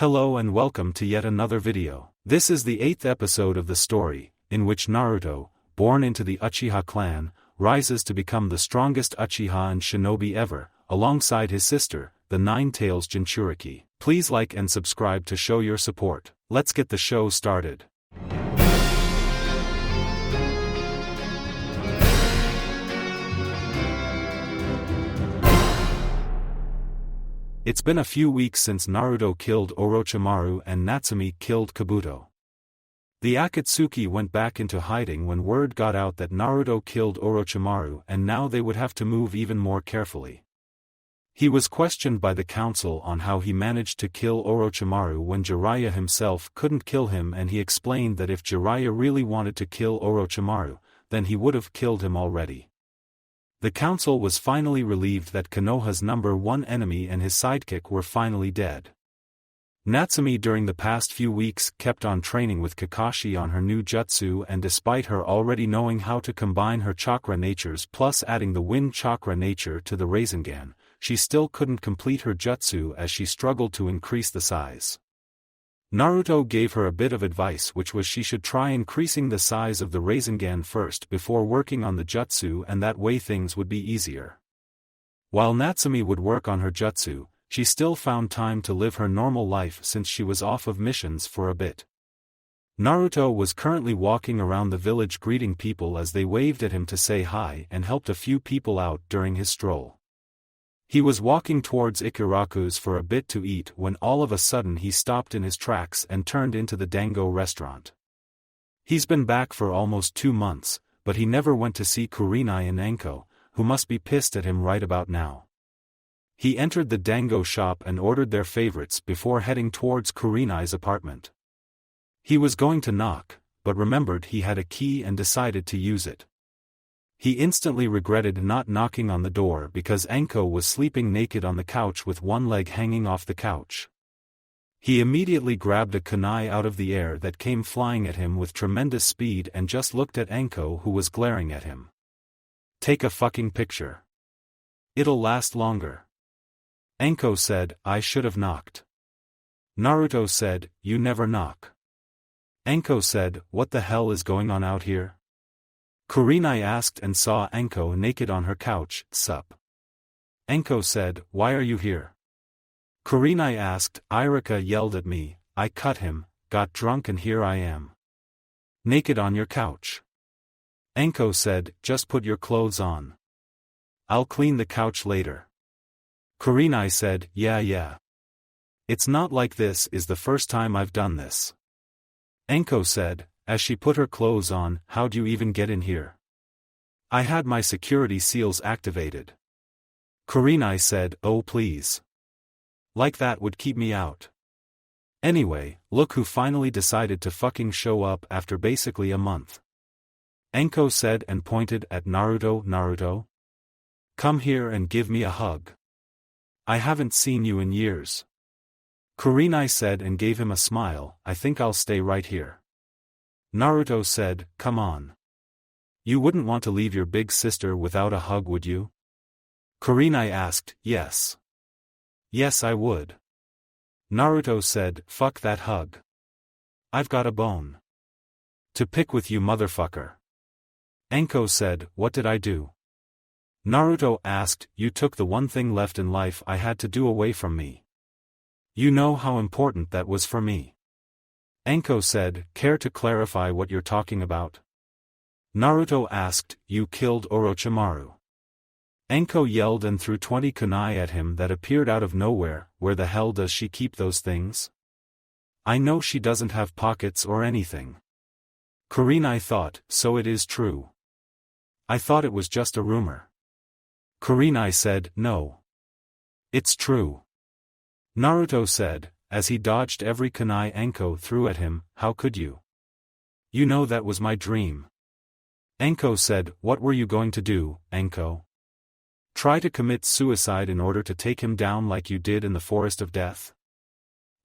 Hello and welcome to yet another video. This is the 8th episode of the story, in which Naruto, born into the Uchiha clan, rises to become the strongest Uchiha and Shinobi ever, alongside his sister, the Nine-Tails Jinchuriki. Please like and subscribe to show your support. Let's get the show started. It's been a few weeks since Naruto killed Orochimaru and Natsumi killed Kabuto. The Akatsuki went back into hiding when word got out that Naruto killed Orochimaru, and now they would have to move even more carefully. He was questioned by the council on how he managed to kill Orochimaru when Jiraiya himself couldn't kill him, and he explained that if Jiraiya really wanted to kill Orochimaru, then he would have killed him already. The council was finally relieved that Konoha's number one enemy and his sidekick were finally dead. Natsumi during the past few weeks kept on training with Kakashi on her new jutsu, and despite her already knowing how to combine her chakra natures plus adding the wind chakra nature to the Rasengan, she still couldn't complete her jutsu as she struggled to increase the size. Naruto gave her a bit of advice, which was she should try increasing the size of the Rasengan first before working on the jutsu, and that way things would be easier. While Natsumi would work on her jutsu, she still found time to live her normal life since she was off of missions for a bit. Naruto was currently walking around the village greeting people as they waved at him to say hi, and helped a few people out during his stroll. He was walking towards Ikiraku's for a bit to eat when all of a sudden he stopped in his tracks and turned into the Dango restaurant. He's been back for almost 2 months, but he never went to see Kurenai and Anko, who must be pissed at him right about now. He entered the Dango shop and ordered their favorites before heading towards Kurenai's apartment. He was going to knock, but remembered he had a key and decided to use it. He instantly regretted not knocking on the door because Anko was sleeping naked on the couch with one leg hanging off the couch. He immediately grabbed a kunai out of the air that came flying at him with tremendous speed and just looked at Anko, who was glaring at him. "Take a fucking picture. It'll last longer." Anko said, "I should have knocked." Naruto said, "You never knock." Anko said, "What the hell is going on out here?" Kurenai asked and saw Anko naked on her couch. "Sup?" Anko said, "Why are you here?" Kurenai asked, "Irika yelled at me, I cut him, got drunk, and here I am. Naked on your couch." Anko said, "Just put your clothes on. I'll clean the couch later." Kurenai said, Yeah. It's not like this is the first time I've done this." Anko said, as she put her clothes on, "How'd you even get in here?" "I had my security seals activated." Kurenai said, "Oh please. Like that would keep me out. Anyway, look who finally decided to fucking show up after basically a month." Anko said and pointed at Naruto. "Naruto? Come here and give me a hug. I haven't seen you in years." Kurenai said and gave him a smile, "I think I'll stay right here." Naruto said, "Come on. You wouldn't want to leave your big sister without a hug, would you?" Kurenai asked, "Yes. Yes, I would." Naruto said, "Fuck that hug. I've got a bone to pick with you, motherfucker." Anko said, "What did I do?" Naruto asked, "You took the one thing left in life I had to do away from me. You know how important that was for me." Anko said, "Care to clarify what you're talking about?" Naruto asked, "You killed Orochimaru." Anko yelled and threw 20 kunai at him that appeared out of nowhere. "Where the hell does she keep those things? I know she doesn't have pockets or anything." Kurenai thought, "So it is true. I thought it was just a rumor." Kurenai said, "No. It's true." Naruto said, as he dodged every kunai Anko threw at him, "How could you? You know that was my dream." Anko said, "What were you going to do, Anko? Try to commit suicide in order to take him down like you did in the Forest of Death?"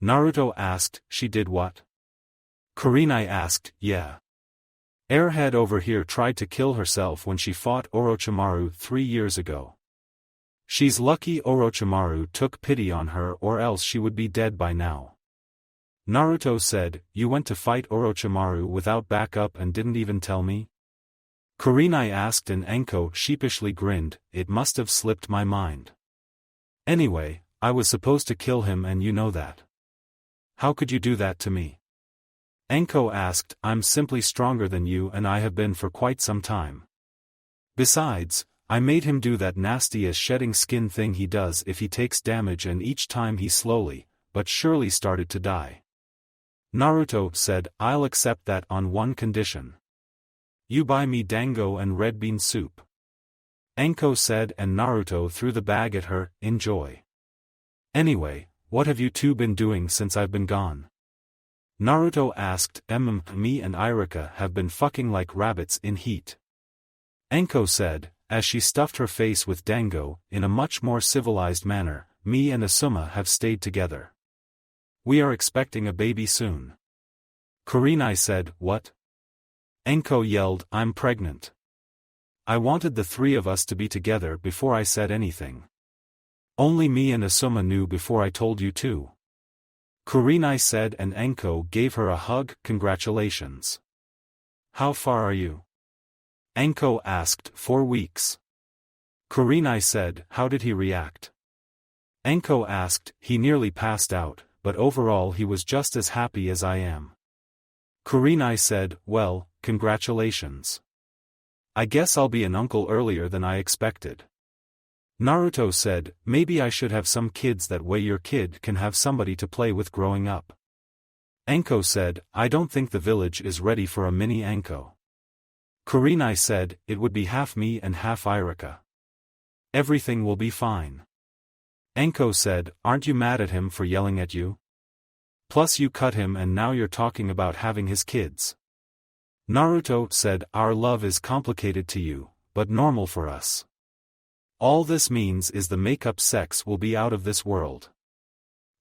Naruto asked, "She did what?" Kurenai asked, "Yeah. Airhead over here tried to kill herself when she fought Orochimaru 3 years ago. She's lucky Orochimaru took pity on her, or else she would be dead by now." Naruto said, you went to fight Orochimaru without backup and didn't even tell me? Kurenai asked and Enko sheepishly grinned, it must have slipped my mind. Anyway, I was supposed to kill him and you know that. How could you do that to me? Enko asked, I'm simply stronger than you and I have been for quite some time. Besides, I made him do that nasty as shedding skin thing he does if he takes damage and each time he slowly, but surely started to die. Naruto said, I'll accept that on one condition. You buy me dango and red bean soup. Enko said and Naruto threw the bag at her, enjoy. Anyway, what have you two been doing since I've been gone? Naruto asked, me and Irika have been fucking like rabbits in heat. Enko said, as she stuffed her face with dango, in a much more civilized manner, me and Asuma have stayed together. We are expecting a baby soon. Kurenai said, what? Enko yelled, I'm pregnant. I wanted the three of us to be together before I said anything. Only me and Asuma knew before I told you too. Kurenai said and Enko gave her a hug, congratulations. How far are you? Enko asked, 4 weeks. Kurenai said, how did he react? Enko asked, he nearly passed out, but overall he was just as happy as I am. Kurenai said, well, congratulations. I guess I'll be an uncle earlier than I expected. Naruto said, maybe I should have some kids that way your kid can have somebody to play with growing up. Enko said, I don't think the village is ready for a mini Enko. Kurenai said, it would be half me and half Irika. Everything will be fine. Enko said, aren't you mad at him for yelling at you? Plus you cut him and now you're talking about having his kids. Naruto said, our love is complicated to you, but normal for us. All this means is the make-up sex will be out of this world.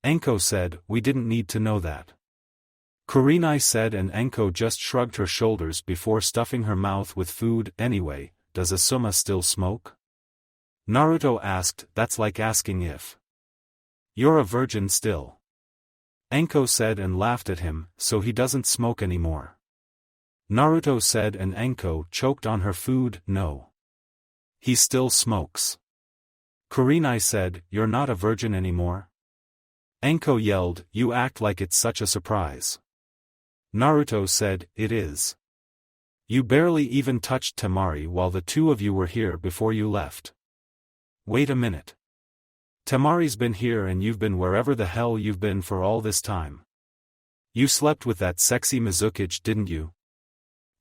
Enko said, we didn't need to know that. Kurenai said and Enko just shrugged her shoulders before stuffing her mouth with food. Anyway, does Asuma still smoke? Naruto asked, that's like asking if you're a virgin still. Enko said and laughed at him, so he doesn't smoke anymore. Naruto said and Enko choked on her food, no. He still smokes. Kurenai said, you're not a virgin anymore? Enko yelled, you act like it's such a surprise. Naruto said, it is. You barely even touched Temari while the two of you were here before you left. Wait a minute. Temari's been here and you've been wherever the hell you've been for all this time. You slept with that sexy Mizukage, didn't you?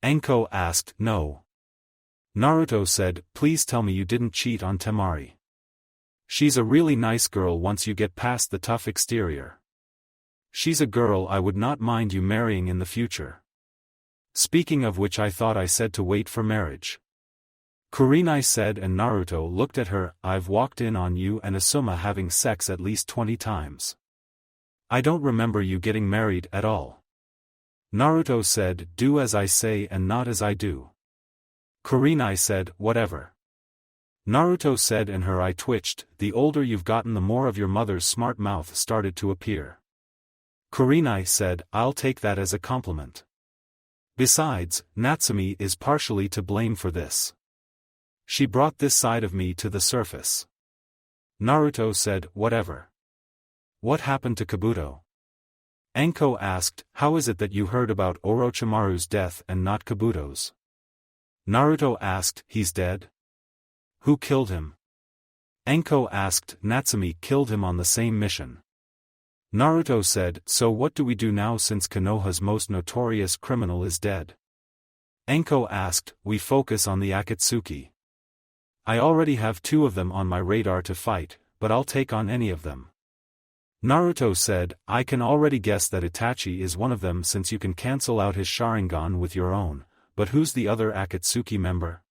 Enko asked, no. Naruto said, please tell me you didn't cheat on Temari. She's a really nice girl once you get past the tough exterior. She's a girl I would not mind you marrying in the future. Speaking of which, I thought I said to wait for marriage. Kurenai said and Naruto looked at her, I've walked in on you and Asuma having sex at least 20 times. I don't remember you getting married at all. Naruto said, do as I say and not as I do. Kurenai said, whatever. Naruto said and her eye twitched, the older you've gotten the more of your mother's smart mouth started to appear. Kurenai said, I'll take that as a compliment. Besides, Natsumi is partially to blame for this. She brought this side of me to the surface. Naruto said, whatever. What happened to Kabuto? Enko asked, how is it that you heard about Orochimaru's death and not Kabuto's? Naruto asked, he's dead? Who killed him? Enko asked, Natsumi killed him on the same mission. Naruto said, so what do we do now since Konoha's most notorious criminal is dead? Enko asked, we focus on the Akatsuki. I already have 2 of them on my radar to fight, but I'll take on any of them. Naruto said, I can already guess that Itachi is one of them since you can cancel out his Sharingan with your own, but who's the other Akatsuki member?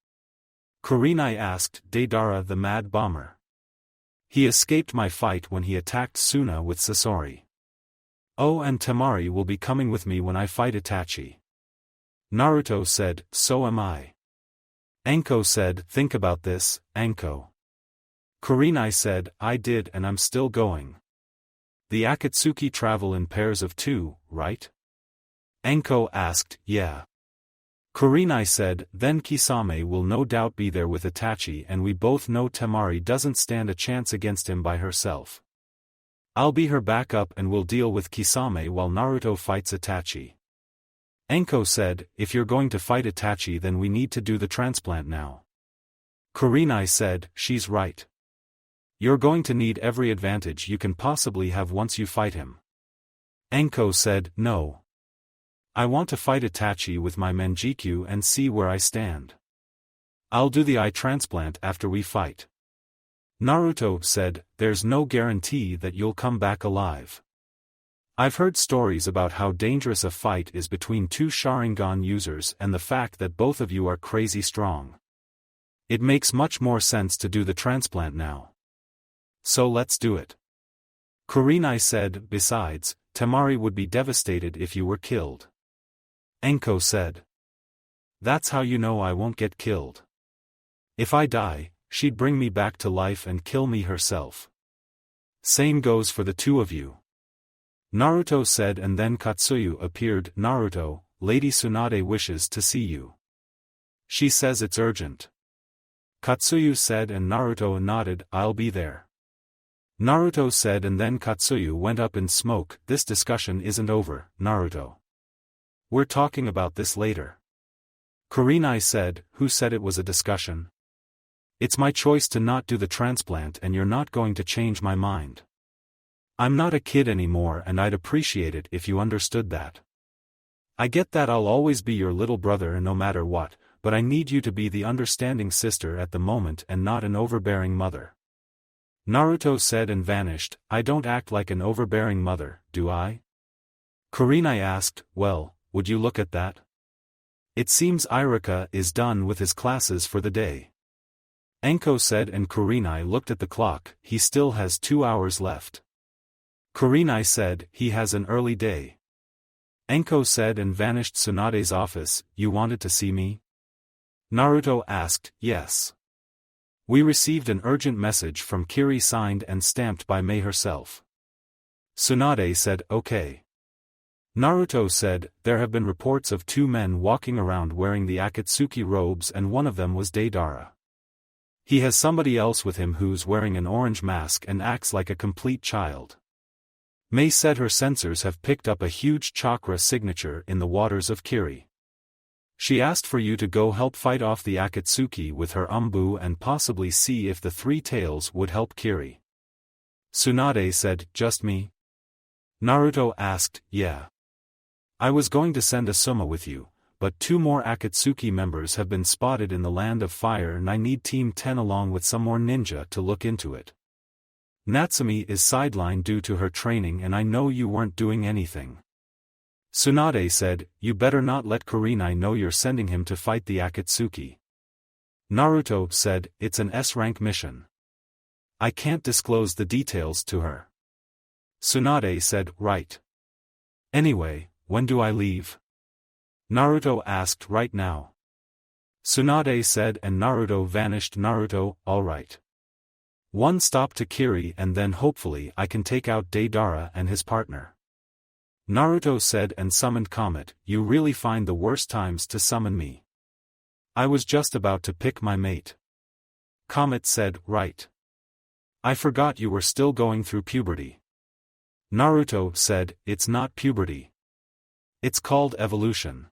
Kurenai asked, Deidara the Mad Bomber. He escaped my fight when he attacked Suna with Sasori. Oh, and Temari will be coming with me when I fight Itachi. Naruto said, so am I. Enko said, think about this, Enko. Kurenai said, I did and I'm still going. The Akatsuki travel in pairs of 2, right? Enko asked, yeah. Kurenai said, then Kisame will no doubt be there with Itachi, and we both know Temari doesn't stand a chance against him by herself. I'll be her backup and we'll deal with Kisame while Naruto fights Itachi. Enko said, if you're going to fight Itachi then we need to do the transplant now. Kurenai said, she's right. You're going to need every advantage you can possibly have once you fight him. Enko said, no. I want to fight Itachi with my Manjikyu and see where I stand. I'll do the eye transplant after we fight. Naruto said, there's no guarantee that you'll come back alive. I've heard stories about how dangerous a fight is between 2 Sharingan users and the fact that both of you are crazy strong. It makes much more sense to do the transplant now. So let's do it. Kurenai said, besides, Temari would be devastated if you were killed. Enko said. That's how you know I won't get killed. If I die, she'd bring me back to life and kill me herself. Same goes for the 2 of you. Naruto said, and then Katsuyu appeared. Naruto, Lady Tsunade wishes to see you. She says it's urgent. Katsuyu said, and Naruto nodded, I'll be there. Naruto said, and then Katsuyu went up in smoke. This discussion isn't over, Naruto. We're talking about this later. Kurenai said, who said it was a discussion? It's my choice to not do the transplant and you're not going to change my mind. I'm not a kid anymore and I'd appreciate it if you understood that. I get that I'll always be your little brother no matter what, but I need you to be the understanding sister at the moment and not an overbearing mother. Naruto said and vanished. I don't act like an overbearing mother, do I? Kurenai asked, well, would you look at that? It seems Irika is done with his classes for the day. Enko said, and Kurenai looked at the clock. He still has 2 hours left. Kurenai said, he has an early day. Enko said and vanished. Tsunade's office, you wanted to see me? Naruto asked, yes. We received an urgent message from Kiri signed and stamped by Mei herself. Tsunade said, okay. Naruto said, there have been reports of 2 men walking around wearing the Akatsuki robes and one of them was Deidara. He has somebody else with him who's wearing an orange mask and acts like a complete child. Mei said her sensors have picked up a huge chakra signature in the waters of Kiri. She asked for you to go help fight off the Akatsuki with her umbu and possibly see if the 3 tails would help Kiri. Tsunade said, just me? Naruto asked, yeah. I was going to send Asuma with you, but 2 more Akatsuki members have been spotted in the Land of Fire and I need Team 10 along with some more ninja to look into it. Natsumi is sidelined due to her training and I know you weren't doing anything. Tsunade said, you better not let Kurenai know you're sending him to fight the Akatsuki. Naruto said, it's an S-rank mission. I can't disclose the details to her. Tsunade said, right. Anyway, when do I leave? Naruto asked, right now. Tsunade said and Naruto vanished. Naruto, alright. 1 stop to Kiri and then hopefully I can take out Deidara and his partner. Naruto said and summoned Comet, you really find the worst times to summon me. I was just about to pick my mate. Comet said, right. I forgot you were still going through puberty. Naruto said, it's not puberty. It's called evolution.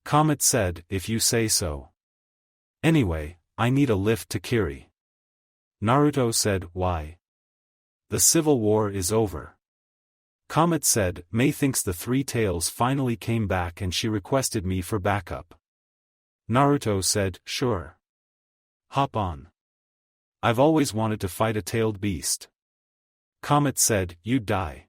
Comet said, if you say so. Anyway, I need a lift to Kiri. Naruto said, why? The civil war is over. Comet said, Mei thinks the 3 tails finally came back and she requested me for backup. Naruto said, sure. Hop on. I've always wanted to fight a tailed beast. Comet said, you'd die.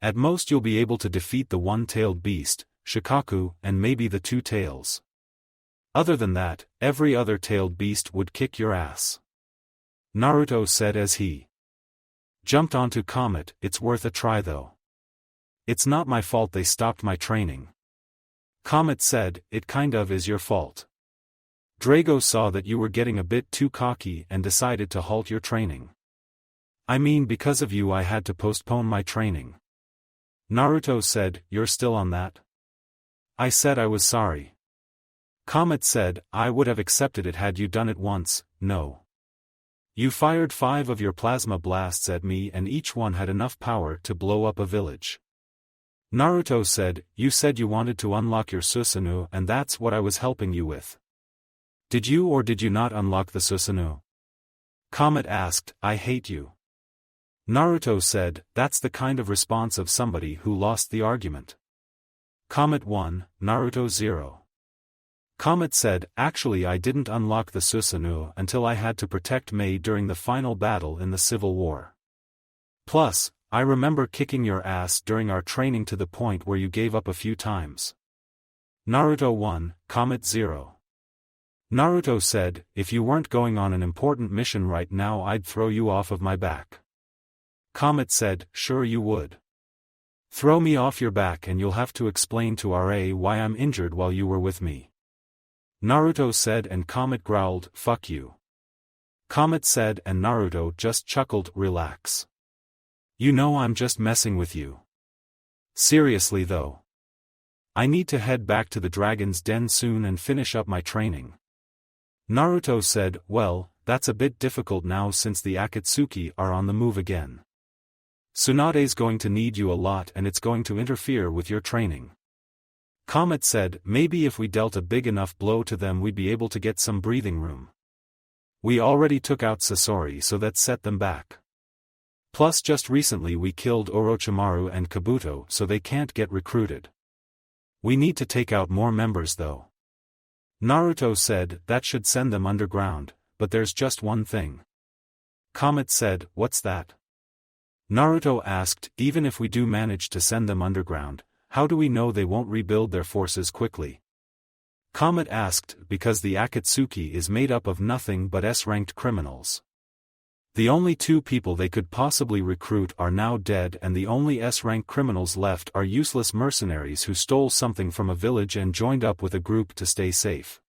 At most you'll be able to defeat the 1-tailed beast, Shikaku, and maybe the 2 tails. Other than that, every other tailed beast would kick your ass. Naruto said as he jumped onto Comet, it's worth a try though. It's not my fault they stopped my training. Comet said, it kind of is your fault. Drago saw that you were getting a bit too cocky and decided to halt your training. I mean, because of you I had to postpone my training. Naruto said, you're still on that? I said I was sorry. Comet said, I would have accepted it had you done it once. No. You fired 5 of your plasma blasts at me and each one had enough power to blow up a village. Naruto said, you said you wanted to unlock your Susanoo and that's what I was helping you with. Did you or did you not unlock the Susanoo? Comet asked, I hate you. Naruto said, that's the kind of response of somebody who lost the argument. Comet 1, Naruto 0. Comet said, actually I didn't unlock the Susanoo until I had to protect Mei during the final battle in the Civil War. Plus, I remember kicking your ass during our training to the point where you gave up a few times. Naruto 1, Comet 0. Naruto said, if you weren't going on an important mission right now I'd throw you off of my back. Comet said, sure you would. Throw me off your back and you'll have to explain to RA why I'm injured while you were with me. Naruto said and Comet growled, fuck you. Comet said and Naruto just chuckled, relax. You know I'm just messing with you. Seriously though. I need to head back to the Dragon's Den soon and finish up my training. Naruto said, well, that's a bit difficult now since the Akatsuki are on the move again. Tsunade's going to need you a lot and it's going to interfere with your training. Comet said, maybe if we dealt a big enough blow to them we'd be able to get some breathing room. We already took out Sasori so that set them back. Plus just recently we killed Orochimaru and Kabuto so they can't get recruited. We need to take out more members though. Naruto said, that should send them underground, but there's just one thing. Comet said, what's that? Naruto asked, even if we do manage to send them underground, how do we know they won't rebuild their forces quickly? Comet asked, because the Akatsuki is made up of nothing but S-ranked criminals. The only 2 people they could possibly recruit are now dead and the only S-rank criminals left are useless mercenaries who stole something from a village and joined up with a group to stay safe.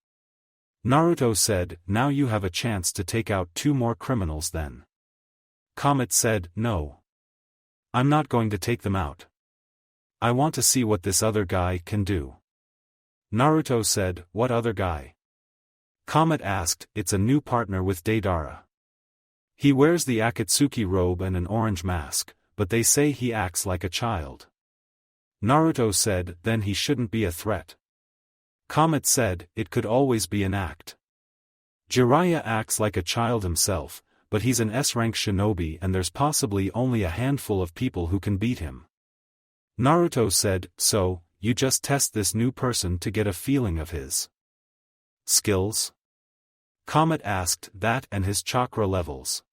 Naruto said, now you have a chance to take out 2 more criminals then. Comet said, no. I'm not going to take them out. I want to see what this other guy can do. Naruto said, what other guy? Comet asked, it's a new partner with Deidara. He wears the Akatsuki robe and an orange mask, but they say he acts like a child. Naruto said, then he shouldn't be a threat. Comet said, it could always be an act. Jiraiya acts like a child himself, but he's an S-rank shinobi and there's possibly only a handful of people who can beat him. Naruto said, so, you just test this new person to get a feeling of his skills? Comet asked, that and his chakra levels.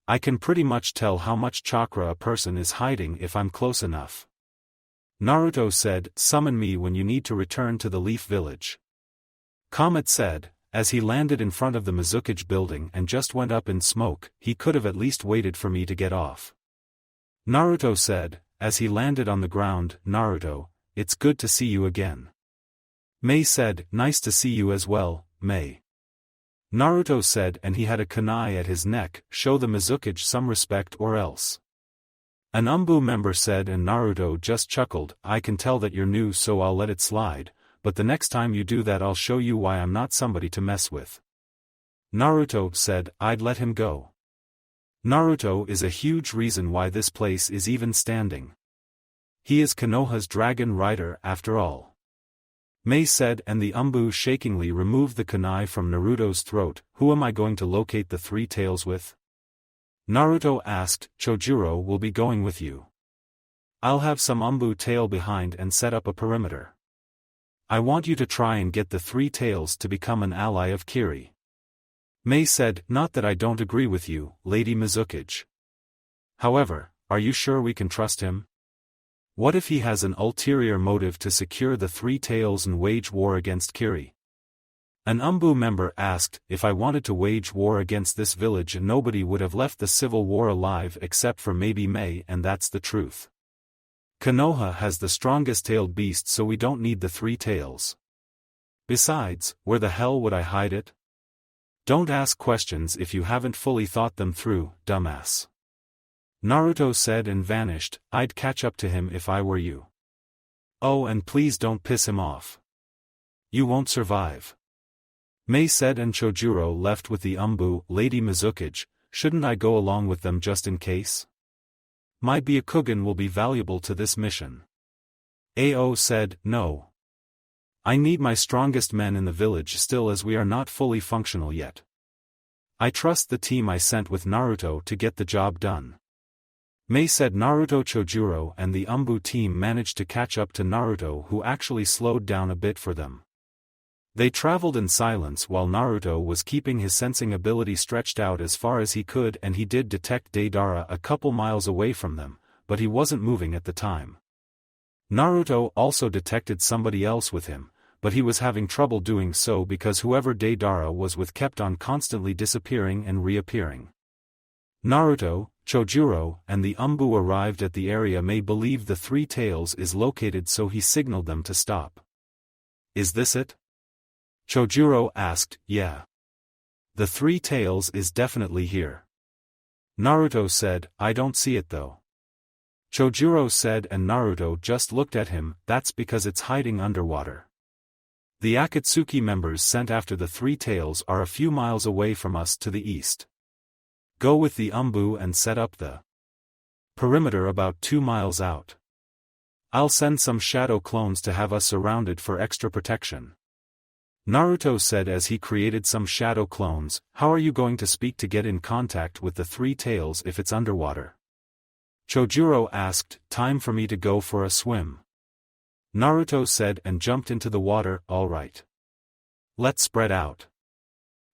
I can pretty much tell how much chakra a person is hiding if I'm close enough. Naruto said, summon me when you need to return to the Leaf Village. Comet said, as he landed in front of the Mizukage building and just went up in smoke, he could have at least waited for me to get off. Naruto said, as he landed on the ground, Naruto, it's good to see you again. Mei said, nice to see you as well, Mei. Naruto said and he had a kunai at his neck, show the Mizukage some respect or else. An Umbu member said and Naruto just chuckled, I can tell that you're new so I'll let it slide, but the next time you do that I'll show you why I'm not somebody to mess with. Naruto said, I'd let him go. Naruto is a huge reason why this place is even standing. He is Konoha's dragon rider after all. Mei said and the Umbu shakingly removed the kunai from Naruto's throat, who am I going to locate the 3 tails with? Naruto asked, Chojuro will be going with you. I'll have some Umbu tail behind and set up a perimeter. I want you to try and get the 3 tails to become an ally of Kiri. Mei said, not that I don't agree with you, Lady Mizukage. However, are you sure we can trust him? What if he has an ulterior motive to secure the 3 tails and wage war against Kiri? An Umbu member asked, if I wanted to wage war against this village nobody would have left the civil war alive except for maybe Mei and that's the truth. Konoha has the strongest tailed beast so we don't need the 3 tails. Besides, where the hell would I hide it? Don't ask questions if you haven't fully thought them through, dumbass. Naruto said and vanished. I'd catch up to him if I were you. Oh, and please don't piss him off. You won't survive. Mei said, and Chojuro left with the Lady Mizukage. Shouldn't I go along with them just in case? My Byakugan will be valuable to this mission. Ao said, no. I need my strongest men in the village still, as we are not fully functional yet. I trust the team I sent with Naruto to get the job done. Mei said. Naruto, Chojuro and the team managed to catch up to Naruto, who actually slowed down a bit for them. They traveled in silence while Naruto was keeping his sensing ability stretched out as far as he could, and he did detect Deidara a couple miles away from them, but he wasn't moving at the time. Naruto also detected somebody else with him, but he was having trouble doing so because whoever Deidara was with kept on constantly disappearing and reappearing. Naruto, Chojuro, and the arrived at the area Mei believed the Three Tails is located, so he signaled them to stop. Is this it? Chojuro asked. Yeah. The Three Tails is definitely here. Naruto said, I don't see it though. Chojuro said, and Naruto just looked at him, that's because it's hiding underwater. The Akatsuki members sent after the Three Tails are a few miles away from us to the east. Go with the and set up the perimeter about 2 miles out. I'll send some shadow clones to have us surrounded for extra protection. Naruto said as he created some shadow clones. How are you going to speak to get in contact with the Three Tails if it's underwater? Chojuro asked. Time for me to go for a swim. Naruto said and jumped into the water. All right. Let's spread out.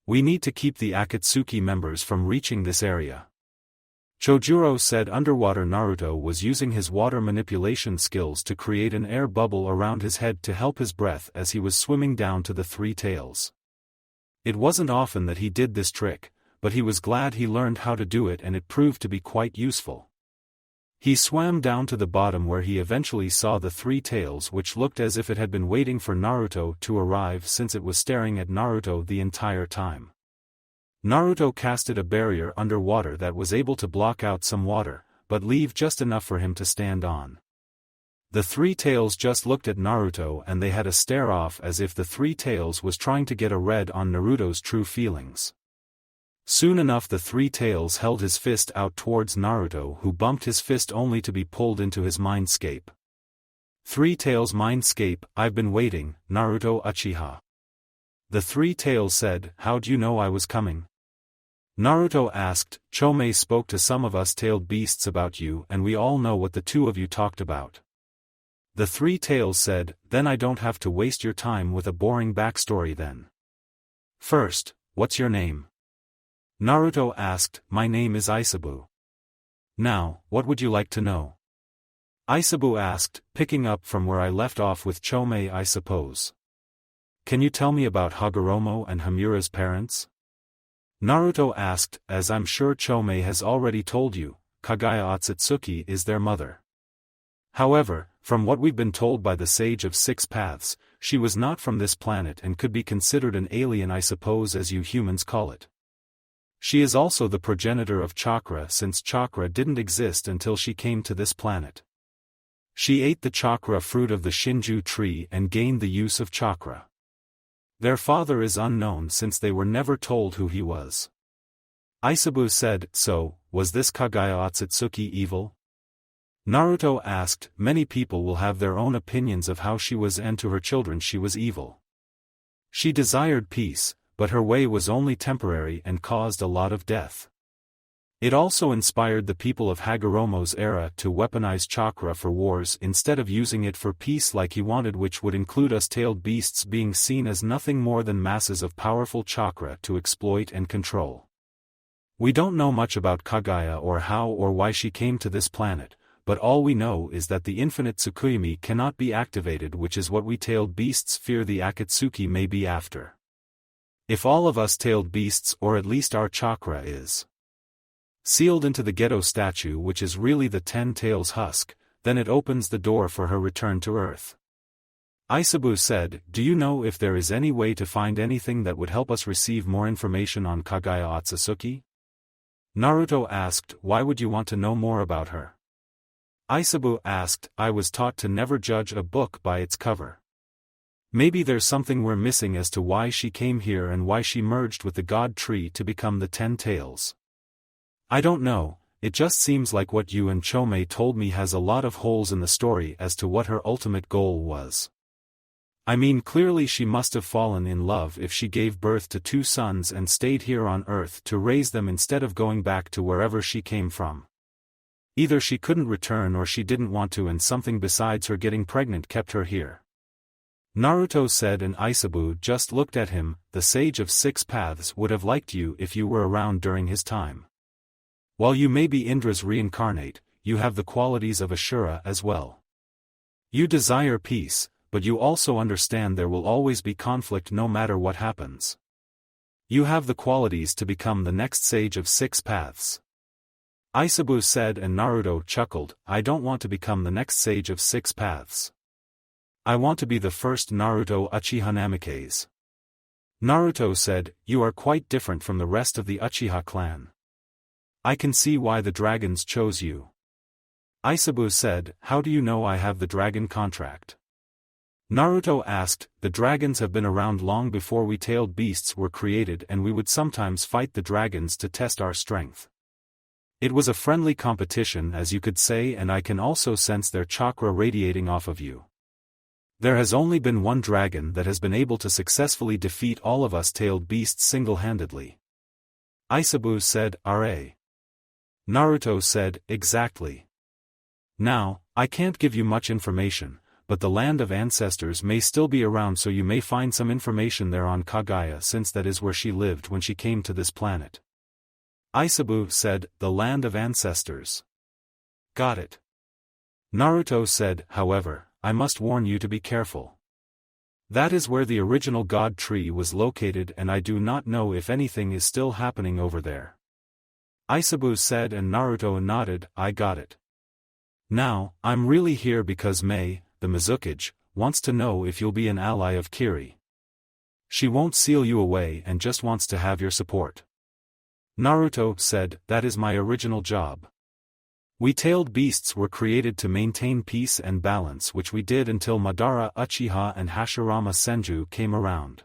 We need to keep the Akatsuki members from reaching this area. Chojuro said. Underwater, Naruto was using his water manipulation skills to create an air bubble around his head to help his breath as he was swimming down to the Three Tails. It wasn't often that he did this trick, but he was glad he learned how to do it, and it proved to be quite useful. He swam down to the bottom where he eventually saw the Three Tails, which looked as if it had been waiting for Naruto to arrive since it was staring at Naruto the entire time. Naruto casted a barrier underwater that was able to block out some water, but leave just enough for him to stand on. The Three Tails just looked at Naruto and they had a stare off as if the Three Tails was trying to get a read on Naruto's true feelings. Soon enough the Three Tails held his fist out towards Naruto, who bumped his fist only to be pulled into his mindscape. Three Tails mindscape, I've been waiting, Naruto Uchiha. The Three Tails said, how'd you know I was coming? Naruto asked. Chomei spoke to some of us tailed beasts about you and we all know what the two of you talked about. The Three Tails said, then I don't have to waste your time with a boring backstory then. First, what's your name? Naruto asked. My name is Isabu. Now, what would you like to know? Isabu asked, picking up from where I left off with Chomei, I suppose. Can you tell me about Hagoromo and Hamura's parents? Naruto asked, as I'm sure Chomei has already told you, Kagaya Otsutsuki is their mother. However, from what we've been told by the Sage of Six Paths, she was not from this planet and could be considered an alien, I suppose, as you humans call it. She is also the progenitor of chakra, since chakra didn't exist until she came to this planet. She ate the chakra fruit of the Shinju tree and gained the use of chakra. Their father is unknown since they were never told who he was. Isabu said, so, was this Kagaya Otsutsuki evil? Naruto asked, many people will have their own opinions of how she was, and to her children she was evil. She desired peace, but her way was only temporary and caused a lot of death. It also inspired the people of Hagoromo's era to weaponize chakra for wars instead of using it for peace like he wanted, which would include us tailed beasts being seen as nothing more than masses of powerful chakra to exploit and control. We don't know much about Kagaya or how or why she came to this planet, but all we know is that the infinite Tsukuyomi cannot be activated, which is what we tailed beasts fear the Akatsuki may be after. If all of us tailed beasts, or at least our chakra, is sealed into the Ghetto statue, which is really the 10 Tails husk, then it opens the door for her return to Earth. Isabu said, do you know if there is any way to find anything that would help us receive more information on Kagaya Otsutsuki? Naruto asked, why would you want to know more about her? Aisabu asked, I was taught to never judge a book by its cover. Maybe there's something we're missing as to why she came here and why she merged with the God Tree to become the 10 Tails. I don't know, it just seems like what you and Chomei told me has a lot of holes in the story as to what her ultimate goal was. I mean, clearly she must have fallen in love if she gave birth to 2 sons and stayed here on Earth to raise them instead of going back to wherever she came from. Either she couldn't return or she didn't want to, and something besides her getting pregnant kept her here. Naruto said, and Aisabu just looked at him. The Sage of 6 Paths would have liked you if you were around during his time. While you may be Indra's reincarnate, you have the qualities of Ashura as well. You desire peace, but you also understand there will always be conflict no matter what happens. You have the qualities to become the next Sage of 6 Paths. Aisabu said, and Naruto chuckled, I don't want to become the next Sage of 6 Paths. I want to be the first Naruto Uchiha Namikaze. Naruto said, you are quite different from the rest of the Uchiha clan. I can see why the dragons chose you. Aisabu said, how do you know I have the dragon contract? Naruto asked, the dragons have been around long before we tailed beasts were created, and we would sometimes fight the dragons to test our strength. It was a friendly competition, as you could say, and I can also sense their chakra radiating off of you. There has only been one dragon that has been able to successfully defeat all of us tailed beasts single-handedly. Aisabu said, R.A. Naruto said, exactly. Now, I can't give you much information, but the Land of Ancestors may still be around, so you may find some information there on Kaguya, since that is where she lived when she came to this planet. Aisabu said, the Land of Ancestors. Got it. Naruto said, however, I must warn you to be careful. That is where the original God Tree was located, and I do not know if anything is still happening over there. Aisabu said, and Naruto nodded, I got it. Now, I'm really here because Mei, the Mizukage, wants to know if you'll be an ally of Kiri. She won't seal you away and just wants to have your support. Naruto said, that is my original job. We tailed beasts were created to maintain peace and balance, which we did until Madara Uchiha and Hashirama Senju came around.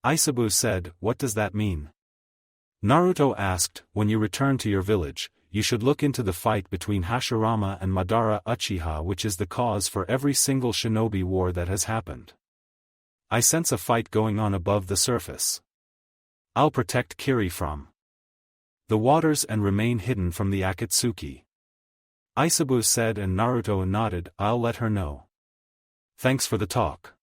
Aisabu said, what does that mean? Naruto asked, when you return to your village, you should look into the fight between Hashirama and Madara Uchiha, which is the cause for every single shinobi war that has happened. I sense a fight going on above the surface. I'll protect Kiri from the waters and remain hidden from the Akatsuki. Aisabu said, and Naruto nodded, I'll let her know. Thanks for the talk.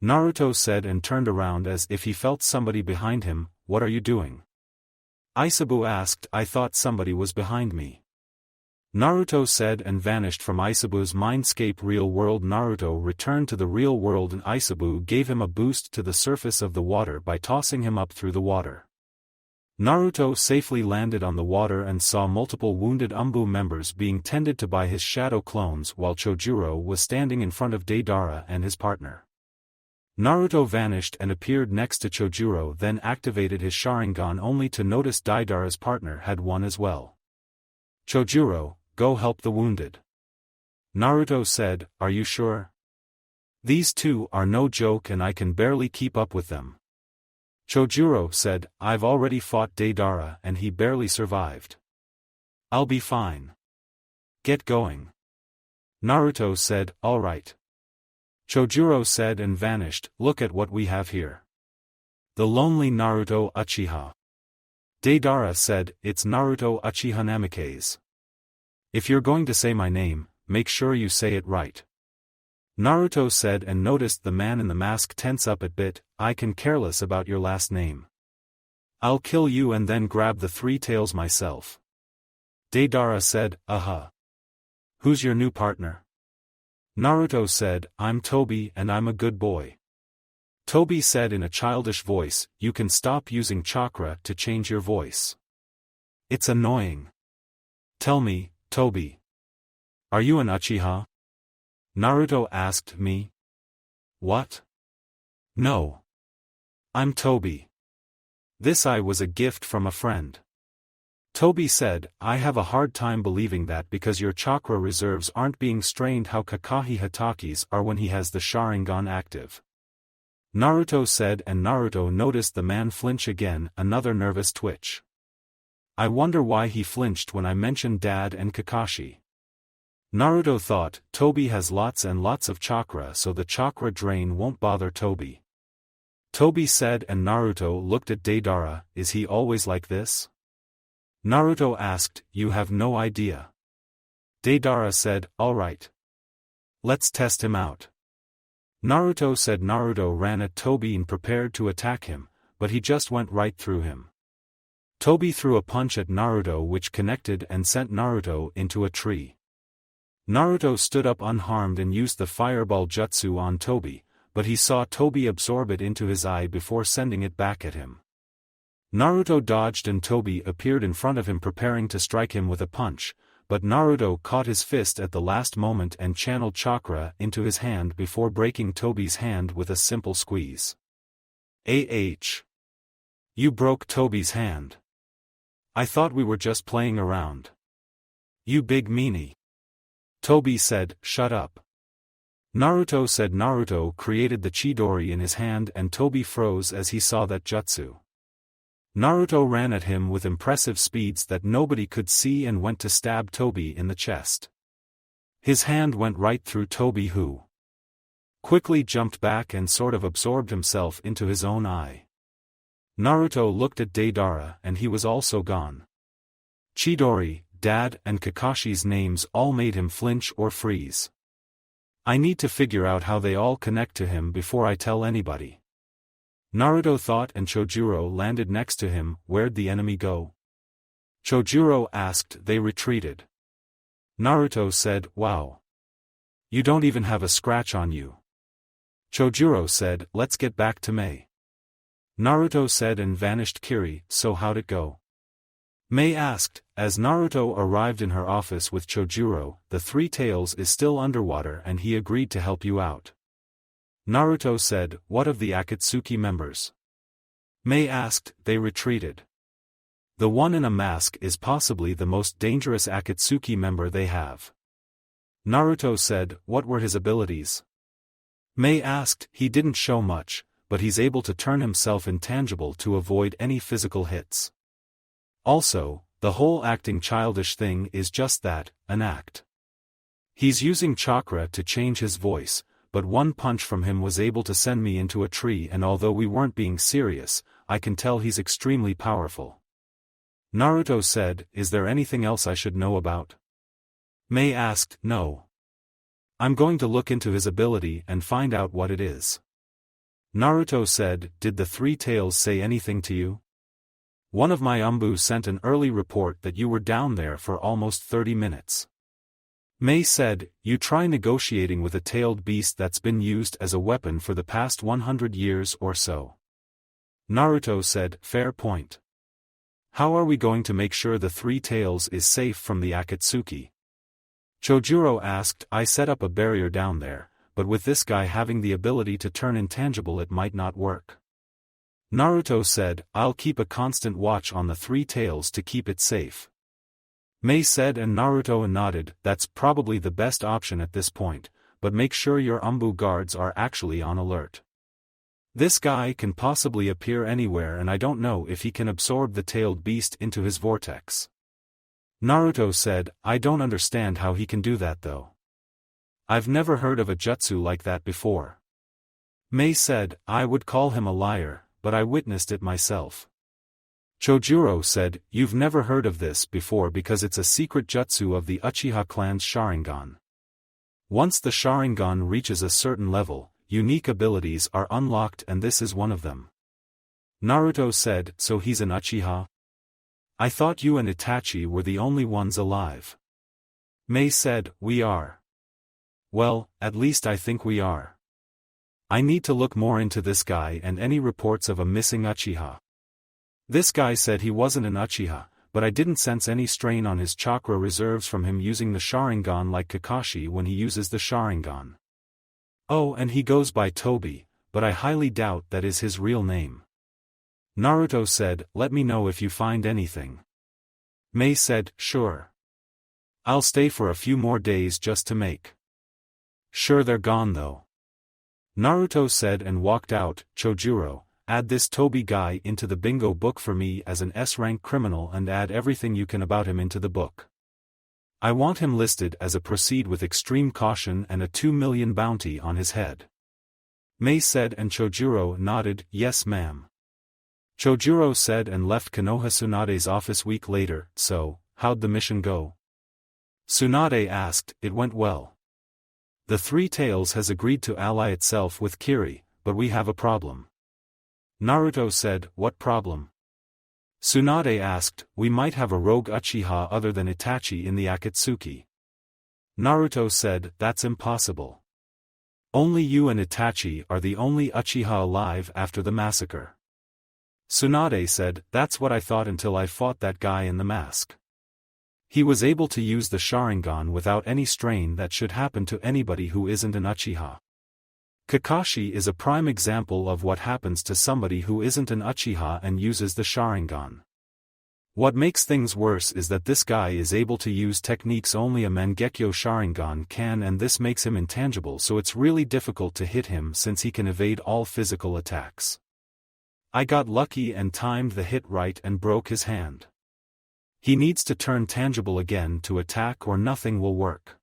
Naruto said, and turned around as if he felt somebody behind him. What are you doing? Aisabu asked, I thought somebody was behind me. Naruto said, and vanished from Aisabu's mindscape. Real world. Naruto returned to the real world, and Aisabu gave him a boost to the surface of the water by tossing him up through the water. Naruto safely landed on the water and saw multiple wounded Umbu members being tended to by his shadow clones, while Chojuro was standing in front of Deidara and his partner. Naruto vanished and appeared next to Chojuro, then activated his Sharingan only to notice Deidara's partner had one as well. Chojuro, go help the wounded. Naruto said, are you sure? These two are no joke and I can barely keep up with them. Chojuro said, I've already fought Deidara and he barely survived. I'll be fine. Get going. Naruto said, alright. Chojuro said and vanished. Look at what we have here. The lonely Naruto Uchiha. Deidara said, it's Naruto Uchiha Namikaze. If you're going to say my name, make sure you say it right. Naruto said and noticed the man in the mask tense up a bit. I can careless about your last name. I'll kill you and then grab the 3 tails myself. Deidara said, Who's your new partner? Naruto said, I'm Tobi and I'm a good boy. Tobi said in a childish voice, you can stop using chakra to change your voice. It's annoying. Tell me, Tobi. Are you an Uchiha? Naruto asked me. What? No. I'm Tobi. This eye was a gift from a friend. Toby said, I have a hard time believing that because your chakra reserves aren't being strained how Kakashi Hataki's are when he has the Sharingan active. Naruto said, and Naruto noticed the man flinch again, another nervous twitch. I wonder why he flinched when I mentioned Dad and Kakashi. Naruto thought, Toby has lots and lots of chakra so the chakra drain won't bother Toby. Toby said, and Naruto looked at Deidara, is he always like this? Naruto asked, you have no idea. Deidara said, alright. Let's test him out. Naruto said. Naruto ran at Toby and prepared to attack him, but he just went right through him. Toby threw a punch at Naruto which connected and sent Naruto into a tree. Naruto stood up unharmed and used the fireball jutsu on Toby, but he saw Toby absorb it into his eye before sending it back at him. Naruto dodged and Toby appeared in front of him preparing to strike him with a punch, but Naruto caught his fist at the last moment and channeled chakra into his hand before breaking Toby's hand with a simple squeeze. You broke Toby's hand. I thought we were just playing around. You big meanie. Toby said, shut up. Naruto said. Naruto created the Chidori in his hand and Toby froze as he saw that jutsu. Naruto ran at him with impressive speeds that nobody could see and went to stab Toby in the chest. His hand went right through Toby who quickly jumped back and sort of absorbed himself into his own eye. Naruto looked at Deidara and he was also gone. Chidori, Dad and Kakashi's names all made him flinch or freeze. I need to figure out how they all connect to him before I tell anybody. Naruto thought and Chojuro landed next to him. Where'd the enemy go? Chojuro asked. They retreated. Naruto said, wow. You don't even have a scratch on you. Chojuro said, let's get back to Mei. Naruto said and vanished. Kiri, so how'd it go? Mei asked, as Naruto arrived in her office with Chojuro, the Three Tails is still underwater and he agreed to help you out. Naruto said, what of the Akatsuki members? Mei asked. They retreated. The one in a mask is possibly the most dangerous Akatsuki member they have. Naruto said, what were his abilities? Mei asked. He didn't show much, but he's able to turn himself intangible to avoid any physical hits. Also, the whole acting childish thing is just that, an act. He's using chakra to change his voice, but one punch from him was able to send me into a tree and although we weren't being serious, I can tell he's extremely powerful. Naruto said, is there anything else I should know about? Mei asked, no. I'm going to look into his ability and find out what it is. Naruto said, did the Three Tails say anything to you? One of my Umbu sent an early report that you were down there for almost 30 minutes. Mei said, you try negotiating with a tailed beast that's been used as a weapon for the past 100 years or so. Naruto said, fair point. How are we going to make sure the Three Tails is safe from the Akatsuki? Chojuro asked. I set up a barrier down there, but with this guy having the ability to turn intangible it might not work. Naruto said, I'll keep a constant watch on the Three Tails to keep it safe. Mei said and Naruto nodded, that's probably the best option at this point, but make sure your Umbu guards are actually on alert. This guy can possibly appear anywhere and I don't know if he can absorb the tailed beast into his vortex. Naruto said, I don't understand how he can do that though. I've never heard of a jutsu like that before. Mei said, I would call him a liar, but I witnessed it myself. Chojuro said, you've never heard of this before because it's a secret jutsu of the Uchiha clan's Sharingan. Once the Sharingan reaches a certain level, unique abilities are unlocked and this is one of them. Naruto said, so he's an Uchiha? I thought you and Itachi were the only ones alive. Mei said, we are. Well, at least I think we are. I need to look more into this guy and any reports of a missing Uchiha. This guy said he wasn't an Uchiha, but I didn't sense any strain on his chakra reserves from him using the Sharingan like Kakashi when he uses the Sharingan. Oh, and he goes by Toby, but I highly doubt that is his real name. Naruto said, let me know if you find anything. Mei said, sure. I'll stay for a few more days just to make sure they're gone though. Naruto said and walked out. Chojuro, add this Toby guy into the bingo book for me as an S-rank criminal and add everything you can about him into the book. I want him listed as a proceed with extreme caution and a 2 million bounty on his head. Mei said and Chojuro nodded, yes ma'am. Chojuro said and left Konoha Tsunade's office week later. So, how'd the mission go? Tsunade asked. It went well. The Three Tails has agreed to ally itself with Kiri, but we have a problem. Naruto said, what problem? Tsunade asked, we might have a rogue Uchiha other than Itachi in the Akatsuki. Naruto said, that's impossible. Only you and Itachi are the only Uchiha alive after the massacre. Tsunade said, that's what I thought until I fought that guy in the mask. He was able to use the Sharingan without any strain that should happen to anybody who isn't an Uchiha. Kakashi is a prime example of what happens to somebody who isn't an Uchiha and uses the Sharingan. What makes things worse is that this guy is able to use techniques only a Mangekyo Sharingan can, and this makes him intangible, so it's really difficult to hit him since he can evade all physical attacks. I got lucky and timed the hit right and broke his hand. He needs to turn tangible again to attack or nothing will work.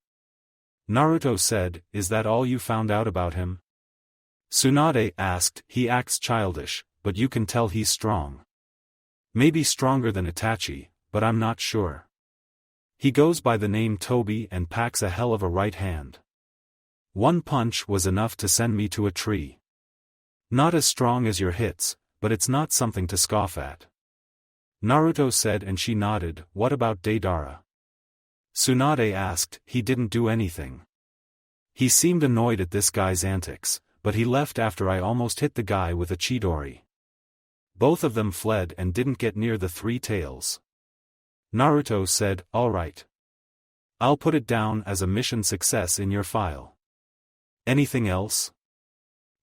Naruto said, is that all you found out about him? Tsunade asked, he acts childish, but you can tell he's strong. Maybe stronger than Itachi, but I'm not sure. He goes by the name Toby and packs a hell of a right hand. One punch was enough to send me to a tree. Not as strong as your hits, but it's not something to scoff at. Naruto said and she nodded, what about Deidara? Tsunade asked, he didn't do anything. He seemed annoyed at this guy's antics, but he left after I almost hit the guy with a Chidori. Both of them fled and didn't get near the Three Tails. Naruto said, alright. I'll put it down as a mission success in your file. Anything else?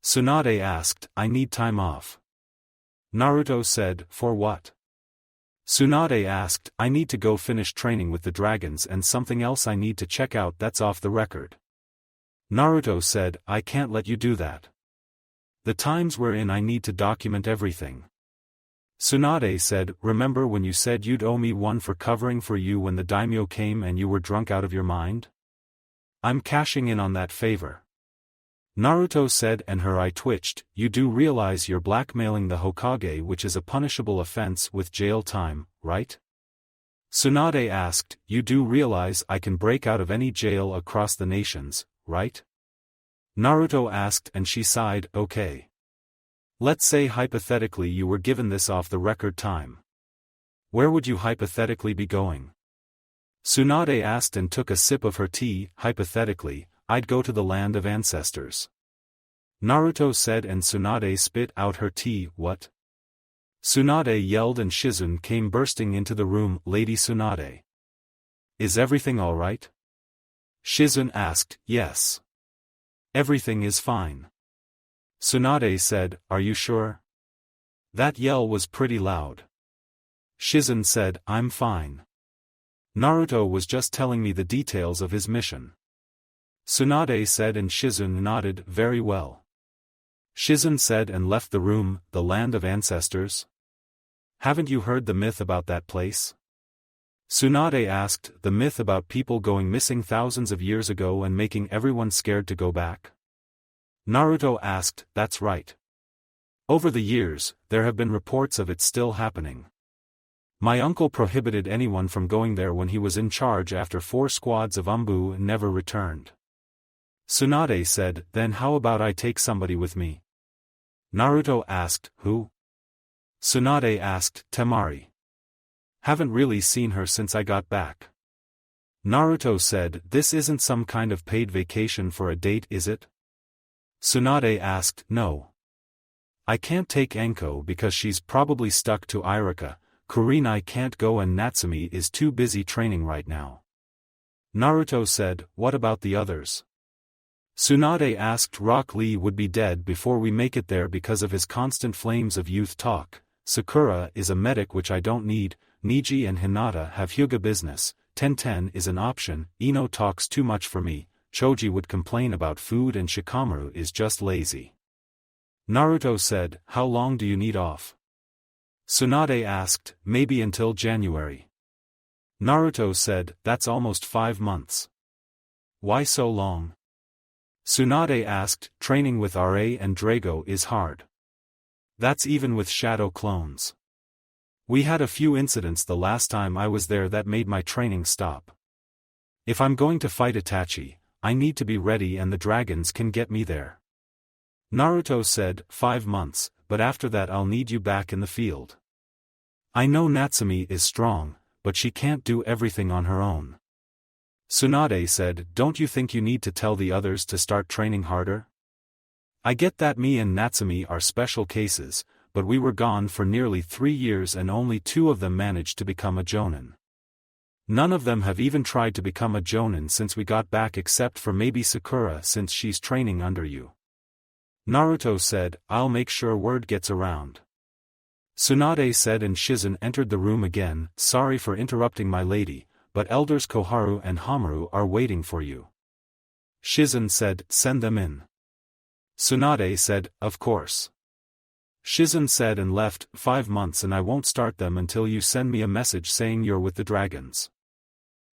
Tsunade asked, I need time off. Naruto said, for what? Tsunade asked, I need to go finish training with the dragons and something else I need to check out that's off the record. Naruto said, I can't let you do that. The times we're in, I need to document everything. Tsunade said, remember when you said you'd owe me one for covering for you when the daimyo came and you were drunk out of your mind? I'm cashing in on that favor. Naruto said and her eye twitched, you do realize you're blackmailing the Hokage, which is a punishable offense with jail time, right? Tsunade asked, you do realize I can break out of any jail across the nations, right? Naruto asked and she sighed, okay. Let's say hypothetically you were given this off the record time. Where would you hypothetically be going? Tsunade asked and took a sip of her tea, hypothetically, I'd go to the land of ancestors. Naruto said and Tsunade spit out her tea, what? Tsunade yelled and Shizune came bursting into the room, Lady Tsunade. Is everything alright? Shizune asked, yes. Everything is fine. Tsunade said, are you sure? That yell was pretty loud. Shizune said, I'm fine. Naruto was just telling me the details of his mission. Tsunade said and Shizune nodded, very well. Shizune said and left the room, the land of ancestors? Haven't you heard the myth about that place? Tsunade asked, the myth about people going missing thousands of years ago and making everyone scared to go back? Naruto asked, that's right. Over the years, there have been reports of it still happening. My uncle prohibited anyone from going there when he was in charge after 4 squads of Umbu never returned. Tsunade said, then how about I take somebody with me? Naruto asked, who? Tsunade asked, Temari. Haven't really seen her since I got back. Naruto said, this isn't some kind of paid vacation for a date, is it? Tsunade asked, no. I can't take Enko because she's probably stuck to Irika, Kurenai can't go and Natsumi is too busy training right now. Naruto said, what about the others? Tsunade asked, Rock Lee would be dead before we make it there because of his constant flames of youth talk. Sakura is a medic which I don't need, Niji and Hinata have Hyuga business, Tenten is an option, Ino talks too much for me, Choji would complain about food and Shikamaru is just lazy. Naruto said, how long do you need off? Tsunade asked, maybe until January. Naruto said, that's almost 5 months. Why so long? Tsunade asked, training with RA and Drago is hard. That's even with shadow clones. We had a few incidents the last time I was there that made my training stop. If I'm going to fight Itachi, I need to be ready and the dragons can get me there. Naruto said, 5 months, but after that I'll need you back in the field. I know Natsumi is strong, but she can't do everything on her own. Tsunade said, don't you think you need to tell the others to start training harder? I get that me and Natsumi are special cases, but we were gone for nearly 3 years and only 2 of them managed to become a jonin. None of them have even tried to become a jonin since we got back except for maybe Sakura since she's training under you. Naruto said, I'll make sure word gets around. Tsunade said and Shizen entered the room again, sorry for interrupting my lady, but elders Koharu and Hamaru are waiting for you. Shizen said, send them in. Tsunade said, of course. Shizen said and left, 5 months and I won't start them until you send me a message saying you're with the dragons.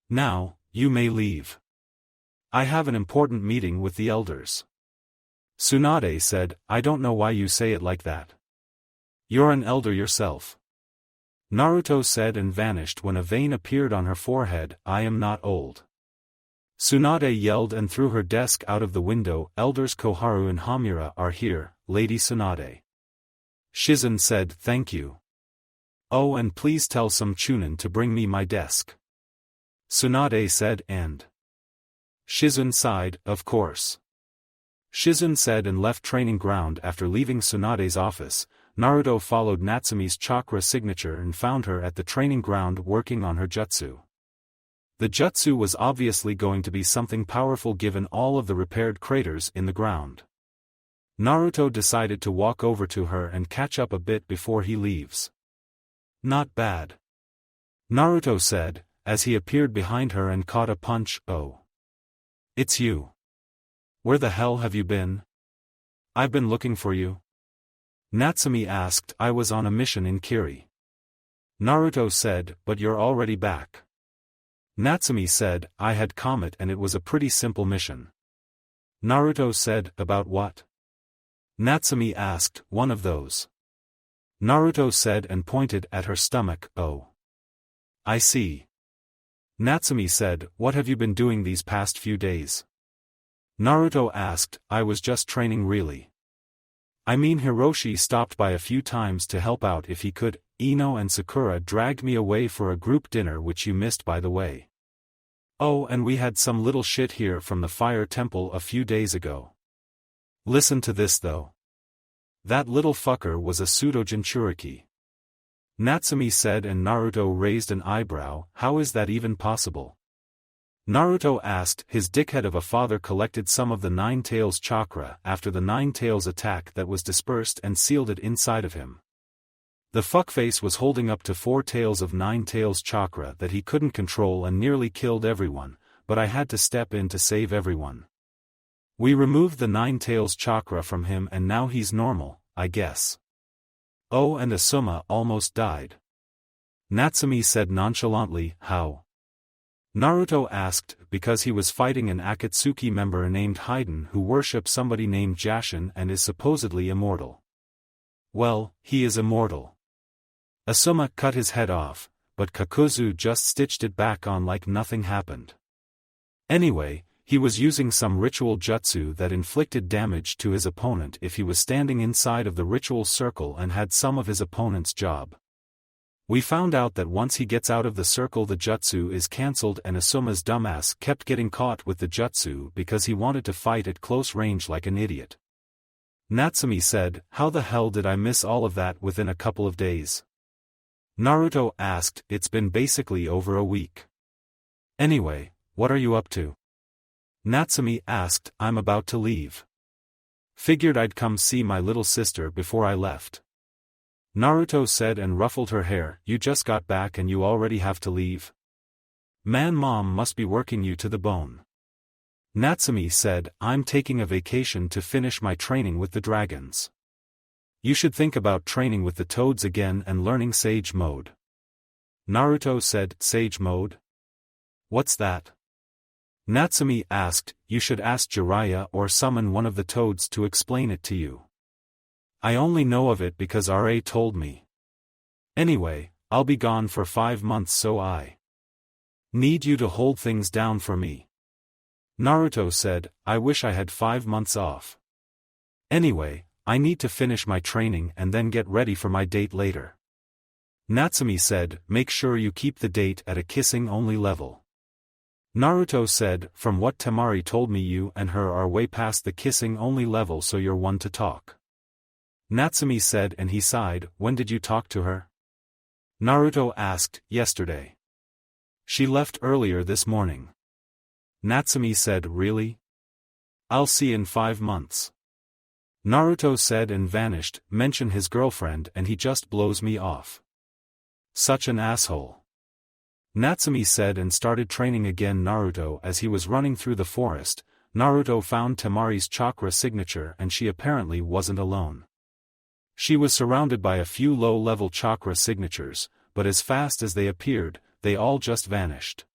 Now, you may leave. I have an important meeting with the elders. Tsunade said, I don't know why you say it like that. You're an elder yourself. Naruto said and vanished when a vein appeared on her forehead, I am not old. Tsunade yelled and threw her desk out of the window, elders Koharu and Hamura are here, Lady Tsunade. Shizen said, thank you. Oh, and please tell some Chunin to bring me my desk. Tsunade said and. Shizen sighed, of course. Shizen said and left training ground after leaving Tsunade's office. Naruto followed Natsumi's chakra signature and found her at the training ground working on her jutsu. The jutsu was obviously going to be something powerful given all of the repaired craters in the ground. Naruto decided to walk over to her and catch up a bit before he leaves. Not bad. Naruto said, as he appeared behind her and caught a punch, oh. It's you. Where the hell have you been? I've been looking for you. Natsumi asked, I was on a mission in Kiri. Naruto said, but you're already back. Natsumi said, I had Comet and it was a pretty simple mission. Naruto said, about what? Natsumi asked, one of those. Naruto said and pointed at her stomach, oh. I see. Natsumi said, what have you been doing these past few days? Naruto asked, I was just training really. I mean Hiroshi stopped by a few times to help out if he could, Ino and Sakura dragged me away for a group dinner which you missed by the way. Oh, and we had some little shit here from the fire temple a few days ago. Listen to this though. That little fucker was a pseudo-jinchuriki. Natsumi said and Naruto raised an eyebrow, how is that even possible? Naruto asked, his dickhead of a father collected some of the Nine Tails chakra after the Nine Tails attack that was dispersed and sealed it inside of him. The fuckface was holding up to 4 tails of Nine Tails chakra that he couldn't control and nearly killed everyone, but I had to step in to save everyone. We removed the Nine Tails chakra from him and now he's normal, I guess. Oh, and Asuma almost died. Natsumi said nonchalantly, how? Naruto asked, because he was fighting an Akatsuki member named Haiden who worships somebody named Jashin and is supposedly immortal. Well, he is immortal. Asuma cut his head off, but Kakuzu just stitched it back on like nothing happened. Anyway, he was using some ritual jutsu that inflicted damage to his opponent if he was standing inside of the ritual circle and had some of his opponent's job. We found out that once he gets out of the circle the jutsu is cancelled and Asuma's dumbass kept getting caught with the jutsu because he wanted to fight at close range like an idiot. Natsumi said, how the hell did I miss all of that within a couple of days? Naruto asked, it's been basically over a week. Anyway, what are you up to? Natsumi asked, I'm about to leave. Figured I'd come see my little sister before I left. Naruto said and ruffled her hair. You just got back and you already have to leave? Man, mom must be working you to the bone. Natsumi said, I'm taking a vacation to finish my training with the dragons. You should think about training with the toads again and learning Sage Mode. Naruto said, Sage Mode? What's that? Natsumi asked, You should ask Jiraiya or summon one of the toads to explain it to you. I only know of it because RA told me. Anyway, I'll be gone for 5 months, so I need you to hold things down for me. Naruto said, I wish I had 5 months off. Anyway, I need to finish my training and then get ready for my date later. Natsumi said, Make sure you keep the date at a kissing-only level. Naruto said, From what Temari told me, you and her are way past the kissing-only level, so you're one to talk. Natsumi said, and he sighed, When did you talk to her? Naruto asked, Yesterday. She left earlier this morning. Natsumi said, Really? I'll see in 5 months. Naruto said and vanished. Mention his girlfriend and he just blows me off. Such an asshole. Natsumi said and started training again. Naruto, as he was running through the forest, Naruto found Temari's chakra signature, and she apparently wasn't alone. She was surrounded by a few low-level chakra signatures, but as fast as they appeared, they all just vanished.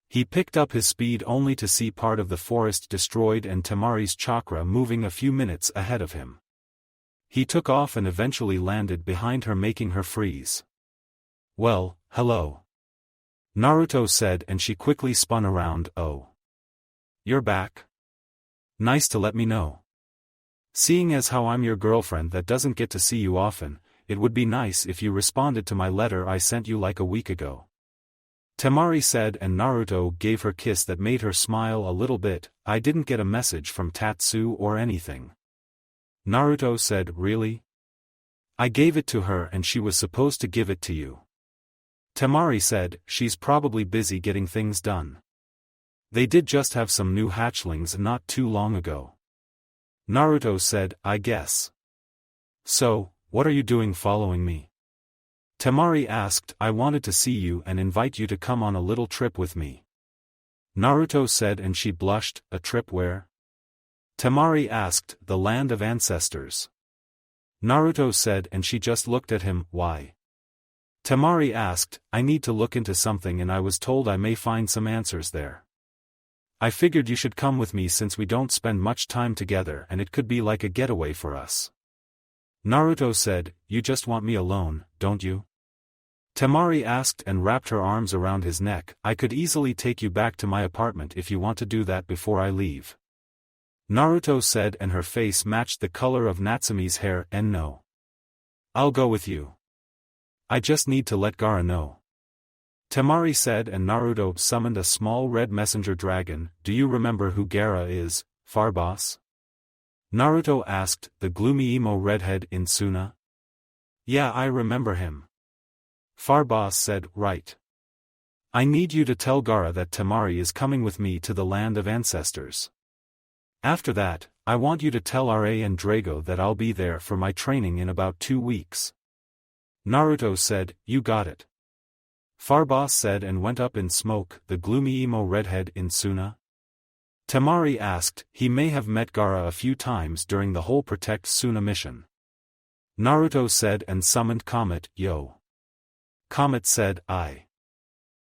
He picked up his speed only to see part of the forest destroyed and Temari's chakra moving a few minutes ahead of him. He took off and eventually landed behind her, making her freeze. Well, hello. Naruto said, and she quickly spun around. Oh. You're back? Nice to let me know. Seeing as how I'm your girlfriend that doesn't get to see you often, it would be nice if you responded to my letter I sent you like a week ago. Temari said, and Naruto gave her a kiss that made her smile a little bit. I didn't get a message from Tatsu or anything. Naruto said, Really? I gave it to her and she was supposed to give it to you. Temari said, She's probably busy getting things done. They did just have some new hatchlings not too long ago. Naruto said, I guess. So, what are you doing following me? Temari asked. I wanted to see you and invite you to come on a little trip with me. Naruto said, and she blushed. A trip where? Temari asked. The land of ancestors. Naruto said, and she just looked at him. Why? Temari asked. I need to look into something and I was told I may find some answers there. I figured you should come with me since we don't spend much time together and it could be like a getaway for us. Naruto said, You just want me alone, don't you? Temari asked and wrapped her arms around his neck. I could easily take you back to my apartment if you want to do that before I leave. Naruto said, and her face matched the color of Natsumi's hair. And no. I'll go with you. I just need to let Gaara know. Temari said, and Naruto summoned a small red messenger dragon. Do you remember who Gaara is, Farboss? Naruto asked. The gloomy emo redhead in Suna? Yeah, I remember him. Farboss said, Right. I need you to tell Gaara that Temari is coming with me to the land of ancestors. After that, I want you to tell RA and Drago that I'll be there for my training in about 2 weeks. Naruto said, You got it. Farboss said and went up in smoke. The gloomy emo redhead in Suna? Temari asked. He may have met Gaara a few times during the whole Protect Suna mission. Naruto said and summoned Comet. Yo. Comet said, I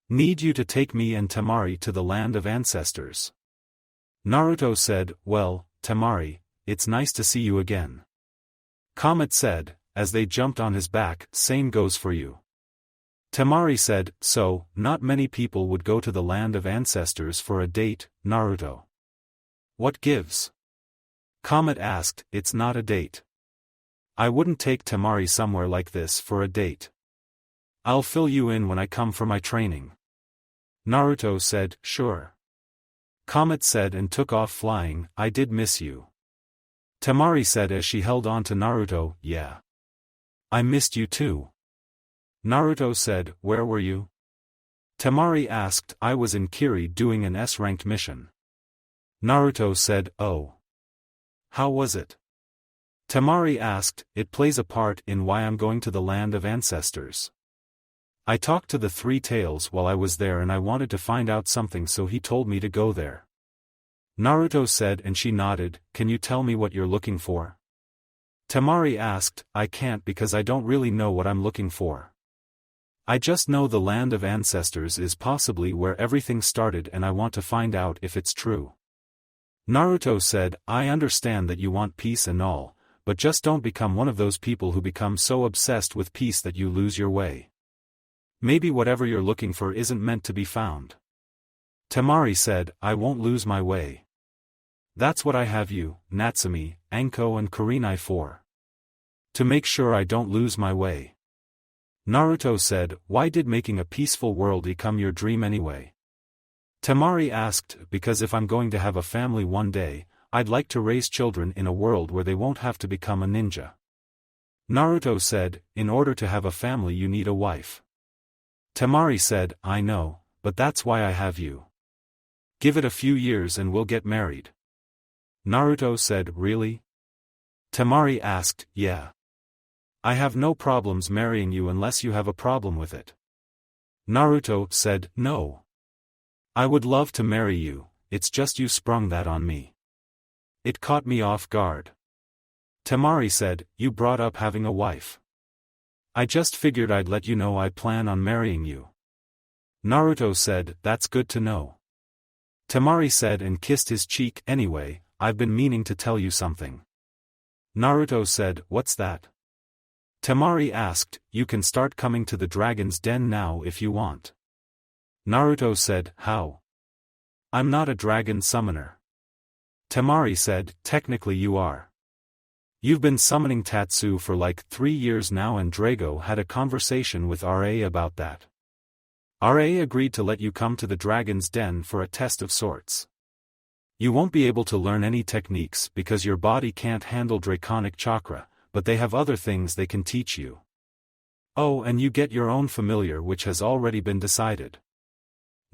need you to take me and Temari to the land of ancestors. Naruto said, Well, Temari, it's nice to see you again. Comet said, as they jumped on his back, Same goes for you. Temari said, So, not many people would go to the land of ancestors for a date, Naruto. What gives? Comet asked. It's not a date. I wouldn't take Temari somewhere like this for a date. I'll fill you in when I come for my training. Naruto said, Sure. Comet said and took off flying. I did miss you. Temari said as she held on to Naruto. Yeah. I missed you too. Naruto said, Where were you? Temari asked. I was in Kiri doing an S-ranked mission. Naruto said, Oh. How was it? Temari asked, it plays a part in why I'm going to the land of ancestors. I talked to the Three Tails while I was there and I wanted to find out something, so he told me to go there. Naruto said, and she nodded. Can you tell me what you're looking for? Temari asked, I can't because I don't really know what I'm looking for. I just know the land of ancestors is possibly where everything started and I want to find out if it's true. Naruto said, I understand that you want peace and all, but just don't become one of those people who become so obsessed with peace that you lose your way. Maybe whatever you're looking for isn't meant to be found. Temari said, I won't lose my way. That's what I have you, Natsumi, Anko and Kurenai for. To make sure I don't lose my way. Naruto said, why did making a peaceful world become your dream anyway? Temari asked, because if I'm going to have a family one day, I'd like to raise children in a world where they won't have to become a ninja. Naruto said, in order to have a family you need a wife. Temari said, I know, but that's why I have you. Give it a few years and we'll get married. Naruto said, really? Temari asked, yeah. I have no problems marrying you unless you have a problem with it. Naruto said, no. I would love to marry you, it's just you sprung that on me. It caught me off guard. Temari said, you brought up having a wife. I just figured I'd let you know I plan on marrying you. Naruto said, that's good to know. Temari said and kissed his cheek. Anyway, I've been meaning to tell you something. Naruto said, what's that? Temari asked, you can start coming to the dragon's den now if you want. Naruto said, how? I'm not a dragon summoner. Temari said, technically you are. You've been summoning Tatsu for like 3 years now and Drago had a conversation with RA about that. RA agreed to let you come to the dragon's den for a test of sorts. You won't be able to learn any techniques because your body can't handle draconic chakra, but they have other things they can teach you. Oh, and you get your own familiar which has already been decided.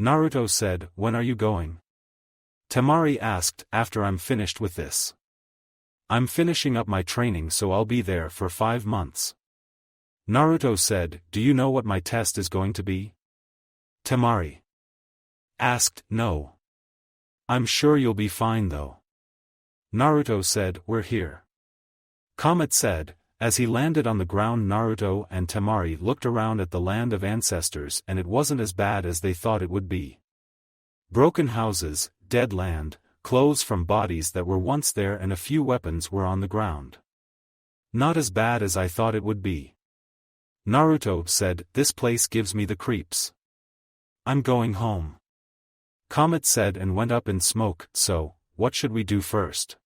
Naruto said, when are you going? Temari asked, after I'm finished with this. I'm finishing up my training so I'll be there for 5 months. Naruto said, do you know what my test is going to be? Temari asked, no. I'm sure you'll be fine though. Naruto said, we're here. Comet said, as he landed on the ground. Naruto and Temari looked around at the land of ancestors and it wasn't as bad as they thought it would be. Broken houses, dead land, clothes from bodies that were once there and a few weapons were on the ground. Not as bad as I thought it would be. Naruto said, this place gives me the creeps. I'm going home. Comet said and went up in smoke. So, what should we do first?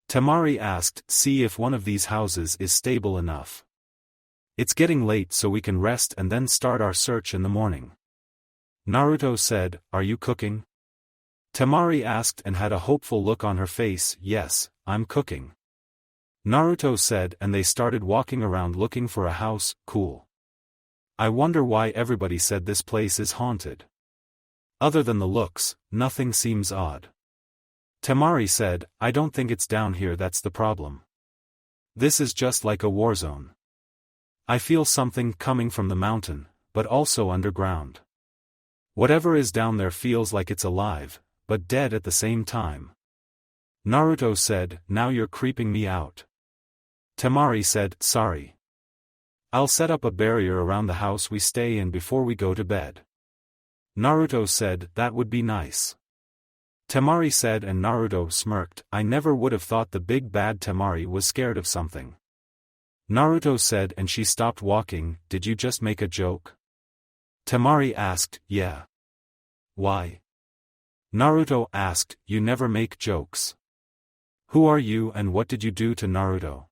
Temari asked, see if one of these houses is stable enough. It's getting late so we can rest and then start our search in the morning. Naruto said, are you cooking? Temari asked and had a hopeful look on her face. Yes, I'm cooking. Naruto said and they started walking around looking for a house. Cool. I wonder why everybody said this place is haunted. Other than the looks, nothing seems odd. Temari said, I don't think it's down here that's the problem. This is just like a war zone. I feel something coming from the mountain, but also underground. Whatever is down there feels like it's alive, but dead at the same time. Naruto said, now you're creeping me out. Temari said, sorry. I'll set up a barrier around the house we stay in before we go to bed. Naruto said, that would be nice. Temari said and Naruto smirked, I never would have thought the big bad Temari was scared of something. Naruto said and she stopped walking, did you just make a joke? Temari asked, yeah. Why? Naruto asked, you never make jokes. Who are you and what did you do to Naruto?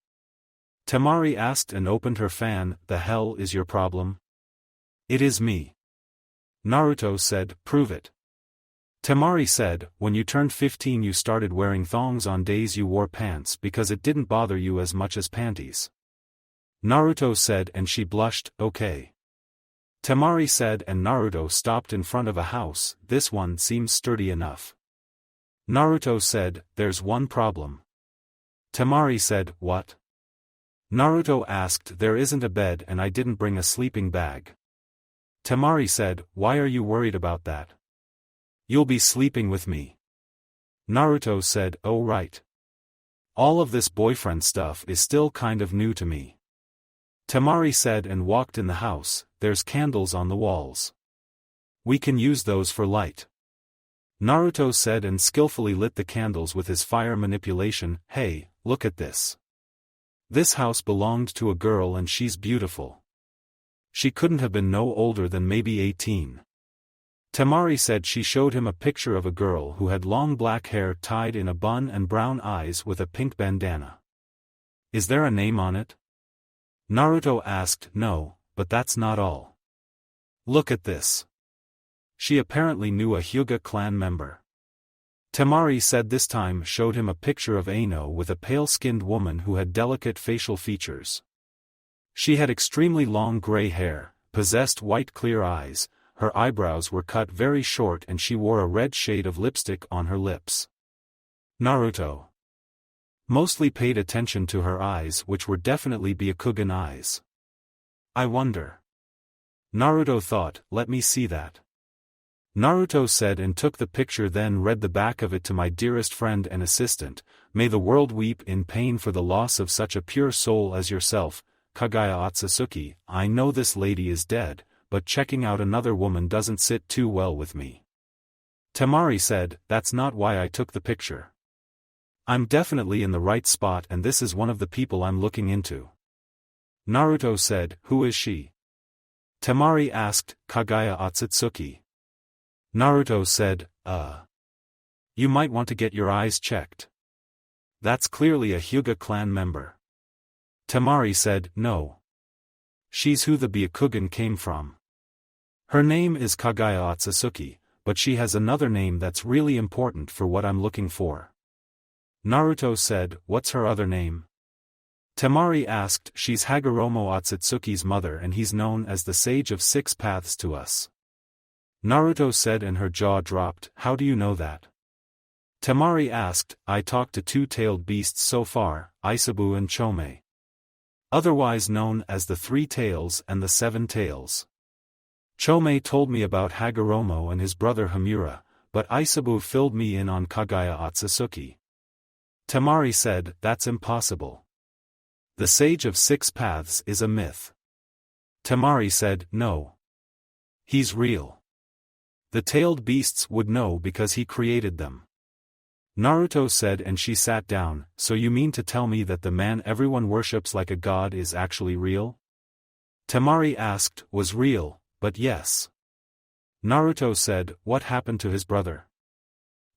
Temari asked and opened her fan, the hell is your problem? It is me. Naruto said, prove it. Temari said, when you turned 15 you started wearing thongs on days you wore pants because it didn't bother you as much as panties. Naruto said and she blushed, okay. Temari said and Naruto stopped in front of a house, this one seems sturdy enough. Naruto said, there's one problem. Temari said, what? Naruto asked, there isn't a bed and I didn't bring a sleeping bag. Temari said, why are you worried about that? You'll be sleeping with me. Naruto said, oh right. All of this boyfriend stuff is still kind of new to me. Temari said and walked in the house, there's candles on the walls. We can use those for light. Naruto said and skillfully lit the candles with his fire manipulation. Hey, look at this. This house belonged to a girl and she's beautiful. She couldn't have been no older than maybe 18. Temari said she showed him a picture of a girl who had long black hair tied in a bun and brown eyes with a pink bandana. Is there a name on it? Naruto asked. No, but that's not all. Look at this. She apparently knew a Hyuga clan member. Temari said this time showed him a picture of Aino with a pale-skinned woman who had delicate facial features. She had extremely long gray hair, possessed white clear eyes, her eyebrows were cut very short and she wore a red shade of lipstick on her lips. Naruto mostly paid attention to her eyes, which were definitely Byakugan eyes. I wonder. Naruto thought, let me see that. Naruto said and took the picture, then read the back of it. To my dearest friend and assistant, may the world weep in pain for the loss of such a pure soul as yourself, Kagaya Otsutsuki. I know this lady is dead, but checking out another woman doesn't sit too well with me. Temari said, that's not why I took the picture. I'm definitely in the right spot and this is one of the people I'm looking into. Naruto said, who is she? Temari asked, Kagaya Otsutsuki. Naruto said, you might want to get your eyes checked. That's clearly a Hyuga clan member. Temari said, no. She's who the Byakugan came from. Her name is Kagaya Otsutsuki, but she has another name that's really important for what I'm looking for. Naruto said, what's her other name? Temari asked, she's Hagoromo Otsutsuki's mother and he's known as the Sage of Six Paths to us. Naruto said and her jaw dropped, how do you know that? Temari asked, I talked to two-tailed beasts so far, Isabu and Chome. Otherwise known as the Three Tails and the Seven Tails. Chome told me about Hagoromo and his brother Hamura, but Isabu filled me in on Kagaya Otsutsuki. Temari said, that's impossible. The Sage of Six Paths is a myth. Temari said, no. He's real. The tailed beasts would know because he created them. Naruto said and she sat down, so you mean to tell me that the man everyone worships like a god is actually real? Temari asked, was real, but yes. Naruto said, what happened to his brother?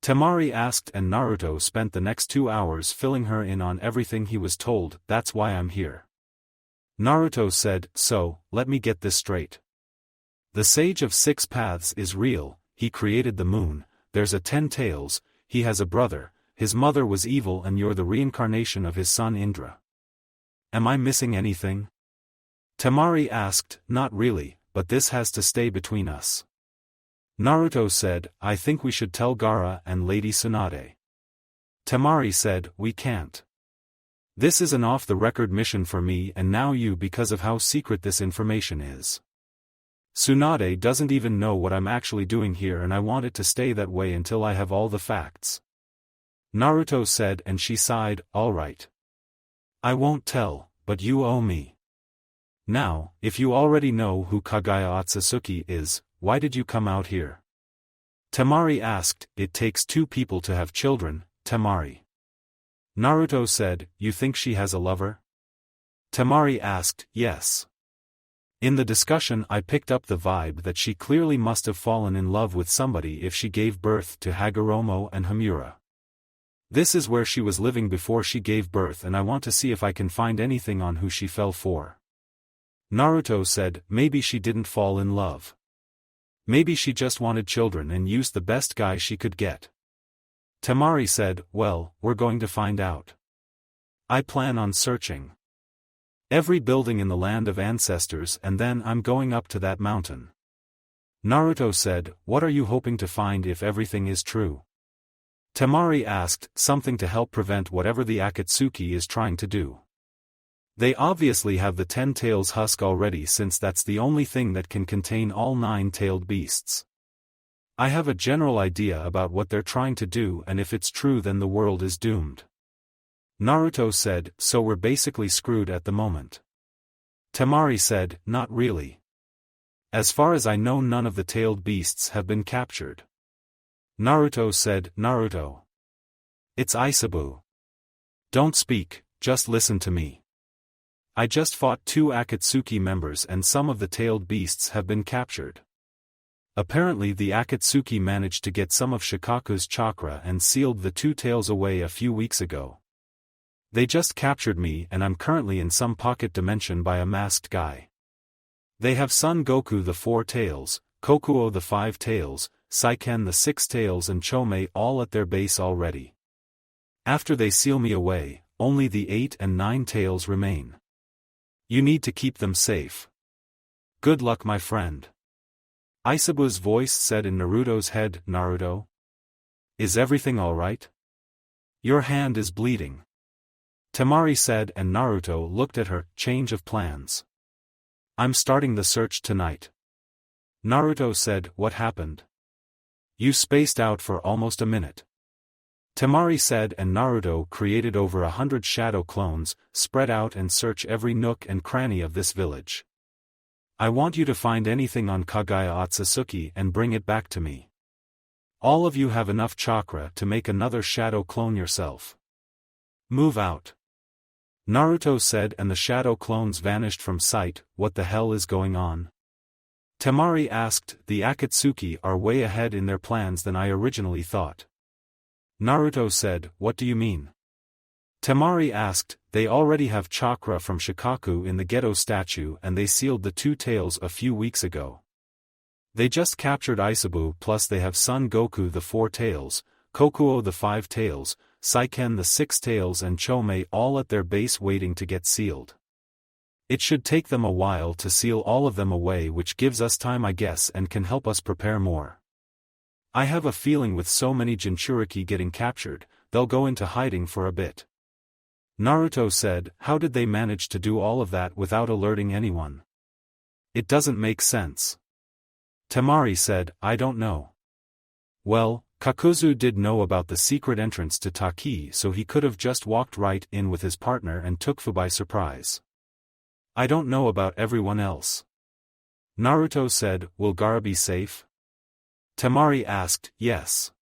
Temari asked and Naruto spent the next 2 hours filling her in on everything he was told. That's why I'm here. Naruto said, so, let me get this straight. The Sage of Six Paths is real, he created the moon, there's a 10 tails, he has a brother, his mother was evil and you're the reincarnation of his son Indra. Am I missing anything? Temari asked, not really, but this has to stay between us. Naruto said, I think we should tell Gaara and Lady Tsunade. Temari said, we can't. This is an off-the-record mission for me and now you because of how secret this information is. Tsunade doesn't even know what I'm actually doing here and I want it to stay that way until I have all the facts. Naruto said and she sighed, all right. I won't tell, but you owe me. Now, if you already know who Kagaya Otsutsuki is, why did you come out here? Temari asked, it takes 2 people to have children, Temari. Naruto said, you think she has a lover? Temari asked, yes. In the discussion I picked up the vibe that she clearly must have fallen in love with somebody if she gave birth to Hagoromo and Hamura. This is where she was living before she gave birth and I want to see if I can find anything on who she fell for. Naruto said, maybe she didn't fall in love. Maybe she just wanted children and used the best guy she could get. Temari said, well, we're going to find out. I plan on searching every building in the land of ancestors and then I'm going up to that mountain. Naruto said, what are you hoping to find if everything is true? Temari asked, something to help prevent whatever the Akatsuki is trying to do. They obviously have the 10 tails husk already, since that's the only thing that can contain all 9-tailed beasts. I have a general idea about what they're trying to do, and if it's true then the world is doomed. Naruto said, so we're basically screwed at the moment. Temari said, not really. As far as I know, none of the tailed beasts have been captured. Naruto said, Naruto. It's Aisabu. Don't speak, just listen to me. I just fought 2 Akatsuki members and some of the tailed beasts have been captured. Apparently the Akatsuki managed to get some of Shikaku's chakra and sealed the 2 tails away a few weeks ago. They just captured me and I'm currently in some pocket dimension by a masked guy. They have Son Goku the 4 tails, Kokuo the 5 tails, Saiken the 6 tails and Chomei all at their base already. After they seal me away, only the 8 and 9 tails remain. You need to keep them safe. Good luck, my friend. Aisabu's voice said in Naruto's head, Naruto? Is everything alright? Your hand is bleeding. Temari said, and Naruto looked at her. Change of plans. I'm starting the search tonight. Naruto said, what happened? You spaced out for almost a minute. Temari said, and Naruto created over 100 shadow clones, spread out and search every nook and cranny of this village. I want you to find anything on Kagaya Otsutsuki and bring it back to me. All of you have enough chakra to make another shadow clone yourself. Move out. Naruto said, and the shadow clones vanished from sight. What the hell is going on? Temari asked, the Akatsuki are way ahead in their plans than I originally thought. Naruto said, what do you mean? Temari asked, they already have chakra from Shikaku in the Geto statue and they sealed the 2 tails a few weeks ago. They just captured Aisabu, plus they have Son Goku the 4 tails, Kokuo the 5 tails, Saiken the 6 tails and Chomei all at their base waiting to get sealed. It should take them a while to seal all of them away, which gives us time I guess and can help us prepare more. I have a feeling with so many jinchuriki getting captured, they'll go into hiding for a bit. Naruto said, how did they manage to do all of that without alerting anyone? It doesn't make sense. Temari said, I don't know. Well, Kakuzu did know about the secret entrance to Taki, so he could have just walked right in with his partner and took Fu by surprise. I don't know about everyone else. Naruto said, will Gaara be safe? Temari asked, yes.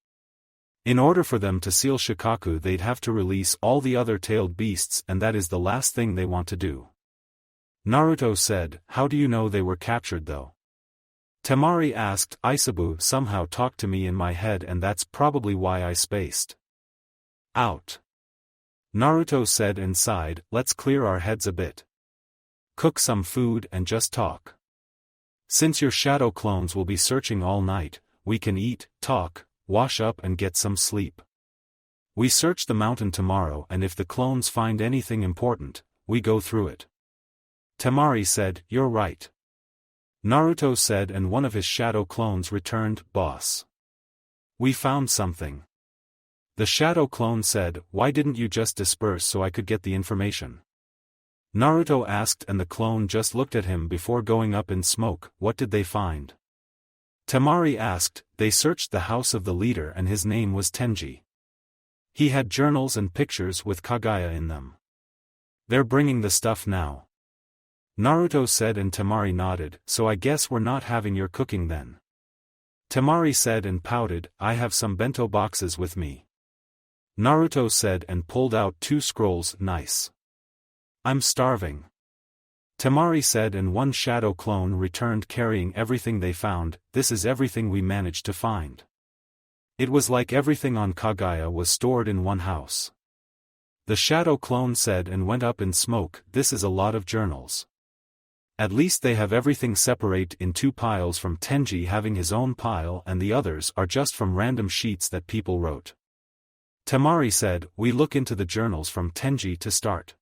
In order for them to seal Shikaku they'd have to release all the other tailed beasts and that is the last thing they want to do. Naruto said, how do you know they were captured though? Temari asked, Aisabu somehow talked to me in my head and that's probably why I spaced out. Naruto said and sighed, let's clear our heads a bit. Cook some food and just talk. Since your shadow clones will be searching all night, we can eat, talk, wash up and get some sleep. We search the mountain tomorrow and if the clones find anything important, we go through it. Temari said, you're right. Naruto said and one of his shadow clones returned, boss. We found something. The shadow clone said, why didn't you just disperse so I could get the information? Naruto asked and the clone just looked at him before going up in smoke. What did they find? Temari asked, they searched the house of the leader and his name was Tenji. He had journals and pictures with Kagaya in them. They're bringing the stuff now. Naruto said and Temari nodded, so I guess we're not having your cooking then. Temari said and pouted, I have some bento boxes with me. Naruto said and pulled out 2 scrolls, nice. I'm starving. Temari said and one shadow clone returned carrying everything they found. This is everything we managed to find. It was like everything on Kagaya was stored in one house. The shadow clone said and went up in smoke, this is a lot of journals. At least they have everything separate in 2 piles from Tenji having his own pile and the others are just from random sheets that people wrote. Temari said, we look into the journals from Tenji to start.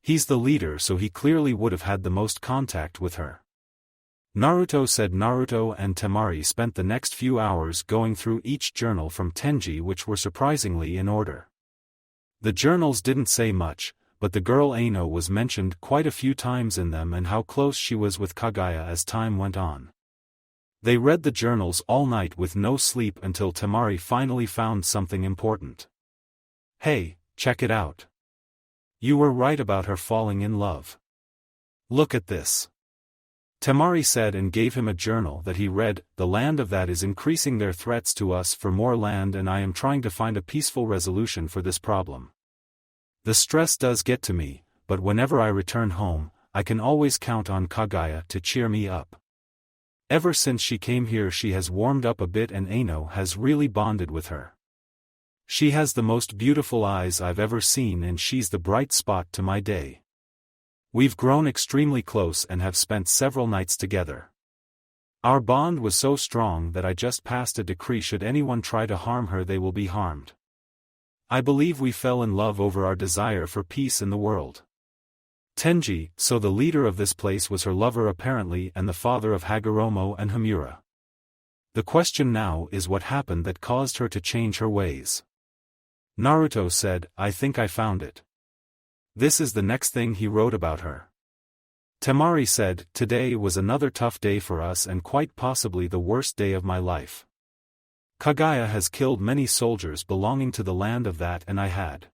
He's the leader so he clearly would have had the most contact with her. Naruto said. Naruto and Temari spent the next few hours going through each journal from Tenji, which were surprisingly in order. The journals didn't say much, but the girl Aino was mentioned quite a few times in them and how close she was with Kagaya as time went on. They read the journals all night with no sleep until Temari finally found something important. "Hey, check it out. You were right about her falling in love. Look at this." Temari said and gave him a journal that he read. "The land of that is increasing their threats to us for more land, and I am trying to find a peaceful resolution for this problem. The stress does get to me, but whenever I return home, I can always count on Kagaya to cheer me up. Ever since she came here she has warmed up a bit and Aino has really bonded with her. She has the most beautiful eyes I've ever seen and she's the bright spot to my day. We've grown extremely close and have spent several nights together. Our bond was so strong that I just passed a decree: should anyone try to harm her they will be harmed. I believe we fell in love over our desire for peace in the world." Tenji, so the leader of this place was her lover apparently and the father of Hagoromo and Hamura. The question now is what happened that caused her to change her ways. Naruto said, "I think I found it. This is the next thing he wrote about her." Temari said, "Today was another tough day for us and quite possibly the worst day of my life. Kagaya has killed many soldiers belonging to the land of that and I had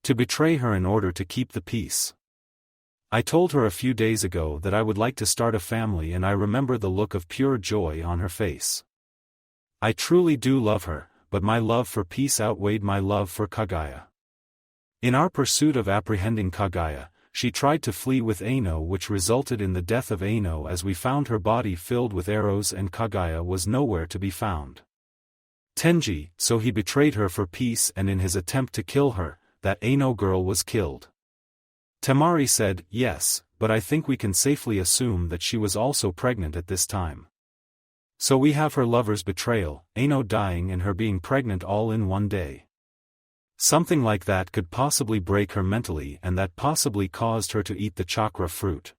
to betray her in order to keep the peace. I told her a few days ago that I would like to start a family and I remember the look of pure joy on her face. I truly do love her, but my love for peace outweighed my love for Kagaya. In our pursuit of apprehending Kagaya, she tried to flee with Aino, which resulted in the death of Aino as we found her body filled with arrows and Kagaya was nowhere to be found. Tenji, so he betrayed her for peace and in his attempt to kill her, that Aino girl was killed." Temari said, "Yes, but I think we can safely assume that she was also pregnant at this time. So we have her lover's betrayal, Aino dying and her being pregnant all in one day. Something like that could possibly break her mentally and that possibly caused her to eat the chakra fruit.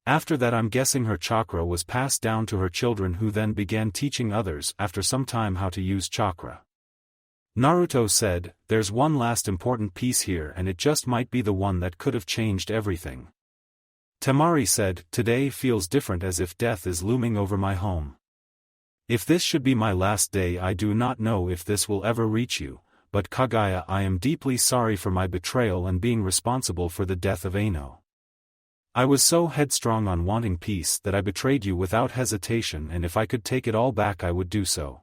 After that I'm guessing her chakra was passed down to her children who then began teaching others after some time how to use chakra." Naruto said, "There's one last important piece here and it just might be the one that could have changed everything." Temari said, "Today feels different as if death is looming over my home. If this should be my last day I do not know if this will ever reach you, but Kagaya I am deeply sorry for my betrayal and being responsible for the death of Aino. I was so headstrong on wanting peace that I betrayed you without hesitation and if I could take it all back I would do so.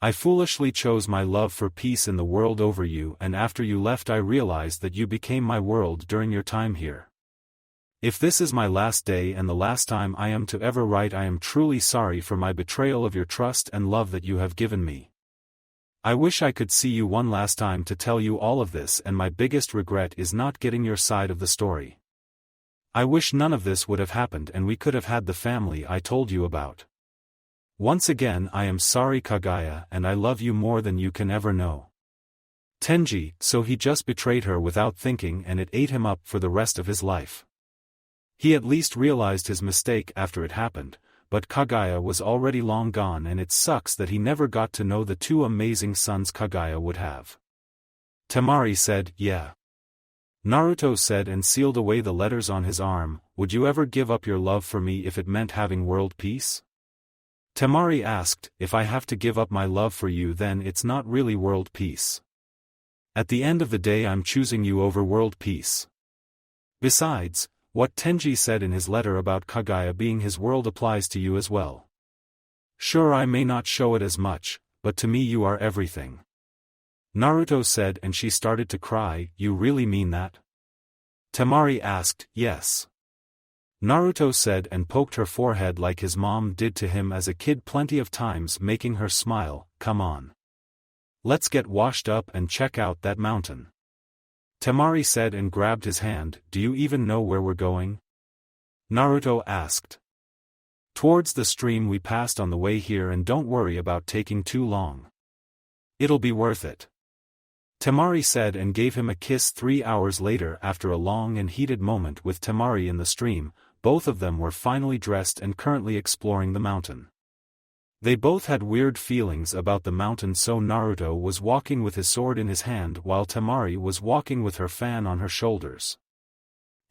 I foolishly chose my love for peace in the world over you and after you left I realized that you became my world during your time here. If this is my last day and the last time I am to ever write I am truly sorry for my betrayal of your trust and love that you have given me. I wish I could see you one last time to tell you all of this and my biggest regret is not getting your side of the story. I wish none of this would have happened and we could have had the family I told you about. Once again I am sorry Kagaya and I love you more than you can ever know." Tenji, so he just betrayed her without thinking and it ate him up for the rest of his life. He at least realized his mistake after it happened, but Kagaya was already long gone and it sucks that he never got to know the two amazing sons Kagaya would have. Temari said, "Yeah." Naruto said and sealed away the letters on his arm, "Would you ever give up your love for me if it meant having world peace?" Temari asked, "If I have to give up my love for you then it's not really world peace. At the end of the day I'm choosing you over world peace. Besides, what Tenji said in his letter about Kagaya being his world applies to you as well. Sure I may not show it as much, but to me you are everything." Naruto said and she started to cry, "You really mean that?" Temari asked, "Yes." Naruto said and poked her forehead like his mom did to him as a kid plenty of times, making her smile. "Come on. Let's get washed up and check out that mountain." Temari said and grabbed his hand. "Do you even know where we're going?" Naruto asked. "Towards the stream we passed on the way here and don't worry about taking too long. It'll be worth it." Temari said and gave him a kiss. 3 hours later after a long and heated moment with Temari in the stream, both of them were finally dressed and currently exploring the mountain. They both had weird feelings about the mountain, so Naruto was walking with his sword in his hand while Temari was walking with her fan on her shoulders.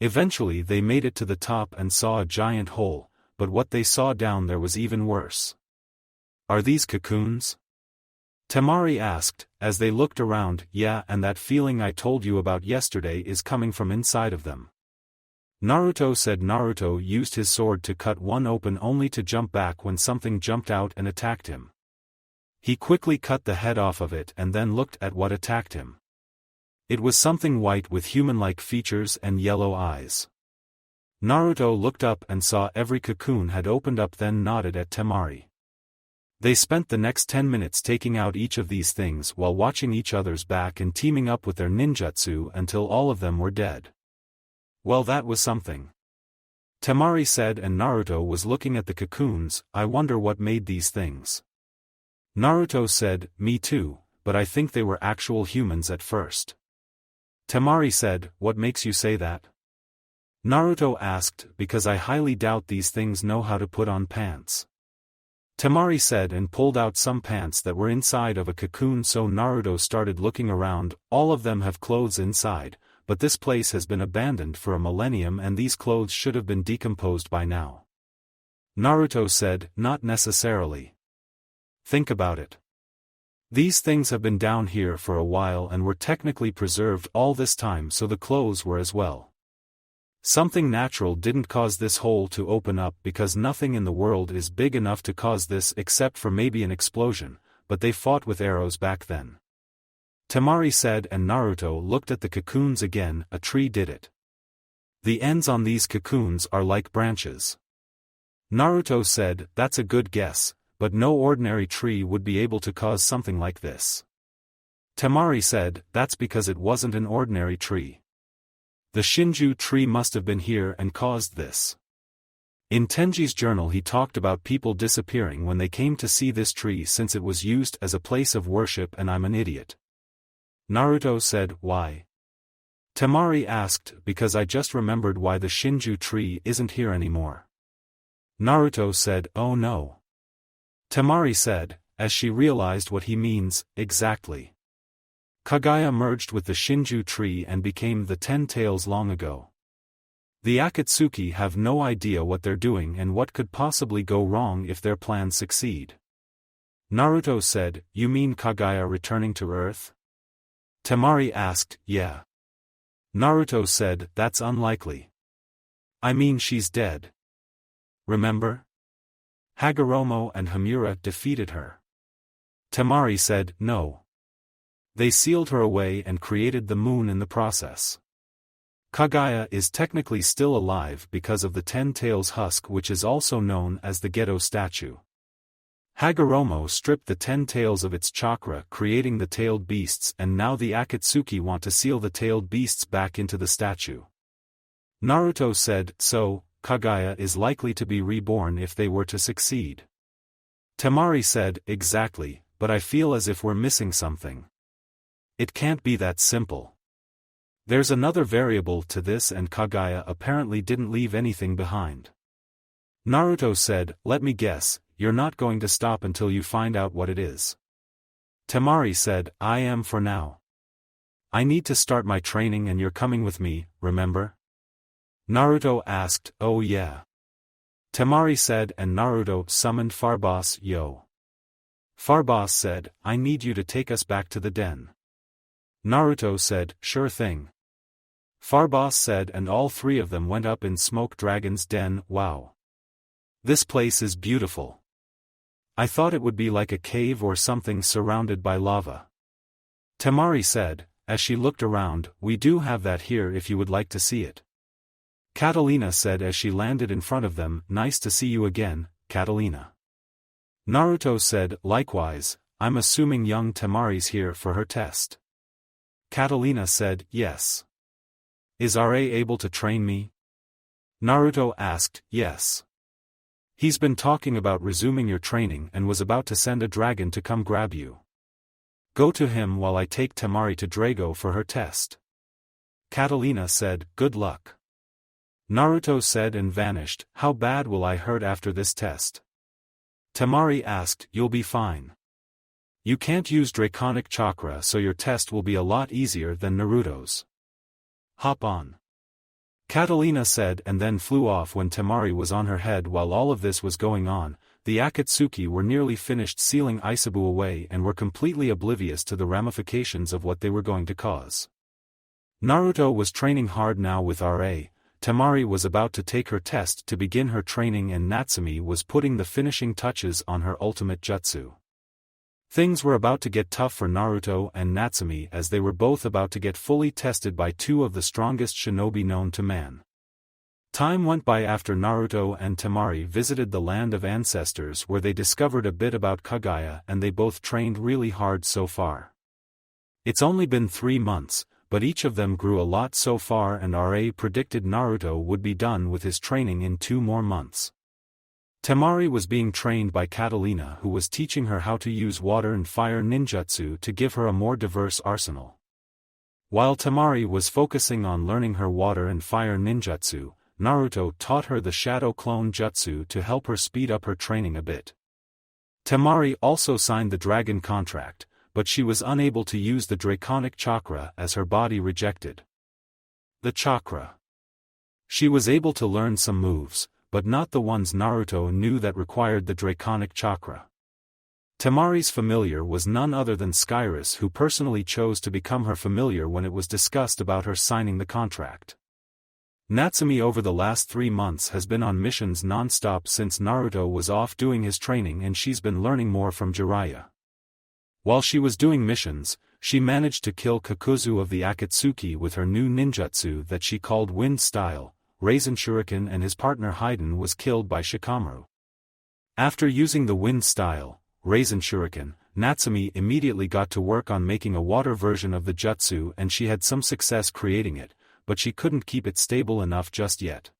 Eventually they made it to the top and saw a giant hole, but what they saw down there was even worse. "Are these cocoons?" Temari asked, as they looked around. "Yeah, and that feeling I told you about yesterday is coming from inside of them," Naruto said. Naruto used his sword to cut one open only to jump back when something jumped out and attacked him. He quickly cut the head off of it and then looked at what attacked him. It was something white with human-like features and yellow eyes. Naruto looked up and saw every cocoon had opened up, then nodded at Temari. They spent the next 10 minutes taking out each of these things while watching each other's back and teaming up with their ninjutsu until all of them were dead. "Well, that was something," Temari said, and Naruto was looking at the cocoons. "I wonder what made these things." Naruto said, "Me too, but I think they were actual humans at first." Temari said, "What makes you say that?" Naruto asked, "Because I highly doubt these things know how to put on pants." Temari said and pulled out some pants that were inside of a cocoon, so Naruto started looking around. "All of them have clothes inside, but this place has been abandoned for a millennium and these clothes should have been decomposed by now." Naruto said, "Not necessarily. Think about it. These things have been down here for a while and were technically preserved all this time, so the clothes were as well. Something natural didn't cause this hole to open up, because nothing in the world is big enough to cause this except for maybe an explosion, but they fought with arrows back then." Temari said, and Naruto looked at the cocoons again. "A tree did it. The ends on these cocoons are like branches." Naruto said, "That's a good guess, but no ordinary tree would be able to cause something like this." Temari said, "That's because it wasn't an ordinary tree. The Shinju tree must have been here and caused this." In Tenji's journal he talked about people disappearing when they came to see this tree since it was used as a place of worship, and I'm an idiot. Naruto said, "Why?" Temari asked, "Because I just remembered why the Shinju tree isn't here anymore." Naruto said, "Oh no." Temari said, as she realized what he means. "Exactly. Kaguya merged with the Shinju tree and became the 10 Tails long ago. The Akatsuki have no idea what they're doing and what could possibly go wrong if their plans succeed." Naruto said, "You mean Kaguya returning to Earth?" Temari asked, "Yeah." Naruto said, "That's unlikely. I mean, she's dead. Remember? Hagoromo and Hamura defeated her." Temari said, "No. They sealed her away and created the moon in the process. Kaguya is technically still alive because of the 10 Tails husk, which is also known as the Gedo statue. Hagoromo stripped the 10 Tails of its chakra, creating the tailed beasts, and now the Akatsuki want to seal the tailed beasts back into the statue." Naruto said, "So, Kaguya is likely to be reborn if they were to succeed." Temari said, "Exactly, but I feel as if we're missing something. It can't be that simple. There's another variable to this, and Kaguya apparently didn't leave anything behind." Naruto said, "Let me guess, you're not going to stop until you find out what it is." Temari said, "I am for now. I need to start my training and you're coming with me, remember?" Naruto asked, "Oh yeah." Temari said, and Naruto summoned Farboss. "Yo." Farboss said, "I need you to take us back to the den." Naruto said, "Sure thing." Farboss said, and all three of them went up in Smoke Dragon's den. "Wow. This place is beautiful. I thought it would be like a cave or something surrounded by lava." Temari said, as she looked around, "We do have that here if you would like to see it." Catalina said as she landed in front of them, "Nice to see you again, Catalina." Naruto said, "Likewise, I'm assuming young Temari's here for her test." Catalina said, "Yes." "Is RA able to train me?" Naruto asked. "Yes. He's been talking about resuming your training and was about to send a dragon to come grab you. Go to him while I take Temari to Drago for her test." Catalina said, "Good luck." Naruto said and vanished. How bad will I hurt after this test? Temari asked. You'll be fine. You can't use Draconic Chakra, so your test will be a lot easier than Naruto's. Hop on. Catalina said and then flew off. When Temari was on her head while all of this was going on, the Akatsuki were nearly finished sealing Isabu away and were completely oblivious to the ramifications of what they were going to cause. Naruto was training hard now with RA, Temari was about to take her test to begin her training, and Natsumi was putting the finishing touches on her ultimate jutsu. Things were about to get tough for Naruto and Natsumi as they were both about to get fully tested by two of the strongest shinobi known to man. Time went by after Naruto and Temari visited the land of ancestors, where they discovered a bit about Kaguya, and they both trained really hard so far. It's only been 3 months, but each of them grew a lot so far, and RA predicted Naruto would be done with his training in 2 more months. Temari was being trained by Catalina, who was teaching her how to use water and fire ninjutsu to give her a more diverse arsenal. While Temari was focusing on learning her water and fire ninjutsu, Naruto taught her the Shadow Clone Jutsu to help her speed up her training a bit. Temari also signed the dragon contract, but she was unable to use the Draconic Chakra as her body rejected the chakra. She was able to learn some moves, but not the ones Naruto knew that required the Draconic Chakra. Temari's familiar was none other than Skyrus, who personally chose to become her familiar when it was discussed about her signing the contract. Natsumi over the last 3 months has been on missions non-stop since Naruto was off doing his training, and she's been learning more from Jiraiya. While she was doing missions, she managed to kill Kakuzu of the Akatsuki with her new ninjutsu that she called Wind Style. Raisin Shuriken and his partner Haiden was killed by Shikamaru. After using the Wind Style, Raisin Shuriken, Natsumi immediately got to work on making a water version of the jutsu, and she had some success creating it, but she couldn't keep it stable enough just yet.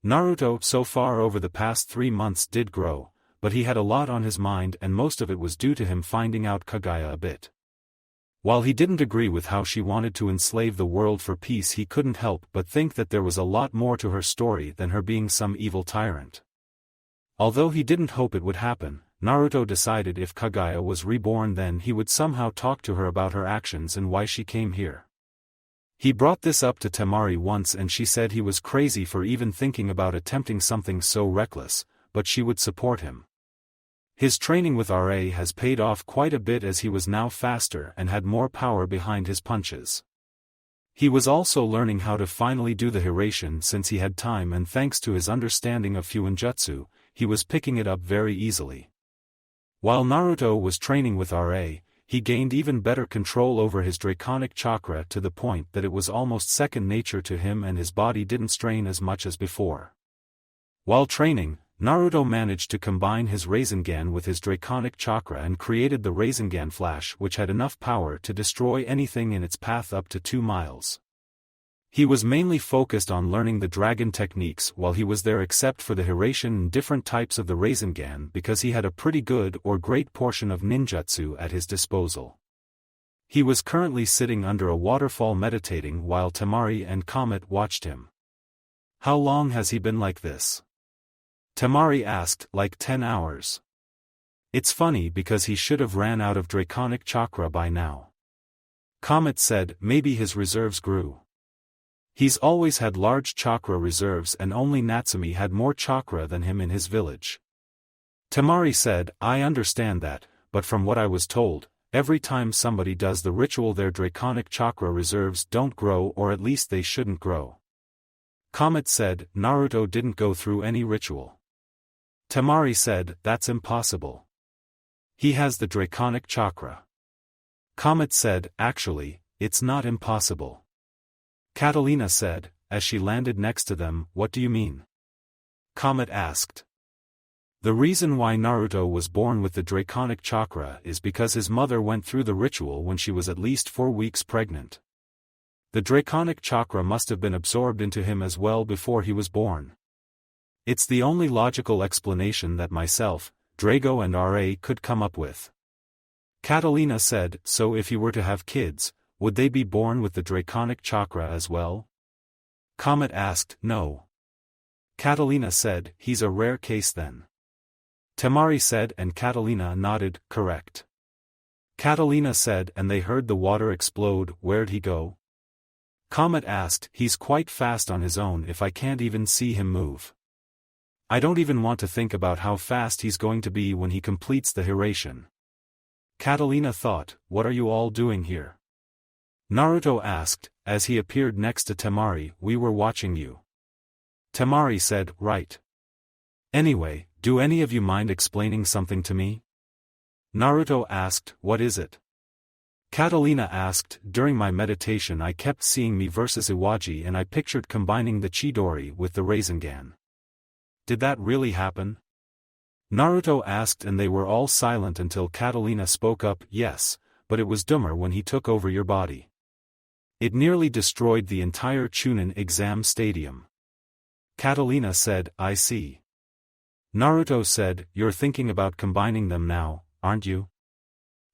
Naruto so far over the past 3 months did grow, but he had a lot on his mind, and most of it was due to him finding out Kaguya a bit. While he didn't agree with how she wanted to enslave the world for peace, he couldn't help but think that there was a lot more to her story than her being some evil tyrant. Although he didn't hope it would happen, Naruto decided if Kaguya was reborn, then he would somehow talk to her about her actions and why she came here. He brought this up to Temari once, and she said he was crazy for even thinking about attempting something so reckless, but she would support him. His training with RA has paid off quite a bit, as he was now faster and had more power behind his punches. He was also learning how to finally do the Hiraishin since he had time, and thanks to his understanding of Fuinjutsu, he was picking it up very easily. While Naruto was training with RA, he gained even better control over his Draconic Chakra to the point that it was almost second nature to him, and his body didn't strain as much as before. While training, Naruto managed to combine his Rasengan with his Draconic Chakra and created the Rasengan Flash, which had enough power to destroy anything in its path up to 2 miles. He was mainly focused on learning the dragon techniques while he was there, except for the Hiraishin and different types of the Rasengan, because he had a pretty good or great portion of ninjutsu at his disposal. He was currently sitting under a waterfall meditating while Temari and Comet watched him. How long has he been like this? Temari asked. Like 10 hours. It's funny because he should have ran out of Draconic Chakra by now. Comet said. Maybe his reserves grew. He's always had large chakra reserves, and only Natsumi had more chakra than him in his village. Temari said. I understand that, but from what I was told, every time somebody does the ritual their Draconic Chakra reserves don't grow, or at least they shouldn't grow. Comet said. Naruto didn't go through any ritual. Temari said. That's impossible. He has the Draconic Chakra. Comet said. Actually, it's not impossible. Catalina said, as she landed next to them. What do you mean? Comet asked. The reason why Naruto was born with the Draconic Chakra is because his mother went through the ritual when she was at least 4 weeks pregnant. The Draconic Chakra must have been absorbed into him as well before he was born. It's the only logical explanation that myself, Drago and RA could come up with. Catalina said. So if he were to have kids, would they be born with the Draconic Chakra as well? Comet asked, no. Catalina said, he's a rare case then. Temari said and Catalina nodded, correct. Catalina said and they heard the water explode, where'd he go? Comet asked, he's quite fast on his own if I can't even see him move. I don't even want to think about how fast he's going to be when he completes the Hiration. Catalina thought, what are you all doing here? Naruto asked, as he appeared next to Temari, we were watching you. Temari said, right. Anyway, do any of you mind explaining something to me? Naruto asked, what is it? Catalina asked, during my meditation I kept seeing me versus Iwaji and I pictured combining the Chidori with the Rasengan. Did that really happen? Naruto asked and they were all silent until Catalina spoke up, yes, but it was dumber when he took over your body. It nearly destroyed the entire Chunin exam stadium. Catalina said, I see. Naruto said, you're thinking about combining them now, aren't you?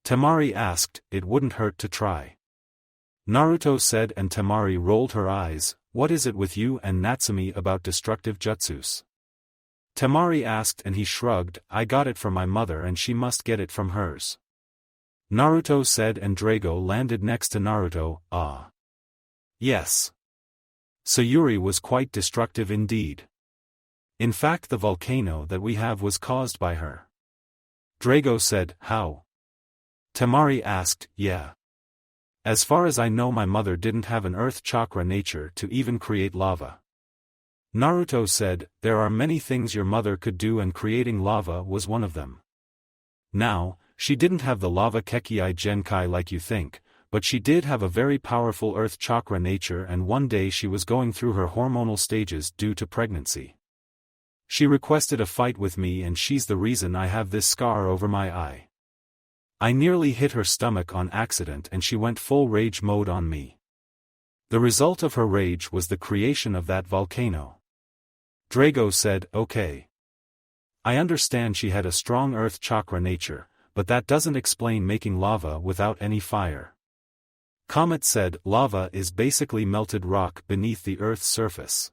Temari asked, it wouldn't hurt to try. Naruto said and Temari rolled her eyes, what is it with you and Natsumi about destructive jutsus? Temari asked and he shrugged, I got it from my mother and she must get it from hers. Naruto said and Drago landed next to Naruto, ah. Yes. Sayuri was quite destructive indeed. In fact the volcano that we have was caused by her. Drago said, how? Temari asked, yeah. As far as I know my mother didn't have an earth chakra nature to even create lava. Naruto said, there are many things your mother could do and creating lava was one of them. Now, she didn't have the lava Kekii Genkai like you think, but she did have a very powerful earth chakra nature and one day she was going through her hormonal stages due to pregnancy. She requested a fight with me and she's the reason I have this scar over my eye. I nearly hit her stomach on accident and she went full rage mode on me. The result of her rage was the creation of that volcano. Drago said, okay. I understand she had a strong earth chakra nature, but that doesn't explain making lava without any fire. Comet said, lava is basically melted rock beneath the earth's surface.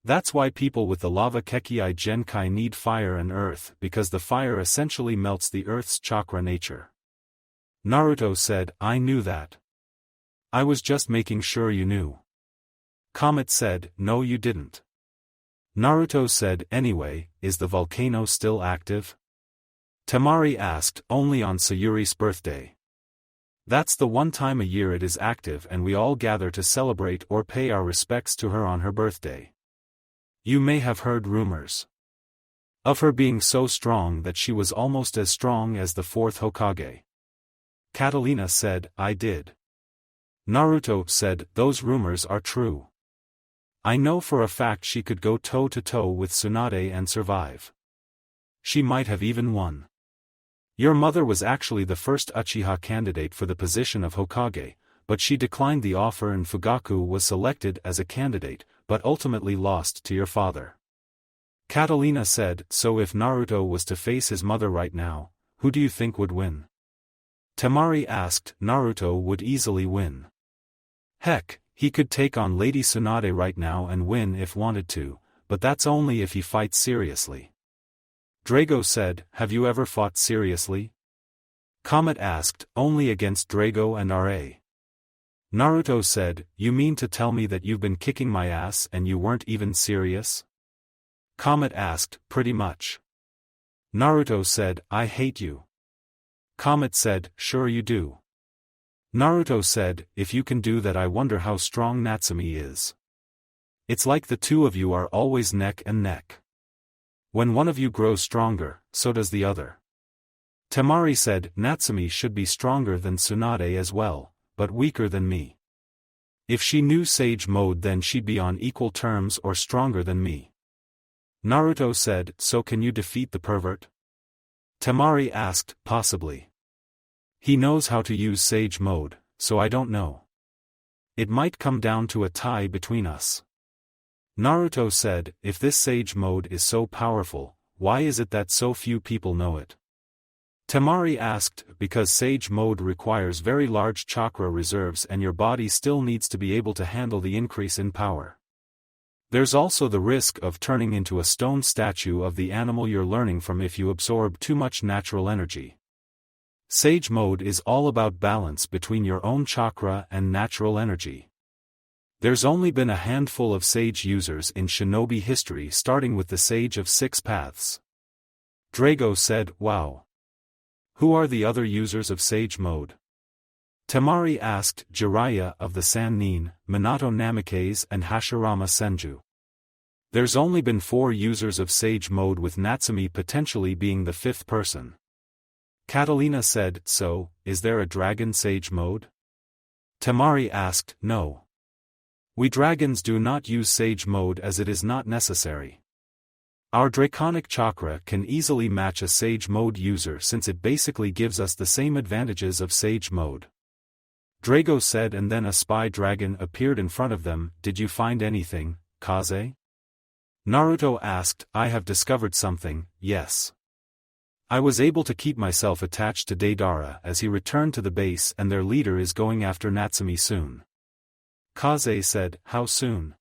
That's why people with the lava Kekii Genkai need fire and earth because the fire essentially melts the earth's chakra nature. Naruto said, I knew that. I was just making sure you knew. Comet said, no you didn't. Naruto said, anyway, is the volcano still active? Temari asked, only on Sayuri's birthday. That's the one time a year it is active and we all gather to celebrate or pay our respects to her on her birthday. You may have heard rumors of her being so strong that she was almost as strong as the fourth Hokage. Catalina said, I did. Naruto said, those rumors are true. I know for a fact she could go toe-to-toe with Tsunade and survive. She might have even won. Your mother was actually the first Uchiha candidate for the position of Hokage, but she declined the offer and Fugaku was selected as a candidate, but ultimately lost to your father. Catalina said, so if Naruto was to face his mother right now, who do you think would win? Temari asked, Naruto would easily win. Heck, he could take on Lady Tsunade right now and win if wanted to, but that's only if he fights seriously. Drago said, have you ever fought seriously? Comet asked, only against Drago and RA. Naruto said, you mean to tell me that you've been kicking my ass and you weren't even serious? Comet asked, pretty much. Naruto said, I hate you. Comet said, sure you do. Naruto said, if you can do that I wonder how strong Natsumi is. It's like the two of you are always neck and neck. When one of you grows stronger, so does the other. Temari said, Natsumi should be stronger than Tsunade as well, but weaker than me. If she knew Sage Mode then she'd be on equal terms or stronger than me. Naruto said, so can you defeat the pervert? Temari asked, possibly. He knows how to use Sage Mode, so I don't know. It might come down to a tie between us. Naruto said, if this Sage Mode is so powerful, why is it that so few people know it? Temari asked, because Sage Mode requires very large chakra reserves and your body still needs to be able to handle the increase in power. There's also the risk of turning into a stone statue of the animal you're learning from if you absorb too much natural energy. Sage mode is all about balance between your own chakra and natural energy. There's only been a handful of sage users in Shinobi history, starting with the Sage of Six Paths. Drago said, "Wow. Who are the other users of sage mode?" Temari asked. Jiraiya of the Sannin, Minato Namikaze and Hashirama Senju. There's only been 4 users of sage mode, with Natsumi potentially being the 5th person. Catalina said, "So, is there a dragon sage mode?" Temari asked, "No. We dragons do not use sage mode as it is not necessary. Our draconic chakra can easily match a sage mode user since it basically gives us the same advantages of sage mode." Drago said, and then a spy dragon appeared in front of them. "Did you find anything, Kaze?" Naruto asked. "I have discovered something, yes. I was able to keep myself attached to Deidara as he returned to the base, and their leader is going after Natsumi soon." Kaze said, "How soon?"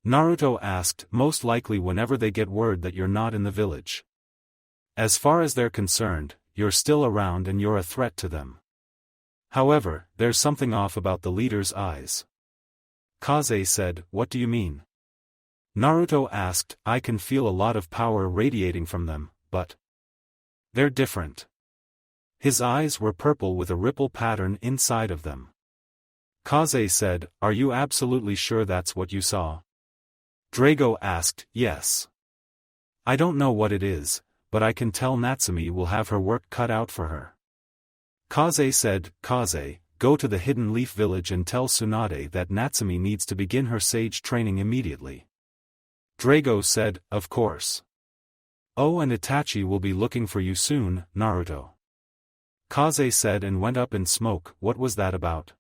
Naruto asked. "Most likely whenever they get word that you're not in the village. As far as they're concerned, you're still around and you're a threat to them. However, there's something off about the leader's eyes." Kaze said, "What do you mean?" Naruto asked. "I can feel a lot of power radiating from them, but they're different." His eyes were purple with a ripple pattern inside of them. Kaze said, "Are you absolutely sure that's what you saw?" Drago asked. "Yes. I don't know what it is, but I can tell Natsumi will have her work cut out for her." Kaze said, "Kaze, go to the Hidden Leaf Village and tell Tsunade that Natsumi needs to begin her sage training immediately." Drago said, "Of course. Oh, and Itachi will be looking for you soon, Naruto." Kaze said and went up in smoke. "What was that about?"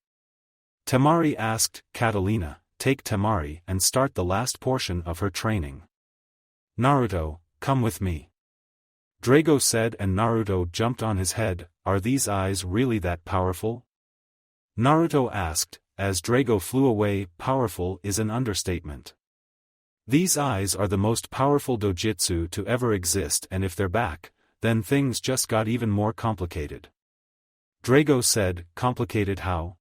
Temari asked. "Catalina, take Temari and start the last portion of her training. Naruto, come with me." Drago said, and Naruto jumped on his head. "Are these eyes really that powerful?" Naruto asked. As Drago flew away, "Powerful" is an understatement. These eyes are the most powerful dojutsu to ever exist, and if they're back, then things just got even more complicated. Drago said, "Complicated how?"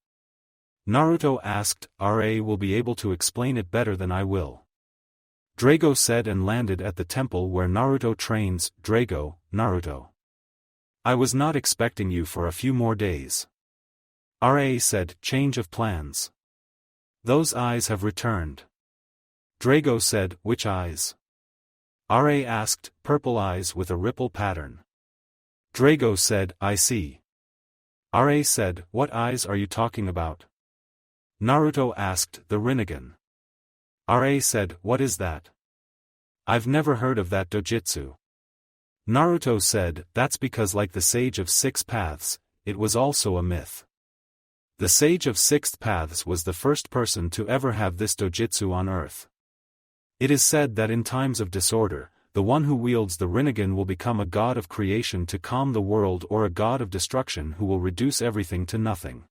Naruto asked. "Ra will be able to explain it better than I will." Drago said and landed at the temple where Naruto trains. "Drago, Naruto. I was not expecting you for a few more days." Ra said, "Change of plans. Those eyes have returned." Drago said, "Which eyes?" Ra asked. "Purple eyes with a ripple pattern." Drago said, "I see." Ra said, "What eyes are you talking about?" Naruto asked. "The Rinnegan." Ra said, "What is that?" "I've never heard of that dojutsu." Naruto said, "That's because, like the Sage of Six Paths, it was also a myth. The Sage of Six Paths was the first person to ever have this dojutsu on Earth. It is said that in times of disorder, the one who wields the Rinnegan will become a god of creation to calm the world, or a god of destruction who will reduce everything to nothing."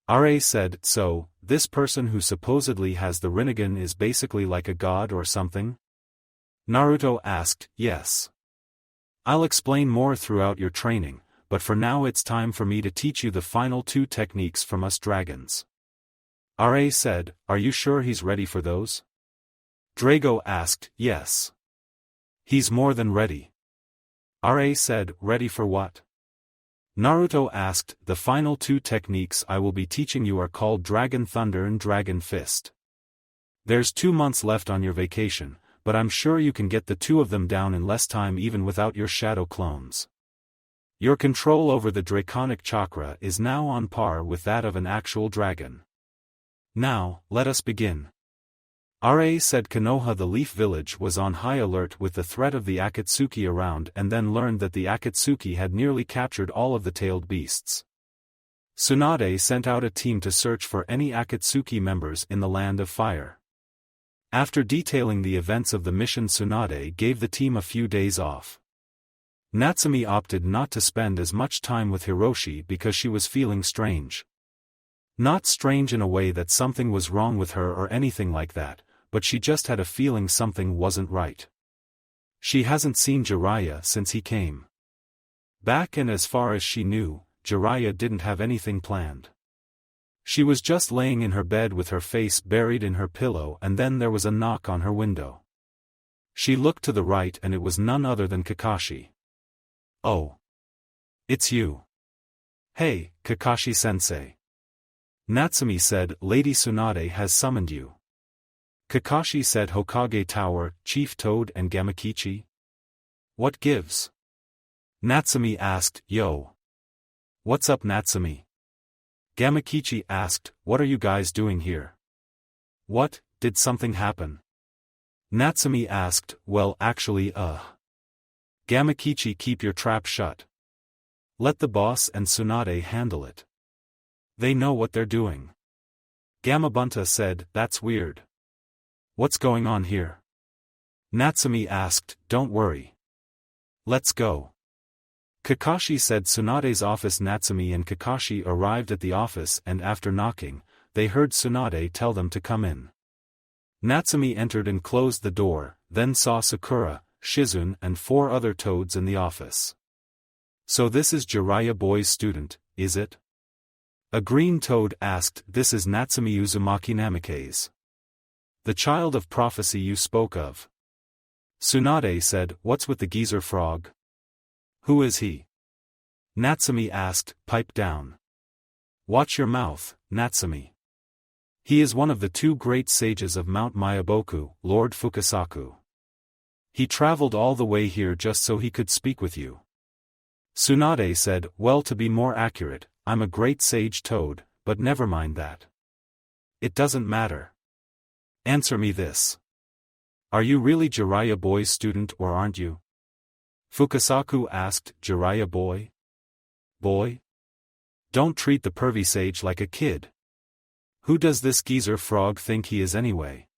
Ra said, "So, this person who supposedly has the Rinnegan is basically like a god or something?" Naruto asked. "Yes. I'll explain more throughout your training, but for now it's time for me to teach you the final 2 techniques from us dragons." Ra said, "Are you sure he's ready for those?" Drago asked. "Yes. He's more than ready." Ra said, "Ready for what?" Naruto asked. "The final 2 techniques I will be teaching you are called Dragon Thunder and Dragon Fist. There's 2 months left on your vacation, but I'm sure you can get the 2 of them down in less time even without your shadow clones. Your control over the draconic chakra is now on par with that of an actual dragon. Now, let us begin." Ra said. Konoha the Leaf Village was on high alert with the threat of the Akatsuki around, and then learned that the Akatsuki had nearly captured all of the tailed beasts. Tsunade sent out a team to search for any Akatsuki members in the Land of Fire. After detailing the events of the mission, Tsunade gave the team a few days off. Natsumi opted not to spend as much time with Hiroshi because she was feeling strange. Not strange in a way that something was wrong with her or anything like that, but she just had a feeling something wasn't right. She hasn't seen Jiraiya since he came back, and as far as she knew, Jiraiya didn't have anything planned. She was just laying in her bed with her face buried in her pillow, and then there was a knock on her window. She looked to the right, and it was none other than Kakashi. "Oh. It's you. Hey, Kakashi-sensei." Natsumi said, "Lady Tsunade has summoned you." Kakashi said, "Hokage Tower, Chief Toad and Gamakichi? What gives?" Natsumi asked, "Yo. What's up, Natsumi?" Gamakichi asked, "What are you guys doing here? What, did something happen?" Natsumi asked, "Well, actually, Gamakichi, keep your trap shut. Let the boss and Tsunade handle it. They know what they're doing." Gamabunta said, "That's weird. What's going on here?" Natsumi asked, "Don't worry. Let's go." Kakashi said Tsunade's office. Natsumi and Kakashi arrived at the office, and after knocking, they heard Tsunade tell them to come in. Natsumi entered and closed the door, then saw Sakura, Shizune and 4 other toads in the office. "So this is Jiraiya boy's student, is it?" A green toad asked. "This is Natsumi Uzumaki Namikaze. The child of prophecy you spoke of." Tsunade said, "What's with the geezer frog? Who is he?" Natsumi asked, "Pipe down. Watch your mouth, Natsumi. He is one of the 2 great sages of Mount Myaboku, Lord Fukasaku. He traveled all the way here just so he could speak with you." Tsunade said, "Well, to be more accurate, I'm a great sage toad, but never mind that. It doesn't matter. Answer me this. Are you really Jiraiya boy's student or aren't you?" Fukasaku asked. "Jiraiya boy? Boy? Don't treat the pervy sage like a kid. Who does this geezer frog think he is anyway?"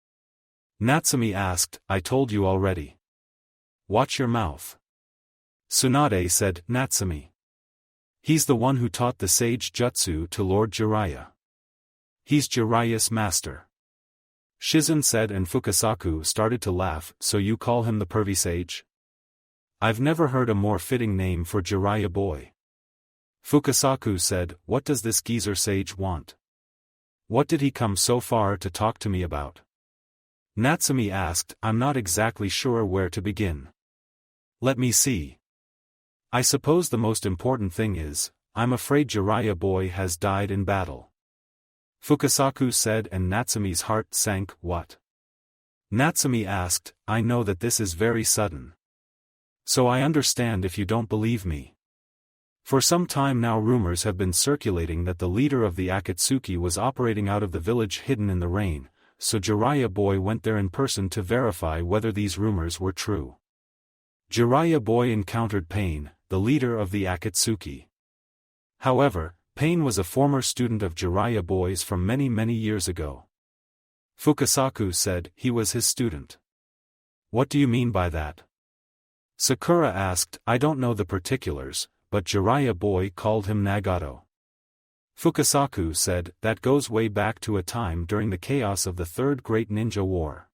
Natsumi asked, "I told you already. Watch your mouth." Tsunade said, "Natsumi. He's the one who taught the sage jutsu to Lord Jiraiya. He's Jiraiya's master." Shizune said, and Fukasaku started to laugh. "So you call him the pervy sage? I've never heard a more fitting name for Jiraiya boy." Fukasaku said, "What does this geezer sage want? What did he come so far to talk to me about?" Natsumi asked, "I'm not exactly sure where to begin. Let me see. I suppose the most important thing is, I'm afraid Jiraiya boy has died in battle." Fukasaku said, and Natsumi's heart sank. "What?" Natsumi asked, "I know that this is very sudden. So I understand if you don't believe me. For some time now rumors have been circulating that the leader of the Akatsuki was operating out of the village hidden in the rain, so Jiraiya boy went there in person to verify whether these rumors were true. Jiraiya boy encountered Pain, the leader of the Akatsuki. However, Pain was a former student of Jiraiya boy's from many years ago." Fukasaku said, "He was his student. What do you mean by that?" Sakura asked, "I don't know the particulars, but Jiraiya boy called him Nagato." Fukasaku said, "That goes way back to a time during the chaos of the Third Great Ninja War.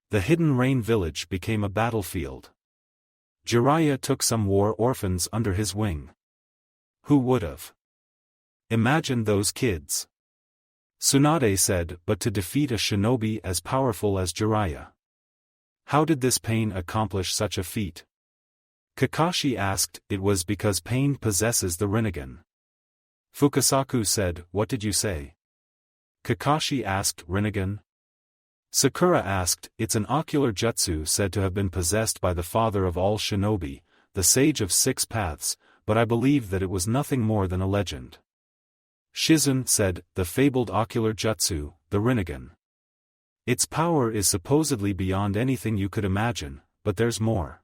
The Hidden Rain Village became a battlefield. Jiraiya took some war orphans under his wing. Who would've imagined those kids?" Tsunade said, "But to defeat a shinobi as powerful as Jiraiya. How did this Pain accomplish such a feat?" Kakashi asked. "It was because Pain possesses the Rinnegan." Fukasaku said, "What did you say?" Kakashi asked, "Rinnegan?" Sakura asked, "It's an ocular jutsu said to have been possessed by the father of all shinobi, the sage of 6 paths, but I believe that it was nothing more than a legend." Shizune said, "The fabled ocular jutsu, the Rinnegan. Its power is supposedly beyond anything you could imagine, but there's more.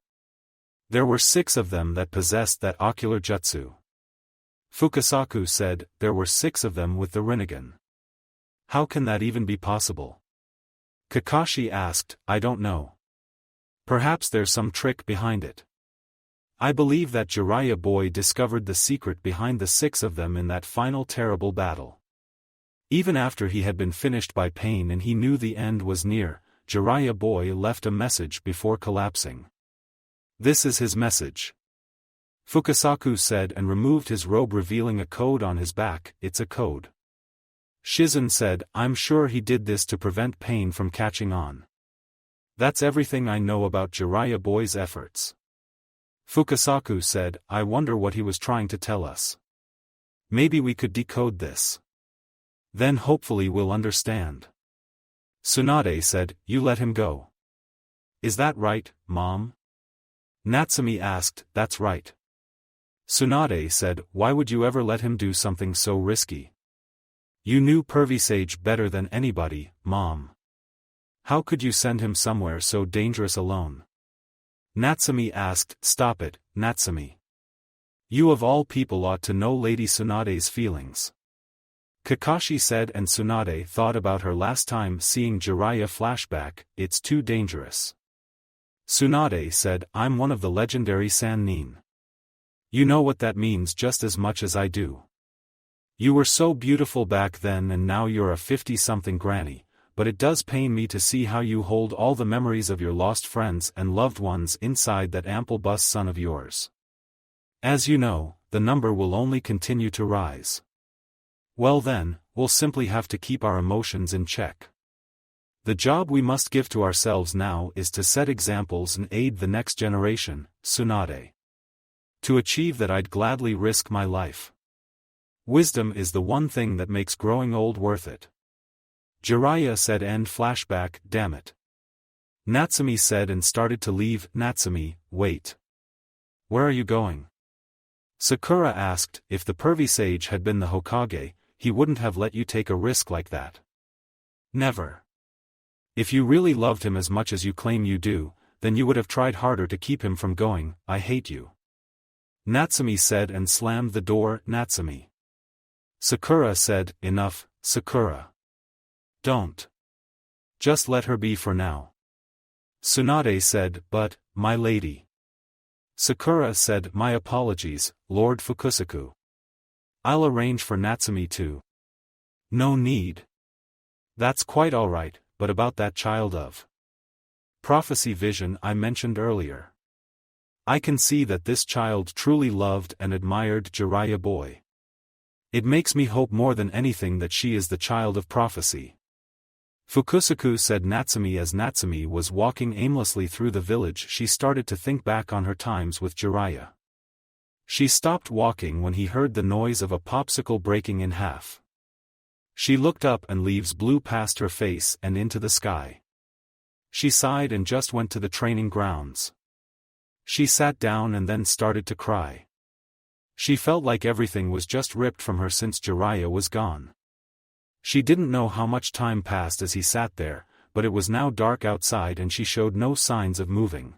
There were 6 of them that possessed that ocular jutsu." Fukasaku said, "There were 6 of them with the Rinnegan. How can that even be possible?" Kakashi asked, "I don't know. Perhaps there's some trick behind it. I believe that Jiraiya boy discovered the secret behind the 6 of them in that final terrible battle. Even after he had been finished by pain and he knew the end was near, Jiraiya boy left a message before collapsing. "This is his message," Fukasaku said and removed his robe revealing a code on his back. "It's a code." Shizen said, "I'm sure he did this to prevent pain from catching on." "That's everything I know about Jiraiya boy's efforts." Fukasaku said, "I wonder what he was trying to tell us. Maybe we could decode this. Then hopefully we'll understand." Tsunade said, "You let him go." "Is that right, Mom?" Natsumi asked. "That's right." Tsunade said, "Why would you ever let him do something so risky? You knew Pervy Sage better than anybody, Mom. How could you send him somewhere so dangerous alone?" Natsumi asked. "Stop it, Natsumi. You of all people ought to know Lady Tsunade's feelings." Kakashi said, and Tsunade thought about her last time seeing Jiraiya flashback. "It's too dangerous." Tsunade said, "I'm one of the legendary Sannin. You know what that means just as much as I do. You were so beautiful back then and now you're a 50-something granny, but it does pain me to see how you hold all the memories of your lost friends and loved ones inside that ample bust son of yours. As you know, the number will only continue to rise. Well then, we'll simply have to keep our emotions in check. The job we must give to ourselves now is to set examples and aid the next generation, Tsunade. To achieve that I'd gladly risk my life. Wisdom is the one thing that makes growing old worth it." Jiraiya said, "End flashback, damn it." Natsumi said and started to leave. "Natsumi, wait. Where are you going?" Sakura asked. "If the Pervy Sage had been the Hokage, he wouldn't have let you take a risk like that. Never. If you really loved him as much as you claim you do, then you would have tried harder to keep him from going. I hate you." Natsumi said and slammed the door. "Natsumi." Sakura said, "Enough, Sakura. Don't. Just let her be for now." Tsunade said, "But, my lady." Sakura said, "My apologies, Lord Fukusaku. I'll arrange for Natsumi too." "No need. That's quite alright, but about that child of prophecy vision I mentioned earlier. I can see that this child truly loved and admired Jiraiya boy. It makes me hope more than anything that she is the child of prophecy." Fukusaku said. Natsumi. As Natsumi was walking aimlessly through the village, she started to think back on her times with Jiraiya. She stopped walking when he heard the noise of a popsicle breaking in half. She looked up and leaves blew past her face and into the sky. She sighed and just went to the training grounds. She sat down and then started to cry. She felt like everything was just ripped from her since Jiraiya was gone. She didn't know how much time passed as he sat there, but it was now dark outside and she showed no signs of moving.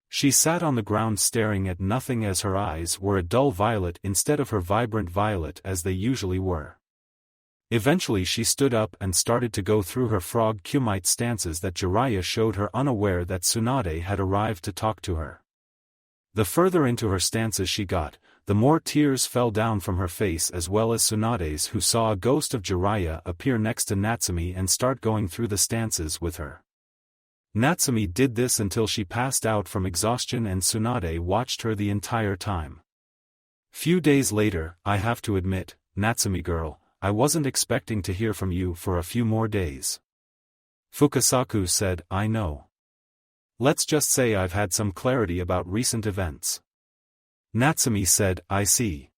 She sat on the ground staring at nothing as her eyes were a dull violet instead of her vibrant violet as they usually were. Eventually she stood up and started to go through her frog kumite stances that Jiraiya showed her, unaware that Tsunade had arrived to talk to her. The further into her stances she got, the more tears fell down from her face, as well as Tsunade's, who saw a ghost of Jiraiya appear next to Natsumi and start going through the stances with her. Natsumi did this until she passed out from exhaustion and Tsunade watched her the entire time. Few days later, I have to admit, Natsumi girl, I wasn't expecting to hear from you for a few more days. Fukasaku said, I know. Let's just say I've had some clarity about recent events. Natsumi said, I see.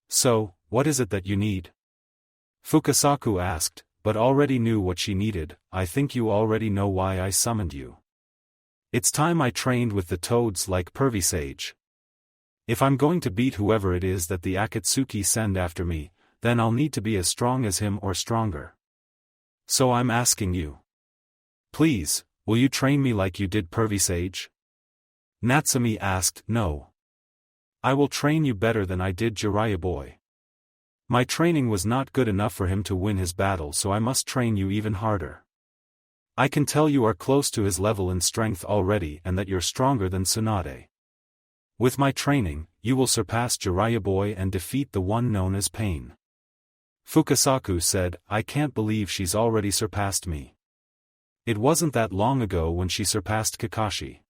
So, what is it that you need? Fukasaku asked, but already knew what she needed. I think you already know why I summoned you. It's time I trained with the toads like Pervy Sage. If I'm going to beat whoever it is that the Akatsuki send after me, then I'll need to be as strong as him or stronger. So I'm asking you. Please, will you train me like you did Pervy Sage? Natsumi asked. No. I will train you better than I did Jiraiya boy. My training was not good enough for him to win his battle, so I must train you even harder. I can tell you are close to his level in strength already and that you're stronger than Tsunade. With my training, you will surpass Jiraiya boy and defeat the one known as Pain. Fukasaku said, I can't believe she's already surpassed me. It wasn't that long ago when she surpassed Kakashi.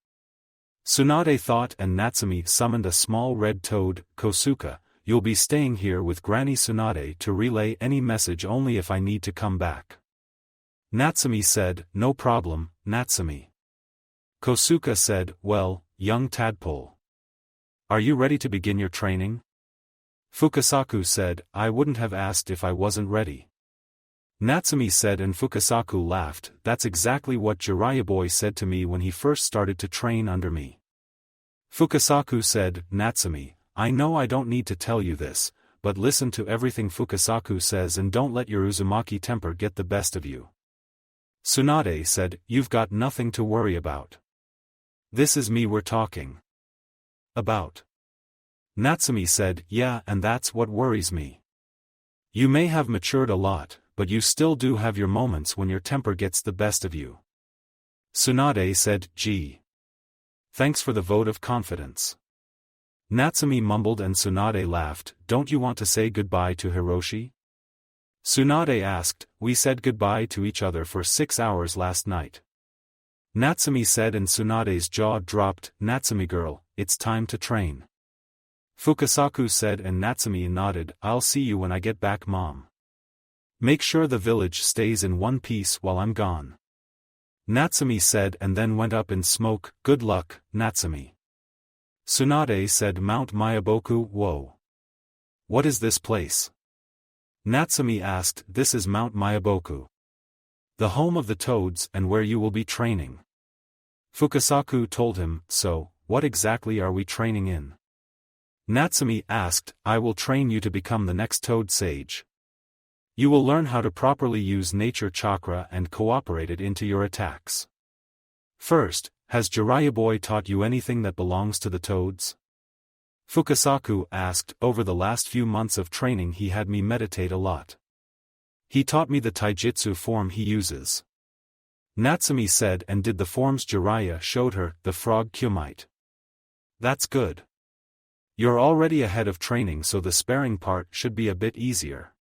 Tsunade thought, and Natsumi summoned a small red toad. Kosuke, you'll be staying here with Granny Tsunade to relay any message only if I need to come back. Natsumi said, no problem, Natsumi. Kosuke said, well, young tadpole. Are you ready to begin your training? Fukasaku said, I wouldn't have asked if I wasn't ready. Natsumi said, and Fukasaku laughed, that's exactly what Jiraiya boy said to me when he first started to train under me. Fukasaku said, Natsumi, I know I don't need to tell you this, but listen to everything Fukasaku says and don't let your Uzumaki temper get the best of you. Tsunade said, you've got nothing to worry about. This is me we're talking about. Natsumi said, yeah, and that's what worries me. You may have matured a lot, but you still do have your moments when your temper gets the best of you. Tsunade said, gee. Thanks for the vote of confidence. Natsumi mumbled and Tsunade laughed, don't you want to say goodbye to Hiroshi? Tsunade asked, we said goodbye to each other for 6 hours last night. Natsumi said, and Tsunade's jaw dropped, Natsumi girl, it's time to train. Fukasaku said, and Natsumi nodded, I'll see you when I get back, mom. Make sure the village stays in one piece while I'm gone. Natsumi said, and then went up in smoke, good luck, Natsumi. Tsunade said, Mount Mayaboku, whoa. What is this place? Natsumi asked, this is Mount Mayaboku. The home of the toads and where you will be training. Fukasaku told him, so, what exactly are we training in? Natsumi asked, I will train you to become the next toad sage. You will learn how to properly use nature chakra and cooperate it into your attacks. First, has Jiraiya boy taught you anything that belongs to the toads? Fukasaku asked, over the last few months of training he had me meditate a lot. He taught me the taijutsu form he uses. Natsumi said, and did the forms Jiraiya showed her, the frog kumite. That's good. You're already ahead of training, so the sparring part should be a bit easier.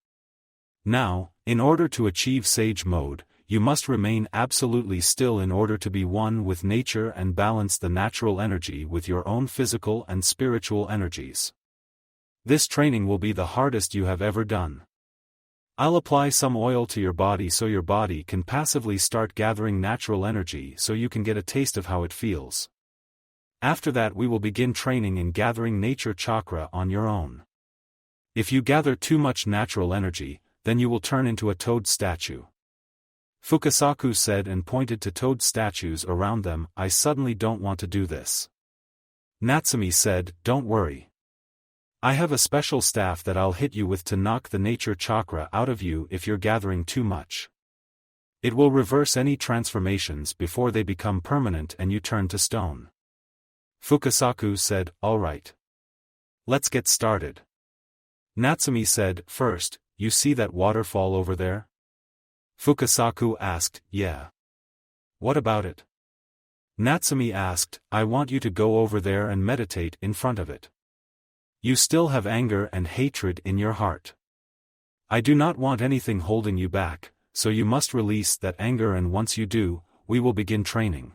Now, in order to achieve sage mode, you must remain absolutely still in order to be one with nature and balance the natural energy with your own physical and spiritual energies. This training will be the hardest you have ever done. I'll apply some oil to your body so your body can passively start gathering natural energy so you can get a taste of how it feels. After that we will begin training in gathering nature chakra on your own. If you gather too much natural energy, then you will turn into a toad statue. Fukasaku said and pointed to toad statues around them, I suddenly don't want to do this. Natsumi said, don't worry. I have a special staff that I'll hit you with to knock the nature chakra out of you if you're gathering too much. It will reverse any transformations before they become permanent and you turn to stone. Fukasaku said, all right. Let's get started. Natsumi said, first, you see that waterfall over there? Fukasaku asked, yeah. What about it? Natsumi asked, I want you to go over there and meditate in front of it. You still have anger and hatred in your heart. I do not want anything holding you back, so you must release that anger, and once you do, we will begin training.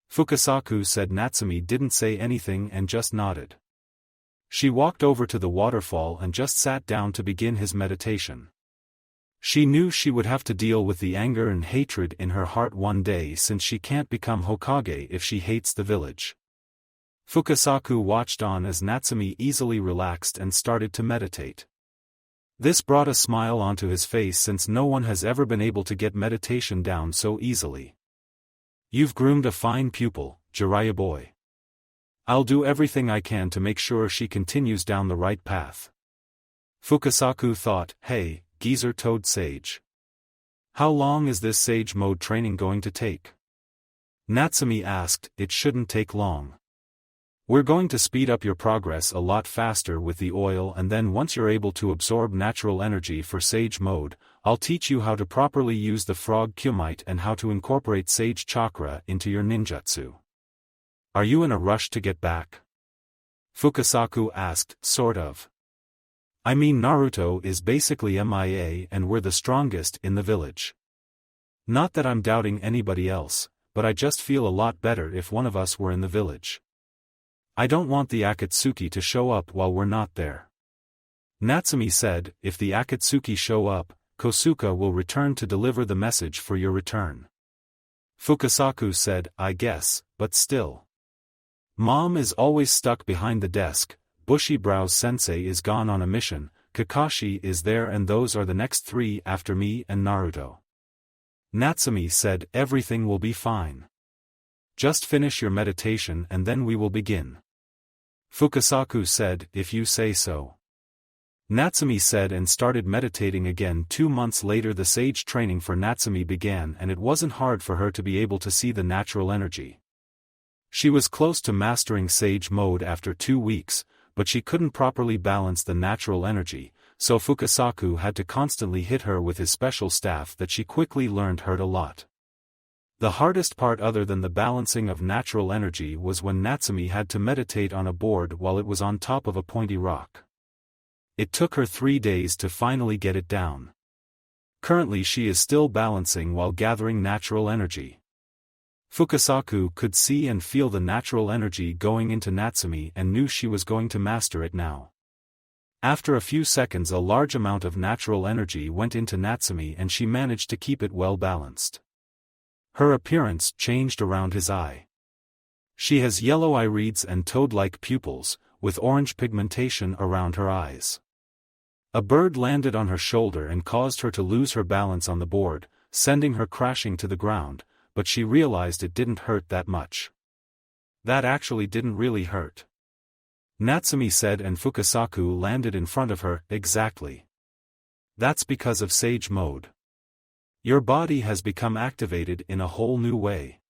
Fukasaku said. Natsumi didn't say anything and just nodded. She walked over to the waterfall and just sat down to begin his meditation. She knew she would have to deal with the anger and hatred in her heart one day, since she can't become Hokage if she hates the village. Fukasaku watched on as Natsumi easily relaxed and started to meditate. This brought a smile onto his face, since no one has ever been able to get meditation down so easily. You've groomed a fine pupil, Jiraiya boy. I'll do everything I can to make sure she continues down the right path. Fukasaku thought, hey, geezer toad sage. How long is this sage mode training going to take? Natsumi asked. It shouldn't take long. We're going to speed up your progress a lot faster with the oil, and then once you're able to absorb natural energy for sage mode, I'll teach you how to properly use the frog kumite and how to incorporate sage chakra into your ninjutsu. Are you in a rush to get back? Fukasaku asked, sort of. I mean Naruto is basically MIA and we're the strongest in the village. Not that I'm doubting anybody else, but I just feel a lot better if one of us were in the village. I don't want the Akatsuki to show up while we're not there. Natsumi said, if the Akatsuki show up, Kosuke will return to deliver the message for your return. Fukasaku said, I guess, but still. Mom is always stuck behind the desk, Bushy-Brows Sensei is gone on a mission, Kakashi is there and those are the next three after me and Naruto. Natsumi said, everything will be fine. Just finish your meditation and then we will begin. Fukasaku said, if you say so. Natsumi said and started meditating again. 2 months later the sage training for Natsumi began and it wasn't hard for her to be able to see the natural energy. She was close to mastering sage mode after 2 weeks, but she couldn't properly balance the natural energy, so Fukasaku had to constantly hit her with his special staff that she quickly learned hurt a lot. The hardest part other than the balancing of natural energy was when Natsumi had to meditate on a board while it was on top of a pointy rock. It took her 3 days to finally get it down. Currently she is still balancing while gathering natural energy. Fukasaku could see and feel the natural energy going into Natsumi and knew she was going to master it now. After a few seconds a large amount of natural energy went into Natsumi and she managed to keep it well balanced. Her appearance changed around his eye. She has yellow irides and toad-like pupils, with orange pigmentation around her eyes. A bird landed on her shoulder and caused her to lose her balance on the board, sending her crashing to the ground, but she realized it didn't hurt that much. That actually didn't really hurt. Natsumi said and Fukasaku landed in front of her. Exactly. That's because of sage mode. Your body has become activated in a whole new way.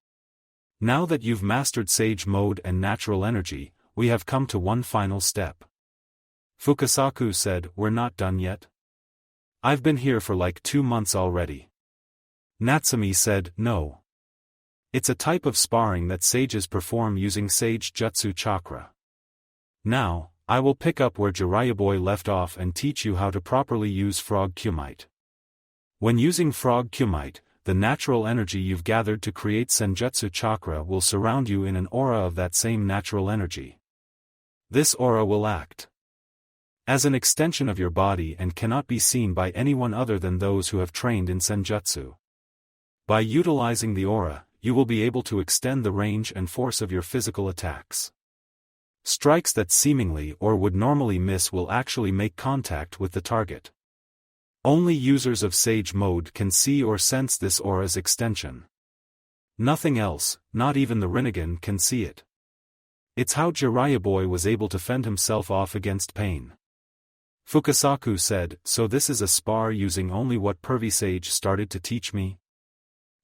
Now that you've mastered sage mode and natural energy, we have come to one final step. Fukasaku said, we're not done yet? I've been here for like 2 months already. Natsumi said, no. It's a type of sparring that sages perform using sage jutsu chakra. Now, I will pick up where Jiraiya left off and teach you how to properly use frog kumite. When using frog kumite, the natural energy you've gathered to create senjutsu chakra will surround you in an aura of that same natural energy. This aura will act as an extension of your body and cannot be seen by anyone other than those who have trained in senjutsu. By utilizing the aura, you will be able to extend the range and force of your physical attacks. Strikes that seemingly or would normally miss will actually make contact with the target. Only users of sage mode can see or sense this aura's extension. Nothing else, not even the Rinnegan, can see it. It's how Jiraiya was able to fend himself off against pain. Fukasaku said, so this is a spar using only what pervy sage started to teach me?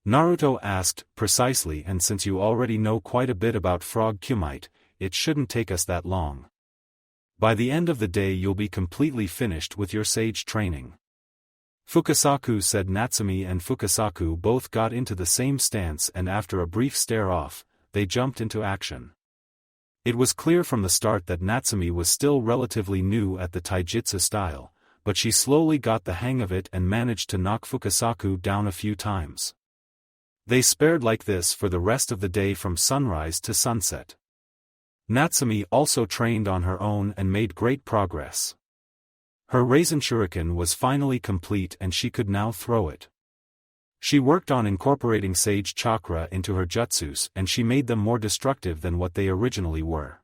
Naruto asked, precisely, and since you already know quite a bit about frog kumite, it shouldn't take us that long. By the end of the day you'll be completely finished with your sage training. Fukasaku said. Natsumi and Fukasaku both got into the same stance and after a brief stare-off, they jumped into action. It was clear from the start that Natsumi was still relatively new at the taijutsu style, but she slowly got the hang of it and managed to knock Fukasaku down a few times. They spared like this for the rest of the day from sunrise to sunset. Natsumi also trained on her own and made great progress. Her Raisin Shuriken was finally complete and she could now throw it. She worked on incorporating sage chakra into her jutsus and she made them more destructive than what they originally were.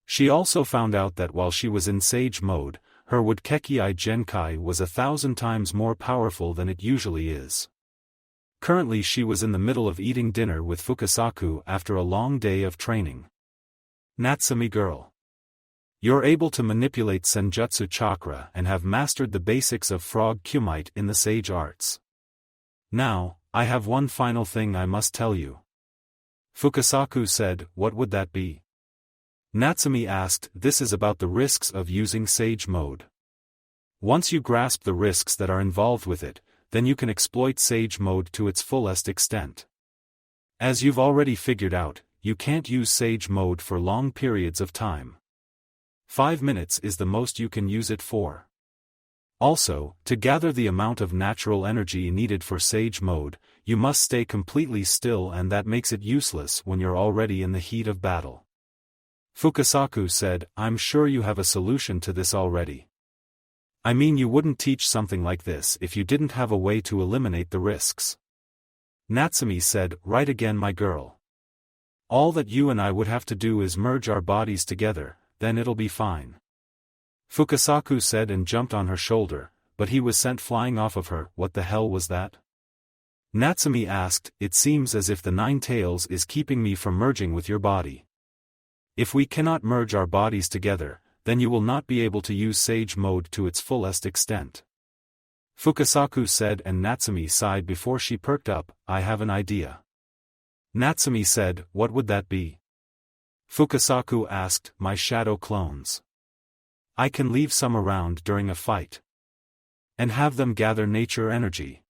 She also found out that while she was in sage mode, her Woodkeki Genkai was 1,000 times more powerful than it usually is. Currently she was in the middle of eating dinner with Fukasaku after a long day of training. Natsumi girl. You're able to manipulate senjutsu chakra and have mastered the basics of frog kumite in the sage arts. Now, I have one final thing I must tell you. Fukasaku said, what would that be? Natsumi asked, this is about the risks of using sage mode. Once you grasp the risks that are involved with it, then you can exploit sage mode to its fullest extent. As you've already figured out, you can't use sage mode for long periods of time. 5 minutes is the most you can use it for. Also, to gather the amount of natural energy needed for Sage Mode, you must stay completely still, and that makes it useless when you're already in the heat of battle. Fukasaku said, I'm sure you have a solution to this already. I mean, you wouldn't teach something like this if you didn't have a way to eliminate the risks. Natsumi said, right again, my girl. All that you and I would have to do is merge our bodies together, then it'll be fine. Fukasaku said and jumped on her shoulder, but he was sent flying off of her. What the hell was that? Natsumi asked, it seems as if the Nine Tails is keeping me from merging with your body. If we cannot merge our bodies together, then you will not be able to use Sage Mode to its fullest extent. Fukasaku said, and Natsumi sighed before she perked up, I have an idea. Natsumi said, what would that be? Fukasaku asked, my shadow clones. I can leave some around during a fight. And have them gather nature energy.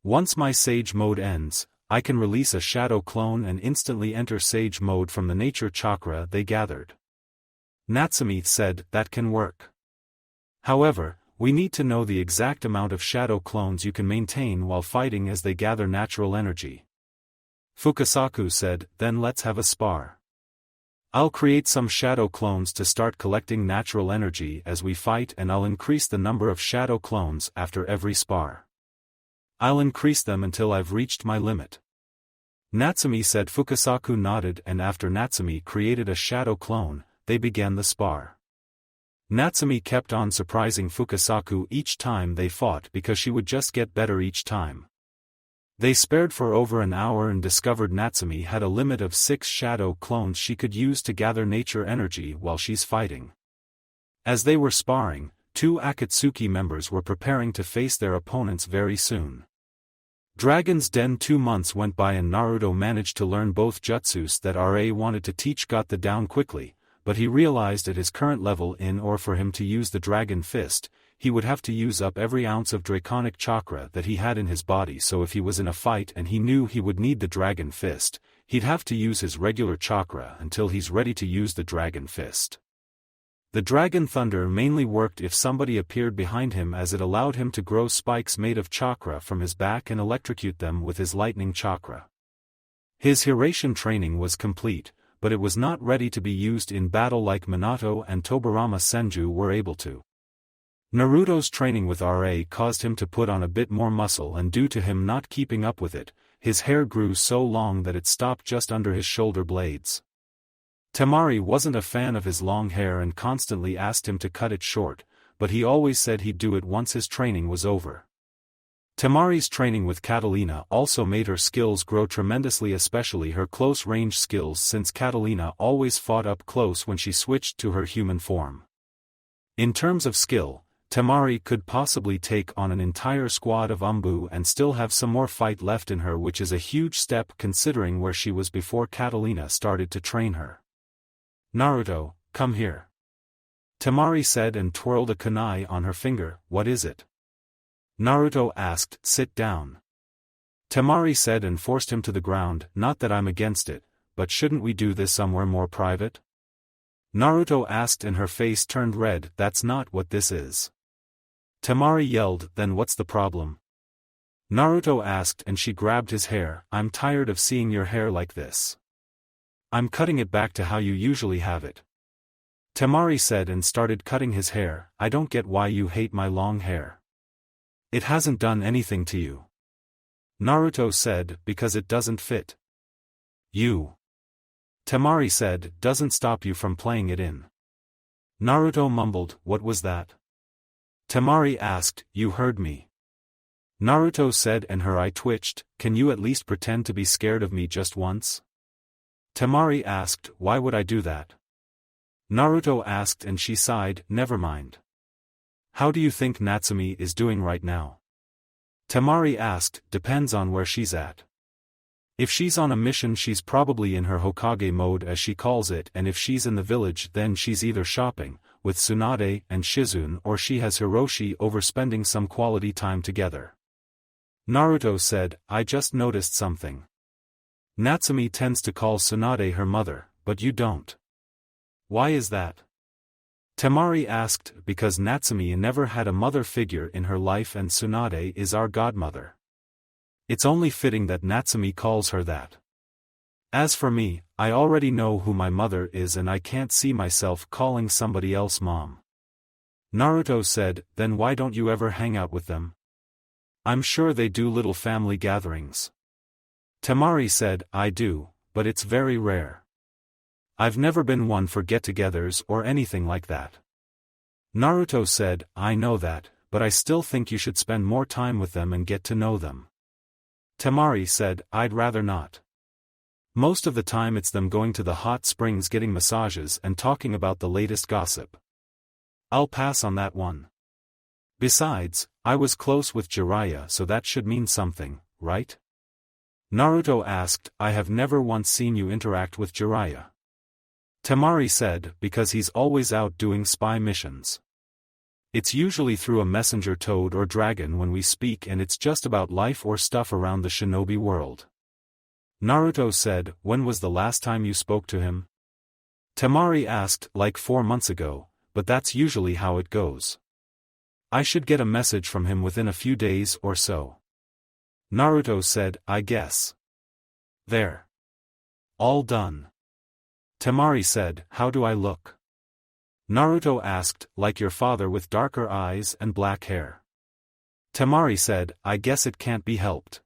Once my Sage Mode ends, I can release a shadow clone and instantly enter Sage Mode from the nature chakra they gathered. Natsumi said, that can work. However, we need to know the exact amount of shadow clones you can maintain while fighting as they gather natural energy. Fukasaku said, then let's have a spar. I'll create some shadow clones to start collecting natural energy as we fight, and I'll increase the number of shadow clones after every spar. I'll increase them until I've reached my limit. Natsumi said. Fukasaku nodded, and after Natsumi created a shadow clone, they began the spar. Natsumi kept on surprising Fukasaku each time they fought because she would just get better each time. They spared for over an hour and discovered Natsumi had a limit of 6 shadow clones she could use to gather nature energy while she's fighting. As they were sparring, 2 Akatsuki members were preparing to face their opponents very soon. Dragon's Den. 2 months went by and Naruto managed to learn both jutsus that RA wanted to teach. Got the down quickly, but he realized at his current level in order for him to use the Dragon Fist, he would have to use up every ounce of draconic chakra that he had in his body. So if he was in a fight and he knew he would need the Dragon Fist, he'd have to use his regular chakra until he's ready to use the Dragon Fist. The Dragon Thunder mainly worked if somebody appeared behind him, as it allowed him to grow spikes made of chakra from his back and electrocute them with his lightning chakra. His Hiraishin training was complete, but it was not ready to be used in battle like Minato and Tobirama Senju were able to. Naruto's training with RA caused him to put on a bit more muscle, and due to him not keeping up with it, his hair grew so long that it stopped just under his shoulder blades. Temari wasn't a fan of his long hair and constantly asked him to cut it short, but he always said he'd do it once his training was over. Temari's training with Catalina also made her skills grow tremendously, especially her close-range skills, since Catalina always fought up close when she switched to her human form. In terms of skill, Temari could possibly take on an entire squad of Umbu and still have some more fight left in her, which is a huge step considering where she was before Catalina started to train her. Naruto, come here. Temari said and twirled a kunai on her finger. What is it? Naruto asked. Sit down. Temari said and forced him to the ground. Not that I'm against it, but shouldn't we do this somewhere more private? Naruto asked and her face turned red. That's not what this is. Temari yelled. Then what's the problem? Naruto asked and she grabbed his hair. I'm tired of seeing your hair like this. I'm cutting it back to how you usually have it. Temari said and started cutting his hair. I don't get why you hate my long hair. It hasn't done anything to you. Naruto said, because it doesn't fit you. Temari said, doesn't stop you from playing it in. Naruto mumbled, what was that? Temari asked, you heard me. Naruto said and her eye twitched, can you at least pretend to be scared of me just once? Temari asked, why would I do that? Naruto asked and she sighed, never mind. How do you think Natsumi is doing right now? Temari asked, depends on where she's at. If she's on a mission she's probably in her Hokage mode as she calls it, and if she's in the village then she's either shopping with Tsunade and Shizune or she has Hiroshi overspending some quality time together. Naruto said, I just noticed something. Natsumi tends to call Tsunade her mother, but you don't. Why is that? Temari asked, because Natsumi never had a mother figure in her life and Tsunade is our godmother. It's only fitting that Natsumi calls her that. As for me, I already know who my mother is and I can't see myself calling somebody else mom. Naruto said, then why don't you ever hang out with them? I'm sure they do little family gatherings. Temari said, I do, but it's very rare. I've never been one for get-togethers or anything like that. Naruto said, I know that, but I still think you should spend more time with them and get to know them. Temari said, I'd rather not. Most of the time it's them going to the hot springs getting massages and talking about the latest gossip. I'll pass on that one. Besides, I was close with Jiraiya so that should mean something, right? Naruto asked, I have never once seen you interact with Jiraiya. Temari said, because he's always out doing spy missions. It's usually through a messenger toad or dragon when we speak and it's just about life or stuff around the shinobi world. Naruto said, when was the last time you spoke to him? Temari asked, like 4 months ago, but that's usually how it goes. I should get a message from him within a few days or so. Naruto said, I guess. There. All done. Temari said, how do I look? Naruto asked, like your father with darker eyes and black hair. Temari said, I guess it can't be helped.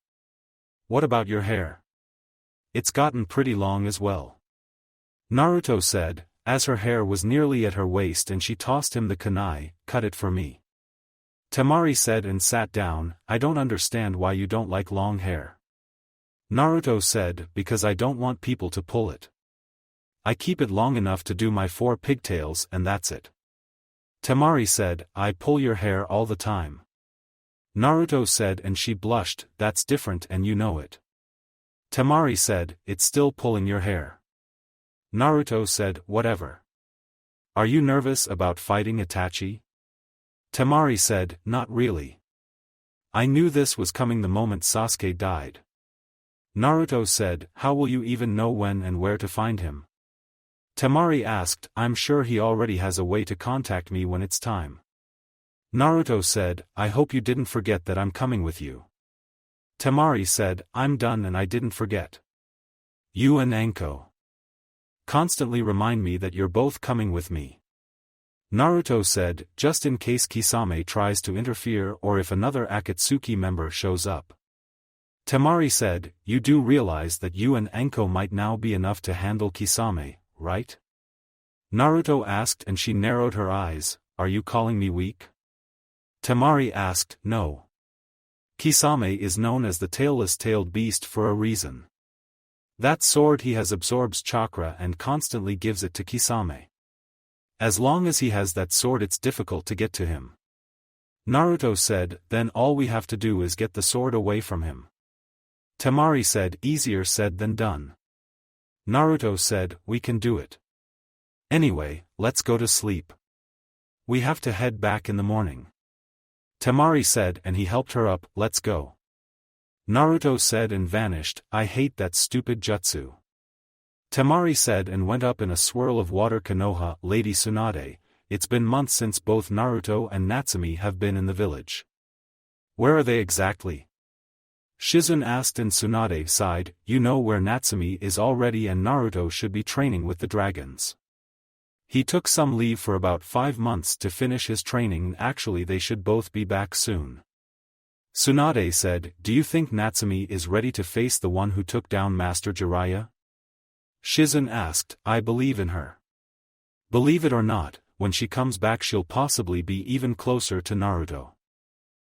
What about your hair? It's gotten pretty long as well. Naruto said, as her hair was nearly at her waist and she tossed him the kunai, cut it for me. Temari said and sat down, I don't understand why you don't like long hair. Naruto said, because I don't want people to pull it. I keep it long enough to do my 4 pigtails and that's it. Temari said, I pull your hair all the time. Naruto said and she blushed, that's different and you know it. Temari said, it's still pulling your hair. Naruto said, whatever. Are you nervous about fighting Itachi? Temari said, not really. I knew this was coming the moment Sasuke died. Naruto said, how will you even know when and where to find him? Temari asked, I'm sure he already has a way to contact me when it's time. Naruto said, I hope you didn't forget that I'm coming with you. Temari said, I'm done and I didn't forget. You and Anko. Constantly remind me that you're both coming with me. Naruto said, just in case Kisame tries to interfere or if another Akatsuki member shows up. Temari said, you do realize that you and Anko might now be enough to handle Kisame, right? Naruto asked and she narrowed her eyes, are you calling me weak? Temari asked, no. Kisame is known as the tailless-tailed beast for a reason. That sword he has absorbs chakra and constantly gives it to Kisame. As long as he has that sword it's difficult to get to him. Naruto said, then all we have to do is get the sword away from him. Temari said, easier said than done. Naruto said, we can do it. Anyway, let's go to sleep. We have to head back in the morning. Temari said and he helped her up, let's go. Naruto said and vanished, I hate that stupid jutsu. Temari said and went up in a swirl of water. Konoha, Lady Tsunade, it's been months since both Naruto and Natsumi have been in the village. Where are they exactly? Shizun asked and Tsunade sighed, you know where Natsumi is already and Naruto should be training with the dragons. He took some leave for about 5 months to finish his training and actually they should both be back soon. Tsunade said, do you think Natsumi is ready to face the one who took down Master Jiraiya? Shizun asked, I believe in her. Believe it or not, when she comes back she'll possibly be even closer to Naruto.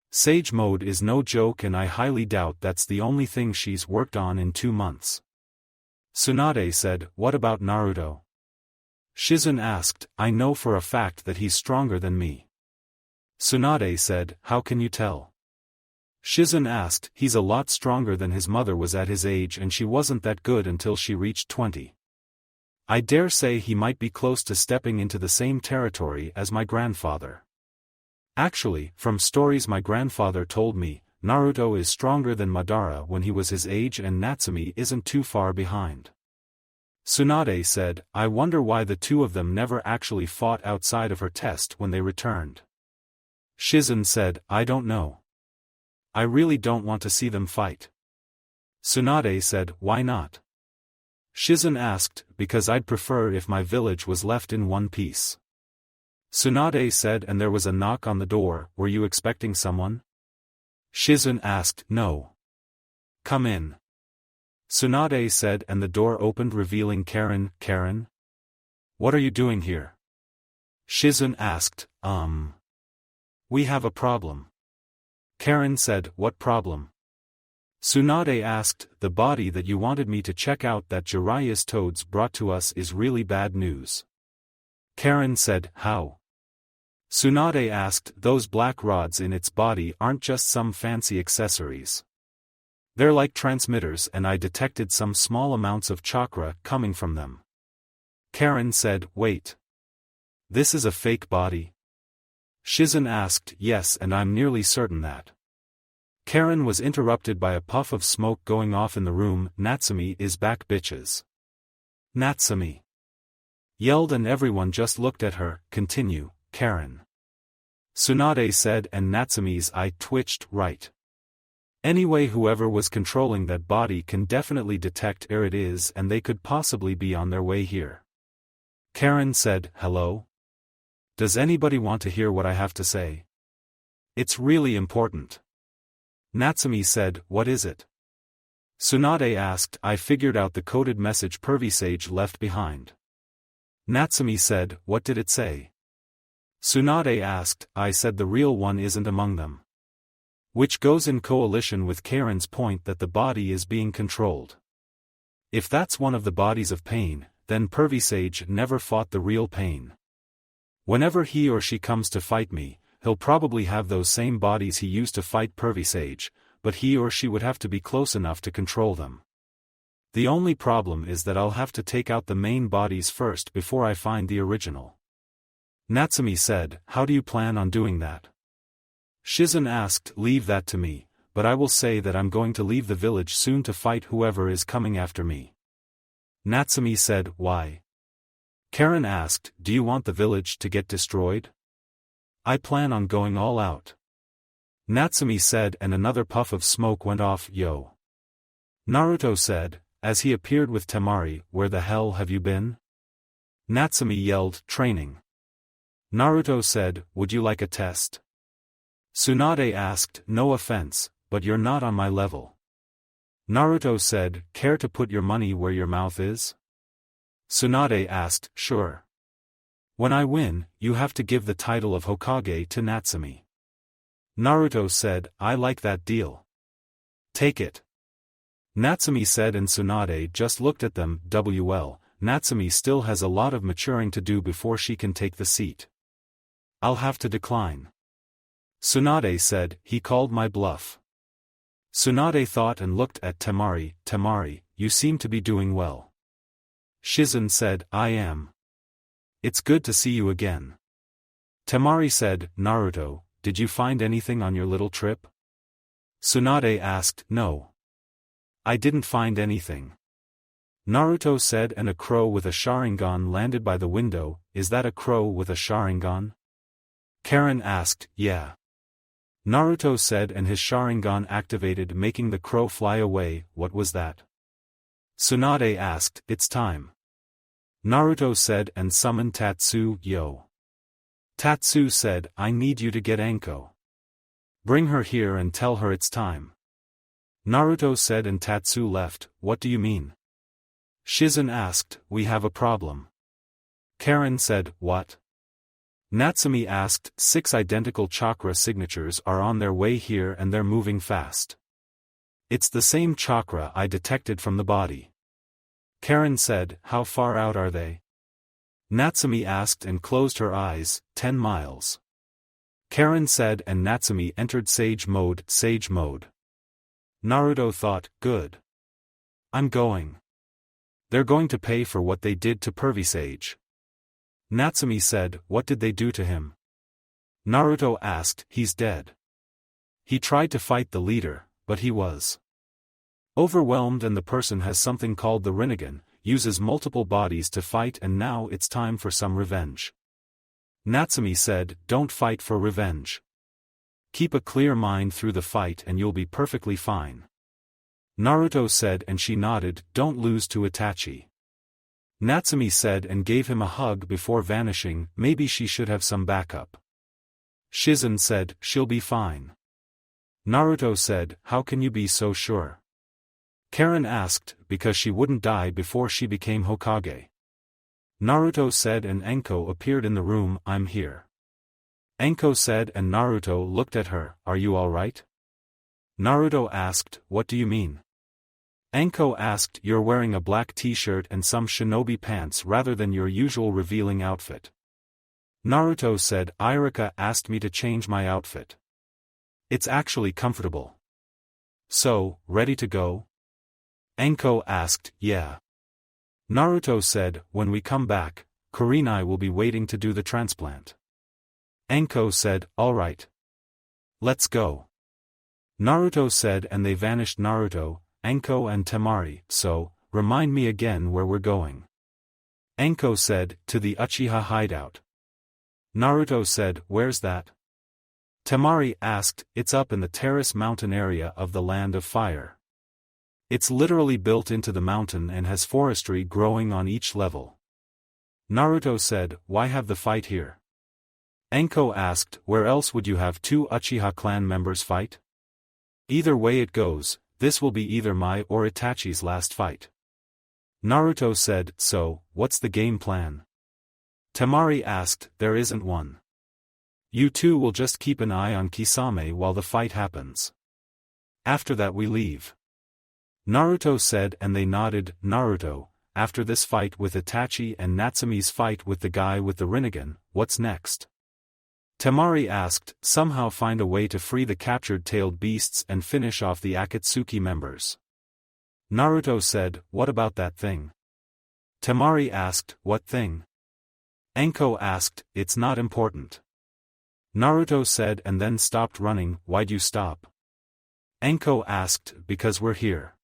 Sage mode is no joke and I highly doubt that's the only thing she's worked on in 2 months. Tsunade said, what about Naruto? Shizun asked, I know for a fact that he's stronger than me. Tsunade said, how can you tell? Shizun asked, he's a lot stronger than his mother was at his age and she wasn't that good until she reached 20. I dare say he might be close to stepping into the same territory as my grandfather. Actually, from stories my grandfather told me, Naruto is stronger than Madara when he was his age and Natsumi isn't too far behind. Tsunade said, I wonder why the two of them never actually fought outside of her test when they returned. Shizen said, I don't know. I really don't want to see them fight. Tsunade said, why not? Shizen asked, because I'd prefer if my village was left in one piece. Tsunade said, and there was a knock on the door, were you expecting someone? Shizen asked, no. Come in. Tsunade said, and the door opened revealing Karen. Karen? What are you doing here? Shizen asked, We have a problem. Karen said, what problem? Tsunade asked, the body that you wanted me to check out that Jiraiya's toads brought to us is really bad news. Karen said, how? Tsunade asked, those black rods in its body aren't just some fancy accessories. They're like transmitters and I detected some small amounts of chakra coming from them. Karen said, wait. This is a fake body? Shizen asked, yes, and I'm nearly certain that. Karen was interrupted by a puff of smoke going off in the room. Natsumi is back, bitches. Natsumi yelled and everyone just looked at her. Continue, Karen. Tsunade said and Natsumi's eye twitched. Right. Anyway, whoever was controlling that body can definitely detect where it is and they could possibly be on their way here. Karen said, hello? Does anybody want to hear what I have to say? It's really important. Natsumi said, what is it? Tsunade asked, I figured out the coded message Pervisage left behind. Natsumi said, what did it say? Tsunade asked, I said the real one isn't among them. Which goes in coalition with Karen's point that the body is being controlled. If that's one of the bodies of pain, then Pervisage never fought the real pain. Whenever he or she comes to fight me, he'll probably have those same bodies he used to fight Pervisage, but he or she would have to be close enough to control them. The only problem is that I'll have to take out the main bodies first before I find the original. Natsumi said, how do you plan on doing that? Shizen asked, leave that to me, but I will say that I'm going to leave the village soon to fight whoever is coming after me. Natsumi said, why? Karen asked, do you want the village to get destroyed? I plan on going all out. Natsumi said and another puff of smoke went off. Yo. Naruto said, as he appeared with Temari, where the hell have you been? Natsumi yelled, training. Naruto said, would you like a test? Tsunade asked, no offense, but you're not on my level. Naruto said, care to put your money where your mouth is? Tsunade asked, sure. When I win, you have to give the title of Hokage to Natsumi. Naruto said, I like that deal. Take it. Natsumi said and Tsunade just looked at them. Natsumi still has a lot of maturing to do before she can take the seat. I'll have to decline. Tsunade said, he called my bluff. Tsunade thought and looked at Temari. Temari, you seem to be doing well. Shizen said, I am. It's good to see you again. Temari said, Naruto, did you find anything on your little trip? Tsunade asked, no. I didn't find anything. Naruto said and a crow with a Sharingan landed by the window. Is that a crow with a Sharingan? Karen asked, yeah. Naruto said and his Sharingan activated making the crow fly away. What was that? Tsunade asked, it's time. Naruto said and summoned Tatsu. Yo. Tatsu said, I need you to get Anko. Bring her here and tell her it's time. Naruto said and Tatsu left. What do you mean? Shizen asked, we have a problem. Karen said, what? Natsumi asked, 6 identical chakra signatures are on their way here and they're moving fast. It's the same chakra I detected from the body. Karen said, how far out are they? Natsumi asked and closed her eyes. 10 miles. Karen said and Natsumi entered Sage mode. Sage mode. Naruto thought, good. I'm going. They're going to pay for what they did to Pervisage. Natsumi said, what did they do to him? Naruto asked, he's dead. He tried to fight the leader, but he was overwhelmed and the person has something called the Rinnegan. uses multiple bodies to fight, and now it's time for some revenge. Natsumi said, "Don't fight for revenge. Keep a clear mind through the fight and you'll be perfectly fine." Naruto said, and she nodded, "Don't lose to Itachi." Natsumi said and gave him a hug before vanishing, "Maybe she should have some backup." Shizen said, "She'll be fine." Naruto said, "How can you be so sure?" Karen asked, "Because she wouldn't die before she became Hokage." Naruto said, and Enko appeared in the room, "I'm here." Enko said, and Naruto looked at her, "Are you alright?" Naruto asked, "What do you mean?" Enko asked, "You're wearing a black t-shirt and some shinobi pants rather than your usual revealing outfit." Naruto said, "Irika asked me to change my outfit. It's actually comfortable." "So, ready to go?" Enko asked, "Yeah." Naruto said, "When we come back, Kurenai will be waiting to do the transplant." Enko said, "Alright. Let's go." Naruto said, and they vanished. Naruto, Enko and Temari, "So, remind me again where we're going." Enko said, "To the Uchiha hideout." Naruto said, "Where's that?" Temari asked, "It's up in the terrace mountain area of the Land of Fire. It's literally built into the mountain and has forestry growing on each level." Naruto said, "Why have the fight here?" Enko asked, "Where else would you have two Uchiha clan members fight? Either way it goes, this will be either my or Itachi's last fight." Naruto said, "So, what's the game plan?" Temari asked, "There isn't one. You two will just keep an eye on Kisame while the fight happens. After that we leave." Naruto said, and they nodded. Naruto, after this fight with Itachi and Natsumi's fight with the guy with the Rinnegan, what's next? Temari asked, "Somehow find a way to free the captured tailed beasts and finish off the Akatsuki members." Naruto said, "What about that thing?" Temari asked, "What thing?" Enko asked, "It's not important." Naruto said, and then stopped running. "Why'd you stop?" Enko asked, "Because we're here."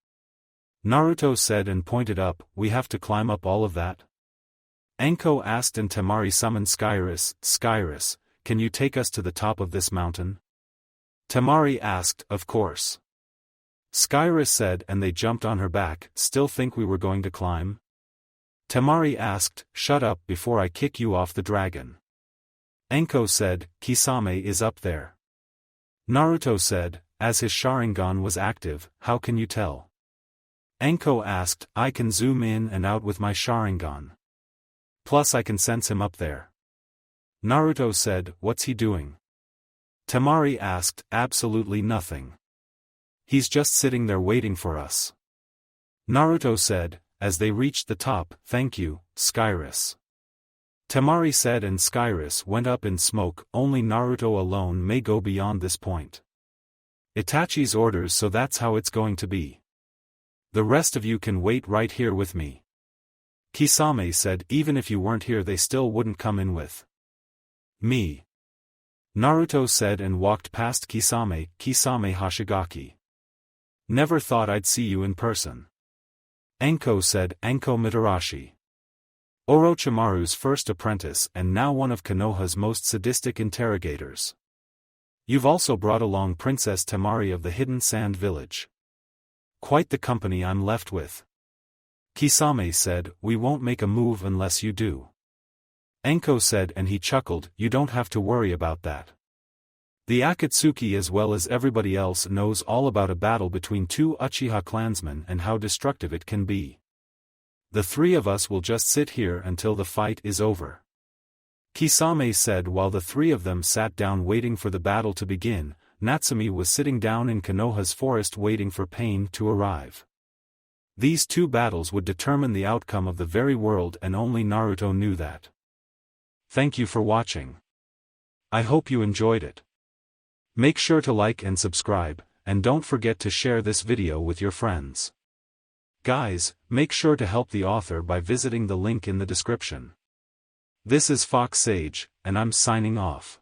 Naruto said and pointed up, "We have to climb up all of that?" Enko asked, and Temari summoned Skyrus. "Skyrus, can you take us to the top of this mountain?" Temari asked, "Of course." Skyrus said, and they jumped on her back. "Still think we were going to climb?" Temari asked, "Shut up before I kick you off the dragon." Enko said, "Kisame is up there." Naruto said, "As his Sharingan was active, how can you tell?" Enko asked, "I can zoom in and out with my Sharingan. Plus I can sense him up there." Naruto said, "What's he doing?" Temari asked, "Absolutely nothing. He's just sitting there waiting for us." Naruto said, as they reached the top, "Thank you, Skyrus." Temari said, and Skyrus went up in smoke. Only Naruto alone may go beyond this point. Itachi's orders, so that's how it's going to be. The rest of you can wait right here with me. Kisame said, "Even if you weren't here they still wouldn't come in with me." Naruto said and walked past Kisame. "Kisame Hoshigaki. Never thought I'd see you in person." Enko said, "Enko Mitarashi. Orochimaru's first apprentice and now one of Konoha's most sadistic interrogators. You've also brought along Princess Temari of the Hidden Sand Village. Quite the company I'm left with." Kisame said, "We won't make a move unless you do." Enko said, and he chuckled, "You don't have to worry about that. The Akatsuki as well as everybody else knows all about a battle between two Uchiha clansmen and how destructive it can be. The three of us will just sit here until the fight is over." Kisame said. While the three of them sat down waiting for the battle to begin, Natsumi was sitting down in Konoha's forest waiting for Pain to arrive. These two battles would determine the outcome of the very world, and only Naruto knew that. Thank you for watching. I hope you enjoyed it. Make sure to like and subscribe, and don't forget to share this video with your friends. Guys, make sure to help the author by visiting the link in the description. This is Fox Sage, and I'm signing off.